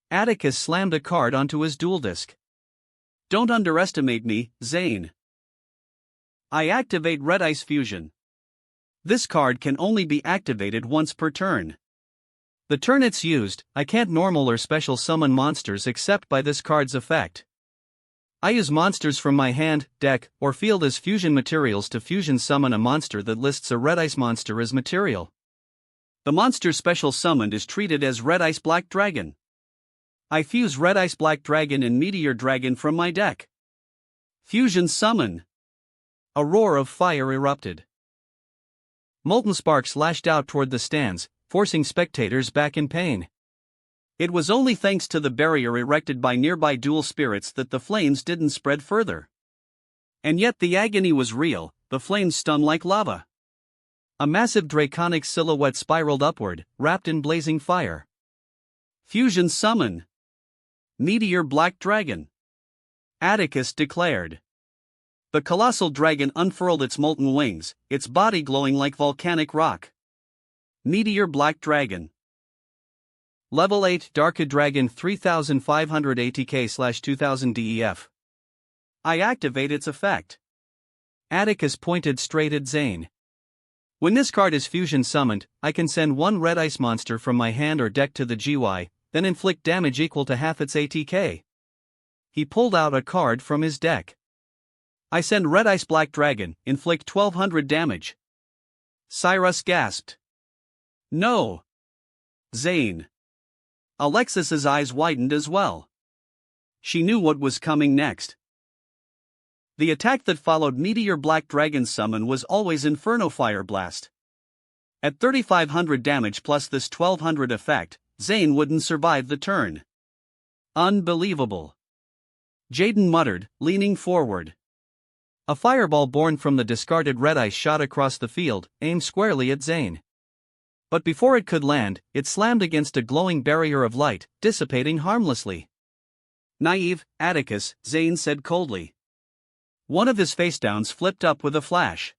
Atticus slammed a card onto his duel disk. "Don't underestimate me, Zane. I activate Red Ice Fusion. This card can only be activated once per turn. The turn it's used, I can't normal or special summon monsters except by this card's effect. I use monsters from my hand, deck, or field as fusion materials to fusion summon a monster that lists a Red Ice monster as material. The monster special summoned is treated as Red Ice Black Dragon. I fuse Red Ice Black Dragon and Meteor Dragon from my deck. Fusion summon." A roar of fire erupted. Molten sparks lashed out toward the stands, forcing spectators back in pain. It was only thanks to the barrier erected by nearby dual spirits that the flames didn't spread further. And yet the agony was real, the flames stung like lava. A massive draconic silhouette spiraled upward, wrapped in blazing fire. "Fusion summon. Meteor Black Dragon," Atticus declared. The colossal dragon unfurled its molten wings, its body glowing like volcanic rock. Meteor Black Dragon. Level 8 Darka Dragon 3500 ATK/2000 DEF. I activate its effect. Atticus pointed straight at Zane. "When this card is fusion summoned, I can send one Red Ice monster from my hand or deck to the GY, then inflict damage equal to half its ATK. He pulled out a card from his deck. "I send Red Ice Black Dragon, inflict 1200 damage." Cyrus gasped. "No! Zane." Alexis's eyes widened as well. She knew what was coming next. The attack that followed Meteor Black Dragon's summon was always Inferno Fire Blast. At 3500 damage plus this 1200 effect, Zane wouldn't survive the turn. Unbelievable. Jaden muttered, leaning forward. A fireball born from the discarded Red Ice shot across the field, aimed squarely at Zane. But before it could land, it slammed against a glowing barrier of light, dissipating harmlessly. "Naive, Atticus," Zane said coldly. One of his face downs flipped up with a flash.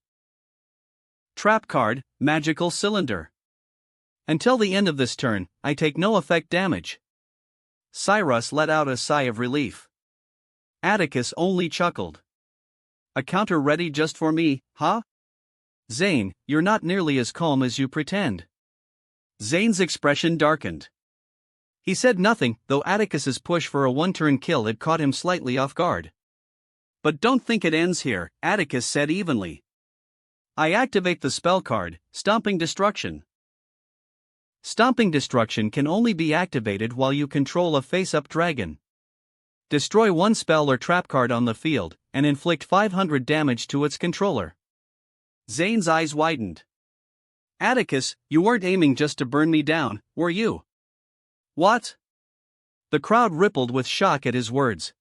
Trap card, Magical Cylinder. Until the end of this turn, I take no effect damage. Cyrus let out a sigh of relief. Atticus only chuckled. "A counter ready just for me, huh?" "Zane, you're not nearly as calm as you pretend." Zane's expression darkened. He said nothing, though Atticus's push for a one-turn kill had caught him slightly off guard. But don't think it ends here, Atticus said evenly. I activate the spell card, Stomping Destruction. Stomping Destruction can only be activated while you control a face-up dragon. Destroy one spell or trap card on the field, and inflict 500 damage to its controller. Zane's eyes widened. Atticus, you weren't aiming just to burn me down, were you? What? The crowd rippled with shock at his words.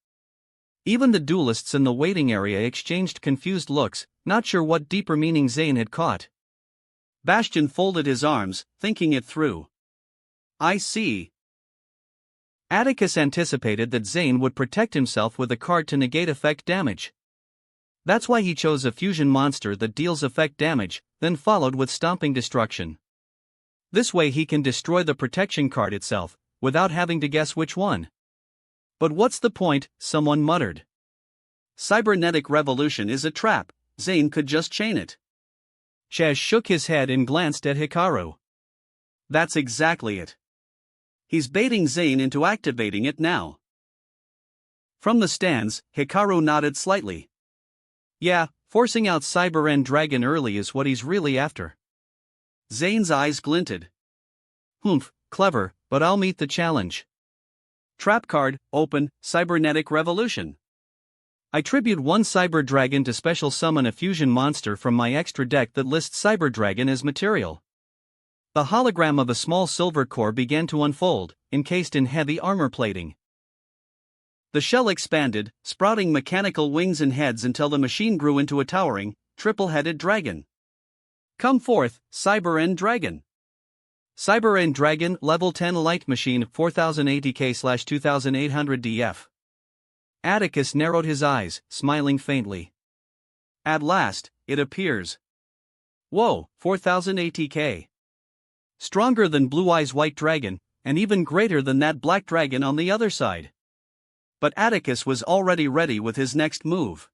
Even the duelists in the waiting area exchanged confused looks, not sure what deeper meaning Zane had caught. Bastion folded his arms, thinking it through. I see. Atticus anticipated that Zane would protect himself with a card to negate effect damage. That's why he chose a fusion monster that deals effect damage, then followed with Stomping Destruction. This way he can destroy the protection card itself, without having to guess which one. But what's the point, someone muttered. Cybernetic Revolution is a trap, Zane could just chain it. Chaz shook his head and glanced at Hikaru. That's exactly it. He's baiting Zane into activating it now. From the stands, Hikaru nodded slightly. Yeah, forcing out Cyber End Dragon early is what he's really after. Zane's eyes glinted. Humph, clever, but I'll meet the challenge. Trap card, open, Cybernetic Revolution. I tribute one Cyber Dragon to special summon a fusion monster from my extra deck that lists Cyber Dragon as material. The hologram of a small silver core began to unfold, encased in heavy armor plating. The shell expanded, sprouting mechanical wings and heads until the machine grew into a towering, triple-headed dragon. Come forth, Cyber End Dragon. Cyber End Dragon, Level 10 Light Machine, 4080K/2800 DF. Atticus narrowed his eyes, smiling faintly. At last, it appears. Whoa, 4080K. Stronger than Blue Eyes White Dragon, and even greater than that Black Dragon on the other side. But Atticus was already ready with his next move.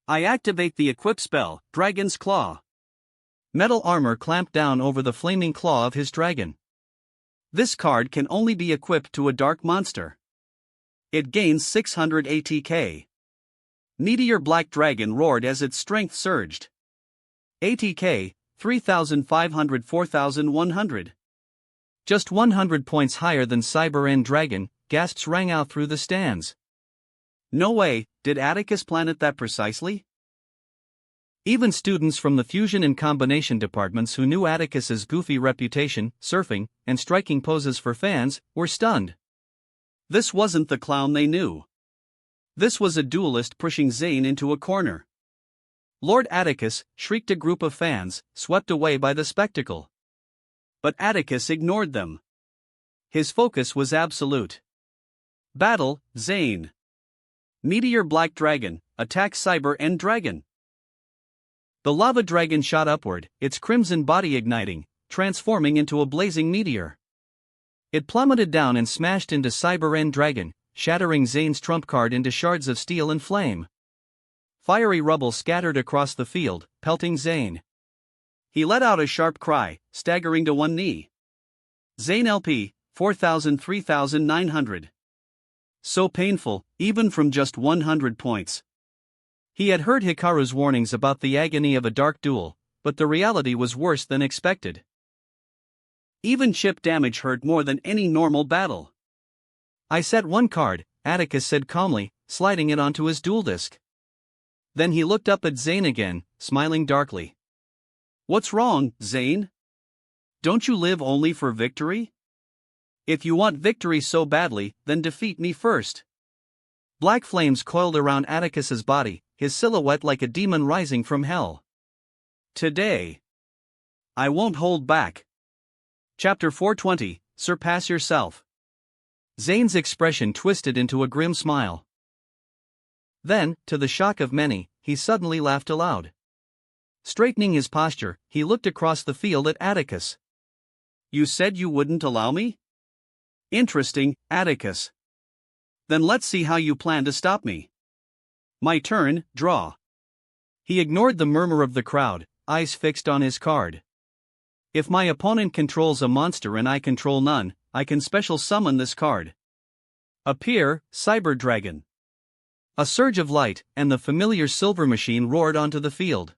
I activate the equip spell, Dragon's Claw. Metal armor clamped down over the flaming claw of his dragon. This card can only be equipped to a dark monster. It gains 600 ATK. Meteor Black Dragon roared as its strength surged. ATK, 3,500 4,100. Just 100 points higher than Cyber End Dragon, gasps rang out through the stands. No way, did Atticus plan it that precisely? Even students from the fusion and combination departments who knew Atticus's goofy reputation, surfing, and striking poses for fans, were stunned. This wasn't the clown they knew. This was a duelist pushing Zane into a corner. Lord Atticus, shrieked a group of fans, swept away by the spectacle. But Atticus ignored them. His focus was absolute. Battle, Zane. Meteor Black Dragon, attack Cyber End Dragon. The lava dragon shot upward, its crimson body igniting, transforming into a blazing meteor. It plummeted down and smashed into Cyber End Dragon, shattering Zane's trump card into shards of steel and flame. Fiery rubble scattered across the field, pelting Zane. He let out a sharp cry, staggering to one knee. Zane LP, 4,000-3,900. So painful, even from just 100 points. He had heard Hikaru's warnings about the agony of a dark duel, but the reality was worse than expected. Even chip damage hurt more than any normal battle. I set one card, Atticus said calmly, sliding it onto his duel disk. Then he looked up at Zane again, smiling darkly. What's wrong, Zane? Don't you live only for victory? If you want victory so badly, then defeat me first. Black flames coiled around Atticus's body, his silhouette like a demon rising from hell. Today, I won't hold back. Chapter 420, Surpass Yourself. Zane's expression twisted into a grim smile. Then, to the shock of many, he suddenly laughed aloud. Straightening his posture, he looked across the field at Atticus. You said you wouldn't allow me? Interesting, Atticus. Then let's see how you plan to stop me. My turn, draw. He ignored the murmur of the crowd, eyes fixed on his card. If my opponent controls a monster and I control none, I can special summon this card. Appear, Cyber Dragon. A surge of light, and the familiar silver machine roared onto the field.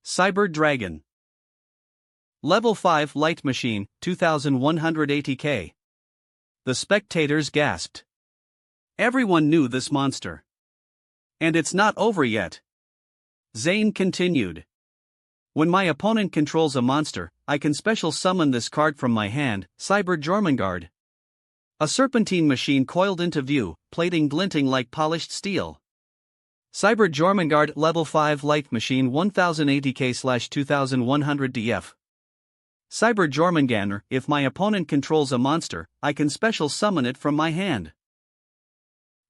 Cyber Dragon. Level 5 Light Machine, 2180k. The spectators gasped. Everyone knew this monster. And it's not over yet. Zane continued. When my opponent controls a monster, I can special summon this card from my hand, Cyber Jormungand. A serpentine machine coiled into view, plating glinting like polished steel. Cyber Jormungand Level 5 Light Machine 1080k/2100 df. Cyber Jormungand. If my opponent controls a monster, I can special summon it from my hand.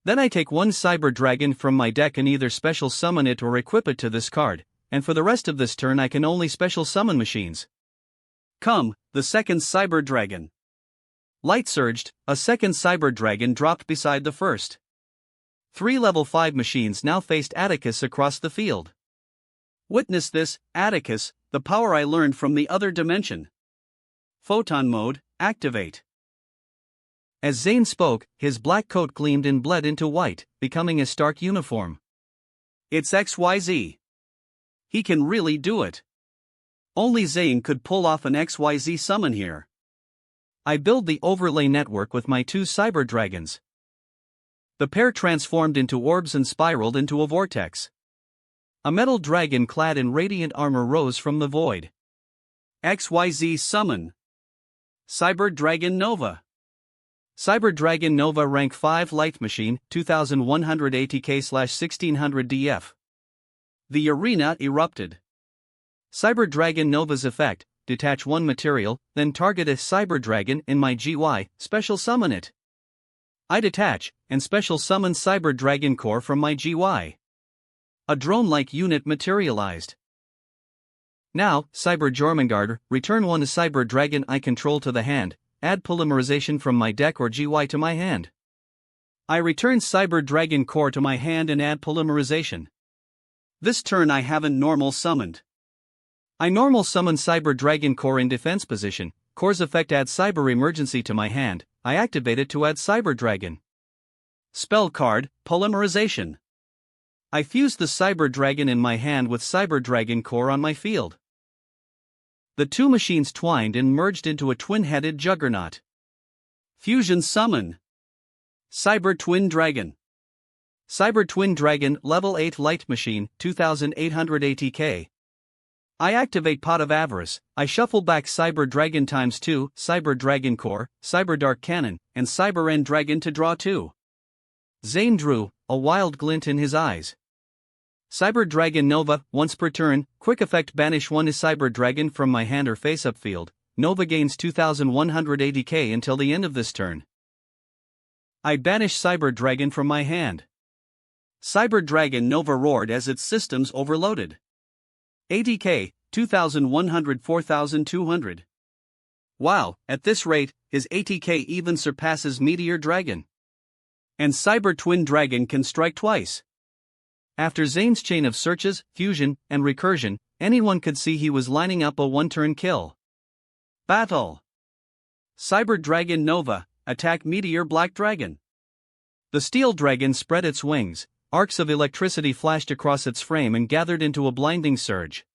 Then I take one Cyber Dragon from my deck and either special summon it or equip it to this card, and for the rest of this turn I can only special summon machines. Come, the second Cyber Dragon. Light surged, a second Cyber Dragon dropped beside the first. 3 level 5 machines now faced Atticus across the field. Witness this, Atticus, the power I learned from the other dimension. Photon mode, activate. As Zane spoke, his black coat gleamed and bled into white, becoming a stark uniform. It's XYZ. He can really do it. Only Zane could pull off an XYZ summon here. I build the overlay network with my 2 Cyber Dragons. The pair transformed into orbs and spiraled into a vortex. A metal dragon clad in radiant armor rose from the void. XYZ summon. Cyber Dragon Nova. Cyber Dragon Nova Rank 5 Light Machine, 2180k/1600 df. The arena erupted. Cyber Dragon Nova's effect: detach one material, then target a Cyber Dragon in my GY, special summon it. I detach, and special summon Cyber Dragon Core from my GY. A drone-like unit materialized. Now, Cyber Jormungand, return one Cyber Dragon I control to the hand, add polymerization from my deck or GY to my hand. I return Cyber Dragon Core to my hand and add polymerization. This turn I haven't normal summoned. I normal summon Cyber Dragon Core in defense position, Core's effect adds Cyber Emergency to my hand, I activate it to add Cyber Dragon. Spell card, Polymerization. I fuse the Cyber Dragon in my hand with Cyber Dragon Core on my field. The 2 machines twined and merged into a twin-headed juggernaut. Fusion Summon. Cyber Twin Dragon. Cyber Twin Dragon Level 8 Light Machine, 2880k. I activate Pot of Avarice, I shuffle back Cyber Dragon ×2, Cyber Dragon Core, Cyber Dark Cannon, and Cyber End Dragon to draw 2. Zane drew, a wild glint in his eyes. Cyber Dragon Nova, once per turn, quick effect banish one Cyber Dragon from my hand or face-up field, Nova gains 2180k until the end of this turn. I banish Cyber Dragon from my hand. Cyber Dragon Nova roared as its systems overloaded. 80k, 2100 4200. Wow, at this rate, his 80k even surpasses Meteor Dragon. And Cyber Twin Dragon can strike twice. After Zane's chain of searches, fusion, and recursion, anyone could see he was lining up a one-turn kill. Battle. Cyber Dragon Nova, attack Meteor Black Dragon. The Steel Dragon spread its wings, arcs of electricity flashed across its frame and gathered into a blinding surge.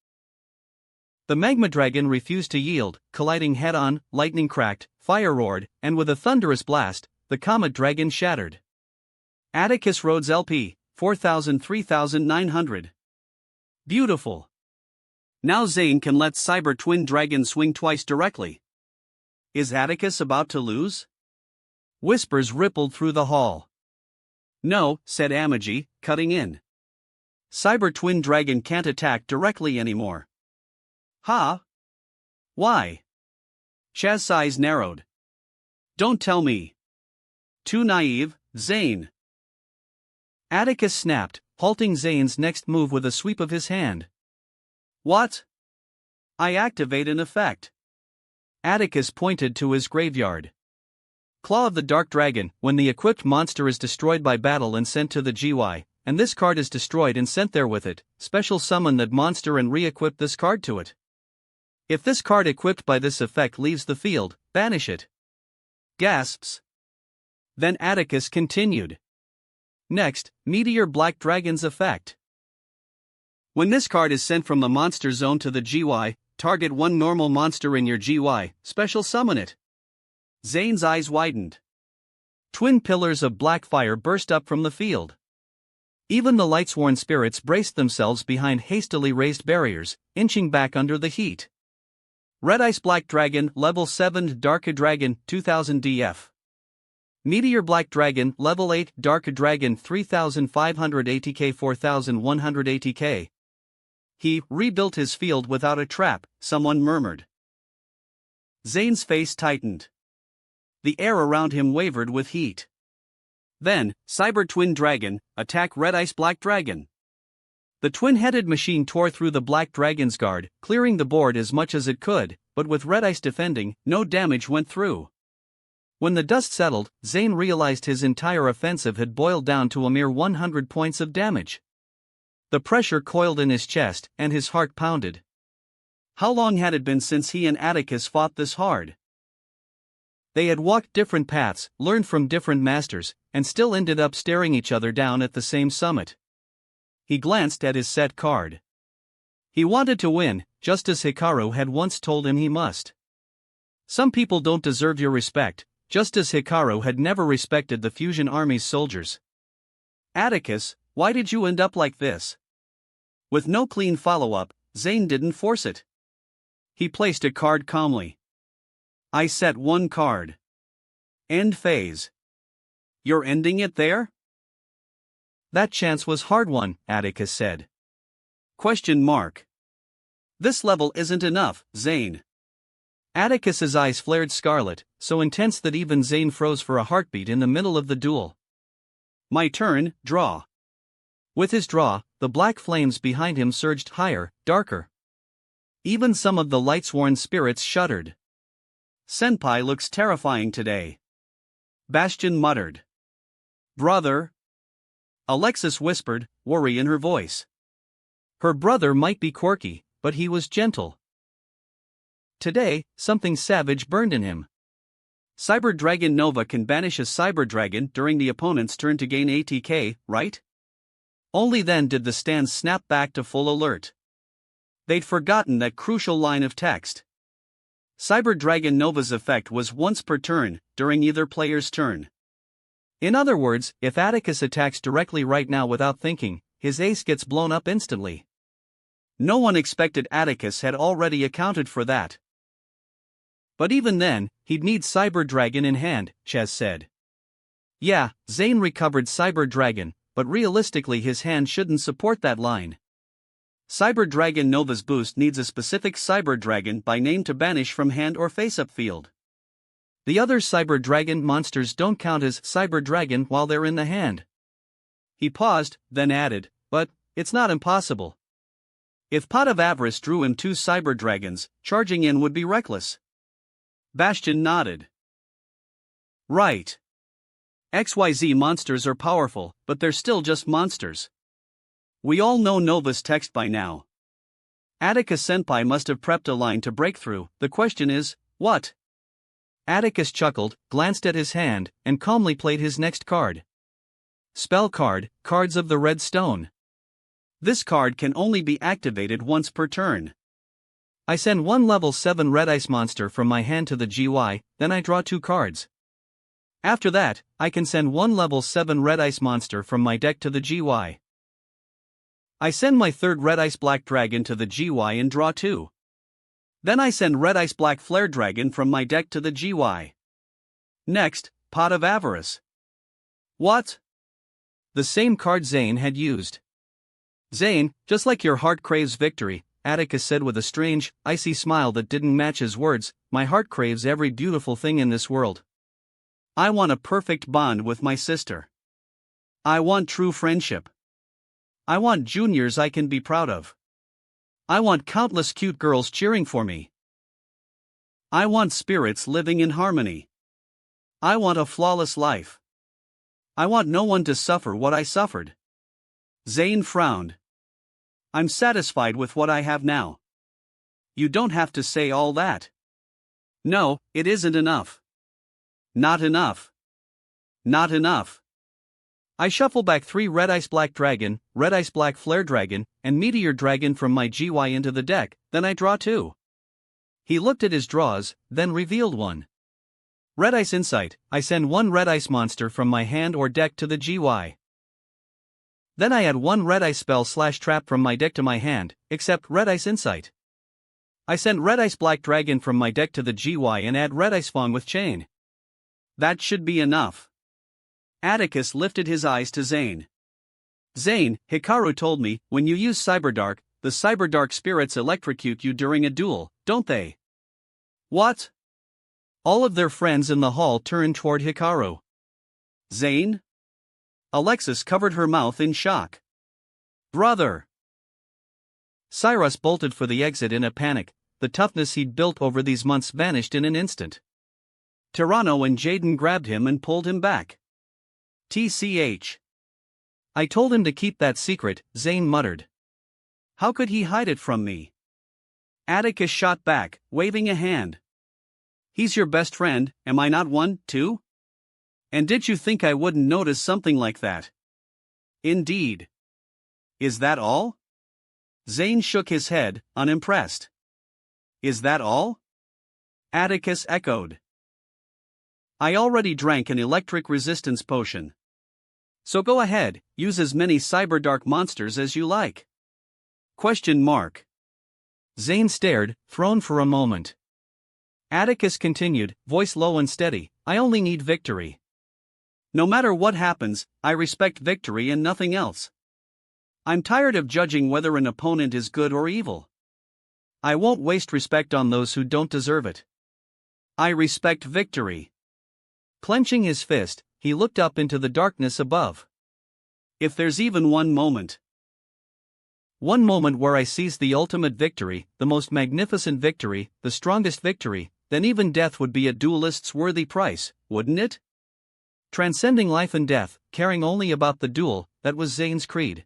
The Magma Dragon refused to yield, colliding head-on, lightning cracked, fire roared, and with a thunderous blast, the Comet Dragon shattered. Atticus Rhodes LP, 3900. Beautiful. Now Zane can let Cyber Twin Dragon swing twice directly. Is Atticus about to lose? Whispers rippled through the hall. No, said Amagi, cutting in. Cyber Twin Dragon can't attack directly anymore. Huh? Why? Shaz's eyes narrowed. Don't tell me. Too naive, Zane. Atticus snapped, halting Zane's next move with a sweep of his hand. What? I activate an effect. Atticus pointed to his graveyard. Claw of the Dark Dragon, when the equipped monster is destroyed by battle and sent to the GY, and this card is destroyed and sent there with it, special summon that monster and re-equip this card to it. If this card equipped by this effect leaves the field, banish it. Gasps. Then Atticus continued. Next, Meteor Black Dragon's effect. When this card is sent from the monster zone to the GY, target one normal monster in your GY, special summon it. Zane's eyes widened. Twin pillars of black fire burst up from the field. Even the Lightsworn spirits braced themselves behind hastily raised barriers, inching back under the heat. Red Ice Black Dragon, Level 7 Dark Dragon, 2000 DF. Meteor Black Dragon, Level 8 Dark Dragon, 3500 ATK, 4100 ATK. He rebuilt his field without a trap, someone murmured. Zane's face tightened. The air around him wavered with heat. Then, Cyber Twin Dragon, attack Red Ice Black Dragon. The twin-headed machine tore through the Black Dragon's guard, clearing the board as much as it could, but with Red Ice defending, no damage went through. When the dust settled, Zane realized his entire offensive had boiled down to a mere 100 points of damage. The pressure coiled in his chest, and his heart pounded. How long had it been since he and Atticus fought this hard? They had walked different paths, learned from different masters, and still ended up staring each other down at the same summit. He glanced at his set card. He wanted to win, just as Hikaru had once told him he must. Some people don't deserve your respect, just as Hikaru had never respected the Fusion Army's soldiers. Atticus, why did you end up like this? With no clean follow-up, Zane didn't force it. He placed a card calmly. I set one card. End phase. You're ending it there? That chance was hard-won, Atticus said. Question mark. This level isn't enough, Zane. Atticus's eyes flared scarlet, so intense that even Zane froze for a heartbeat in the middle of the duel. My turn, draw. With his draw, the black flames behind him surged higher, darker. Even some of the Lightsworn spirits shuddered. Senpai looks terrifying today. Bastion muttered. Brother? Alexis whispered, worry in her voice. Her brother might be quirky, but he was gentle. Today, something savage burned in him. Cyber Dragon Nova can banish a Cyber Dragon during the opponent's turn to gain ATK, right? Only then did the stands snap back to full alert. They'd forgotten that crucial line of text. Cyber Dragon Nova's effect was once per turn, during either player's turn. In other words, if Atticus attacks directly right now without thinking, his ace gets blown up instantly. No one expected Atticus had already accounted for that. But even then, he'd need Cyber Dragon in hand, Chaz said. Yeah, Zane recovered Cyber Dragon, but realistically his hand shouldn't support that line. Cyber Dragon Nova's boost needs a specific Cyber Dragon by name to banish from hand or face-up field. The other Cyber Dragon monsters don't count as Cyber Dragon while they're in the hand. He paused, then added, but it's not impossible. If Pot of Avarice drew him 2 Cyber Dragons, charging in would be reckless. Bastion nodded. Right. XYZ monsters are powerful, but they're still just monsters. We all know Nova's text by now. Atticus Senpai must have prepped a line to break through, the question is, what? Atticus chuckled, glanced at his hand, and calmly played his next card. Spell card, Cards of the Red Stone. This card can only be activated once per turn. I send one level 7 Red Ice monster from my hand to the GY, then I draw 2 cards. After that, I can send one level 7 Red Ice monster from my deck to the GY. I send my third Red Ice Black Dragon to the GY and draw 2. Then I send Red Ice Black Flare Dragon from my deck to the GY. Next, Pot of Avarice. What? The same card Zane had used. Zane, just like your heart craves victory, Atticus said with a strange, icy smile that didn't match his words, my heart craves every beautiful thing in this world. I want a perfect bond with my sister. I want true friendship. I want juniors I can be proud of. I want countless cute girls cheering for me. I want spirits living in harmony. I want a flawless life. I want no one to suffer what I suffered. Zane frowned. I'm satisfied with what I have now. You don't have to say all that. No, it isn't enough. Not enough. Not enough. I shuffle back 3 Red Ice Black Dragon, Red Ice Black Flare Dragon, and Meteor Dragon from my GY into the deck, then I draw 2. He looked at his draws, then revealed 1. Red Ice Insight. I send 1 Red Ice monster from my hand or deck to the GY. Then I add 1 Red Ice spell/trap from my deck to my hand, except Red Ice Insight. I send Red Ice Black Dragon from my deck to the GY and add Red Ice Fawn with Chain. That should be enough. Atticus lifted his eyes to Zane. Zane, Hikaru told me, when you use Cyberdark, the Cyberdark spirits electrocute you during a duel, don't they? What? All of their friends in the hall turned toward Hikaru. Zane? Alexis covered her mouth in shock. Brother! Cyrus bolted for the exit in a panic. The toughness he'd built over these months vanished in an instant. Tyranno and Jaden grabbed him and pulled him back. TCH. I told him to keep that secret, Zane muttered. How could he hide it from me? Atticus shot back, waving a hand. He's your best friend, am I not one, too? And did you think I wouldn't notice something like that? Indeed. Is that all? Zane shook his head, unimpressed. Is that all? Atticus echoed. I already drank an electric resistance potion. So go ahead, use as many Cyberdark monsters as you like. Question mark. Zane stared, thrown for a moment. Atticus continued, voice low and steady, I only need victory. No matter what happens, I respect victory and nothing else. I'm tired of judging whether an opponent is good or evil. I won't waste respect on those who don't deserve it. I respect victory. Clenching his fist, he looked up into the darkness above. If there's even one moment where I seize the ultimate victory, the most magnificent victory, the strongest victory, then even death would be a duelist's worthy price, wouldn't it? Transcending life and death, caring only about the duel, that was Zane's creed.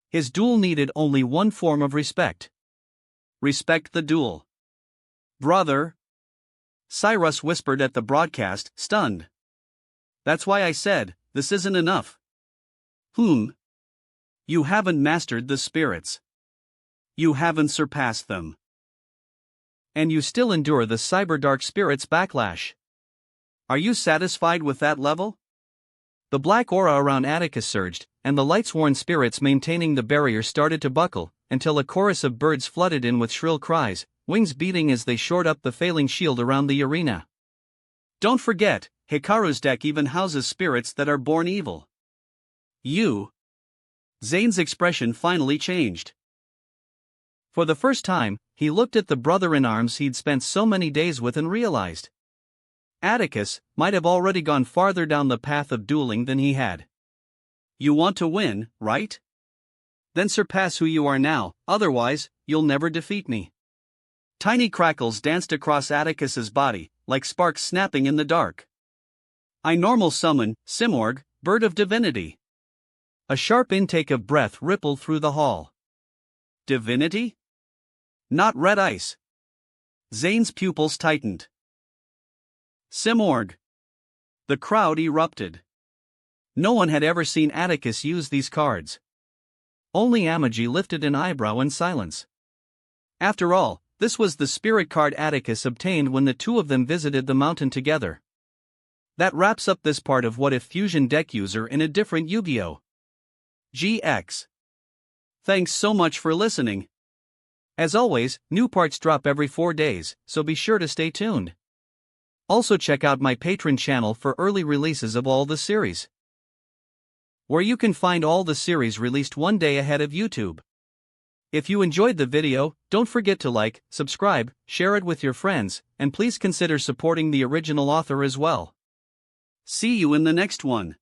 His duel needed only one form of respect. Respect the duel. Brother? Cyrus whispered at the broadcast, stunned. That's why I said, this isn't enough. You haven't mastered the spirits. You haven't surpassed them. And you still endure the Cyberdark spirits' backlash. Are you satisfied with that level? The black aura around Atticus surged, and the light-sworn spirits maintaining the barrier started to buckle, until a chorus of birds flooded in with shrill cries, wings beating as they shored up the failing shield around the arena. Don't forget, Hikaru's deck even houses spirits that are born evil. Zane's expression finally changed. For the first time, he looked at the brother-in-arms he'd spent so many days with and realized Atticus might have already gone farther down the path of dueling than he had. You want to win, right? Then surpass who you are now, otherwise, you'll never defeat me. Tiny crackles danced across Atticus's body, like sparks snapping in the dark. I normal summon, Simorg, Bird of Divinity. A sharp intake of breath rippled through the hall. Divinity? Not red ice. Zane's pupils tightened. Simorg. The crowd erupted. No one had ever seen Atticus use these cards. Only Amagi lifted an eyebrow in silence. After all, this was the spirit card Atticus obtained when the two of them visited the mountain together. That wraps up this part of What If Fusion Deck User in a Different Yu-Gi-Oh! GX. Thanks so much for listening. As always, new parts drop every 4 days, so be sure to stay tuned. Also check out my Patreon channel for early releases of all the series, where you can find all the series released one day ahead of YouTube. If you enjoyed the video, don't forget to like, subscribe, share it with your friends, and please consider supporting the original author as well. See you in the next one.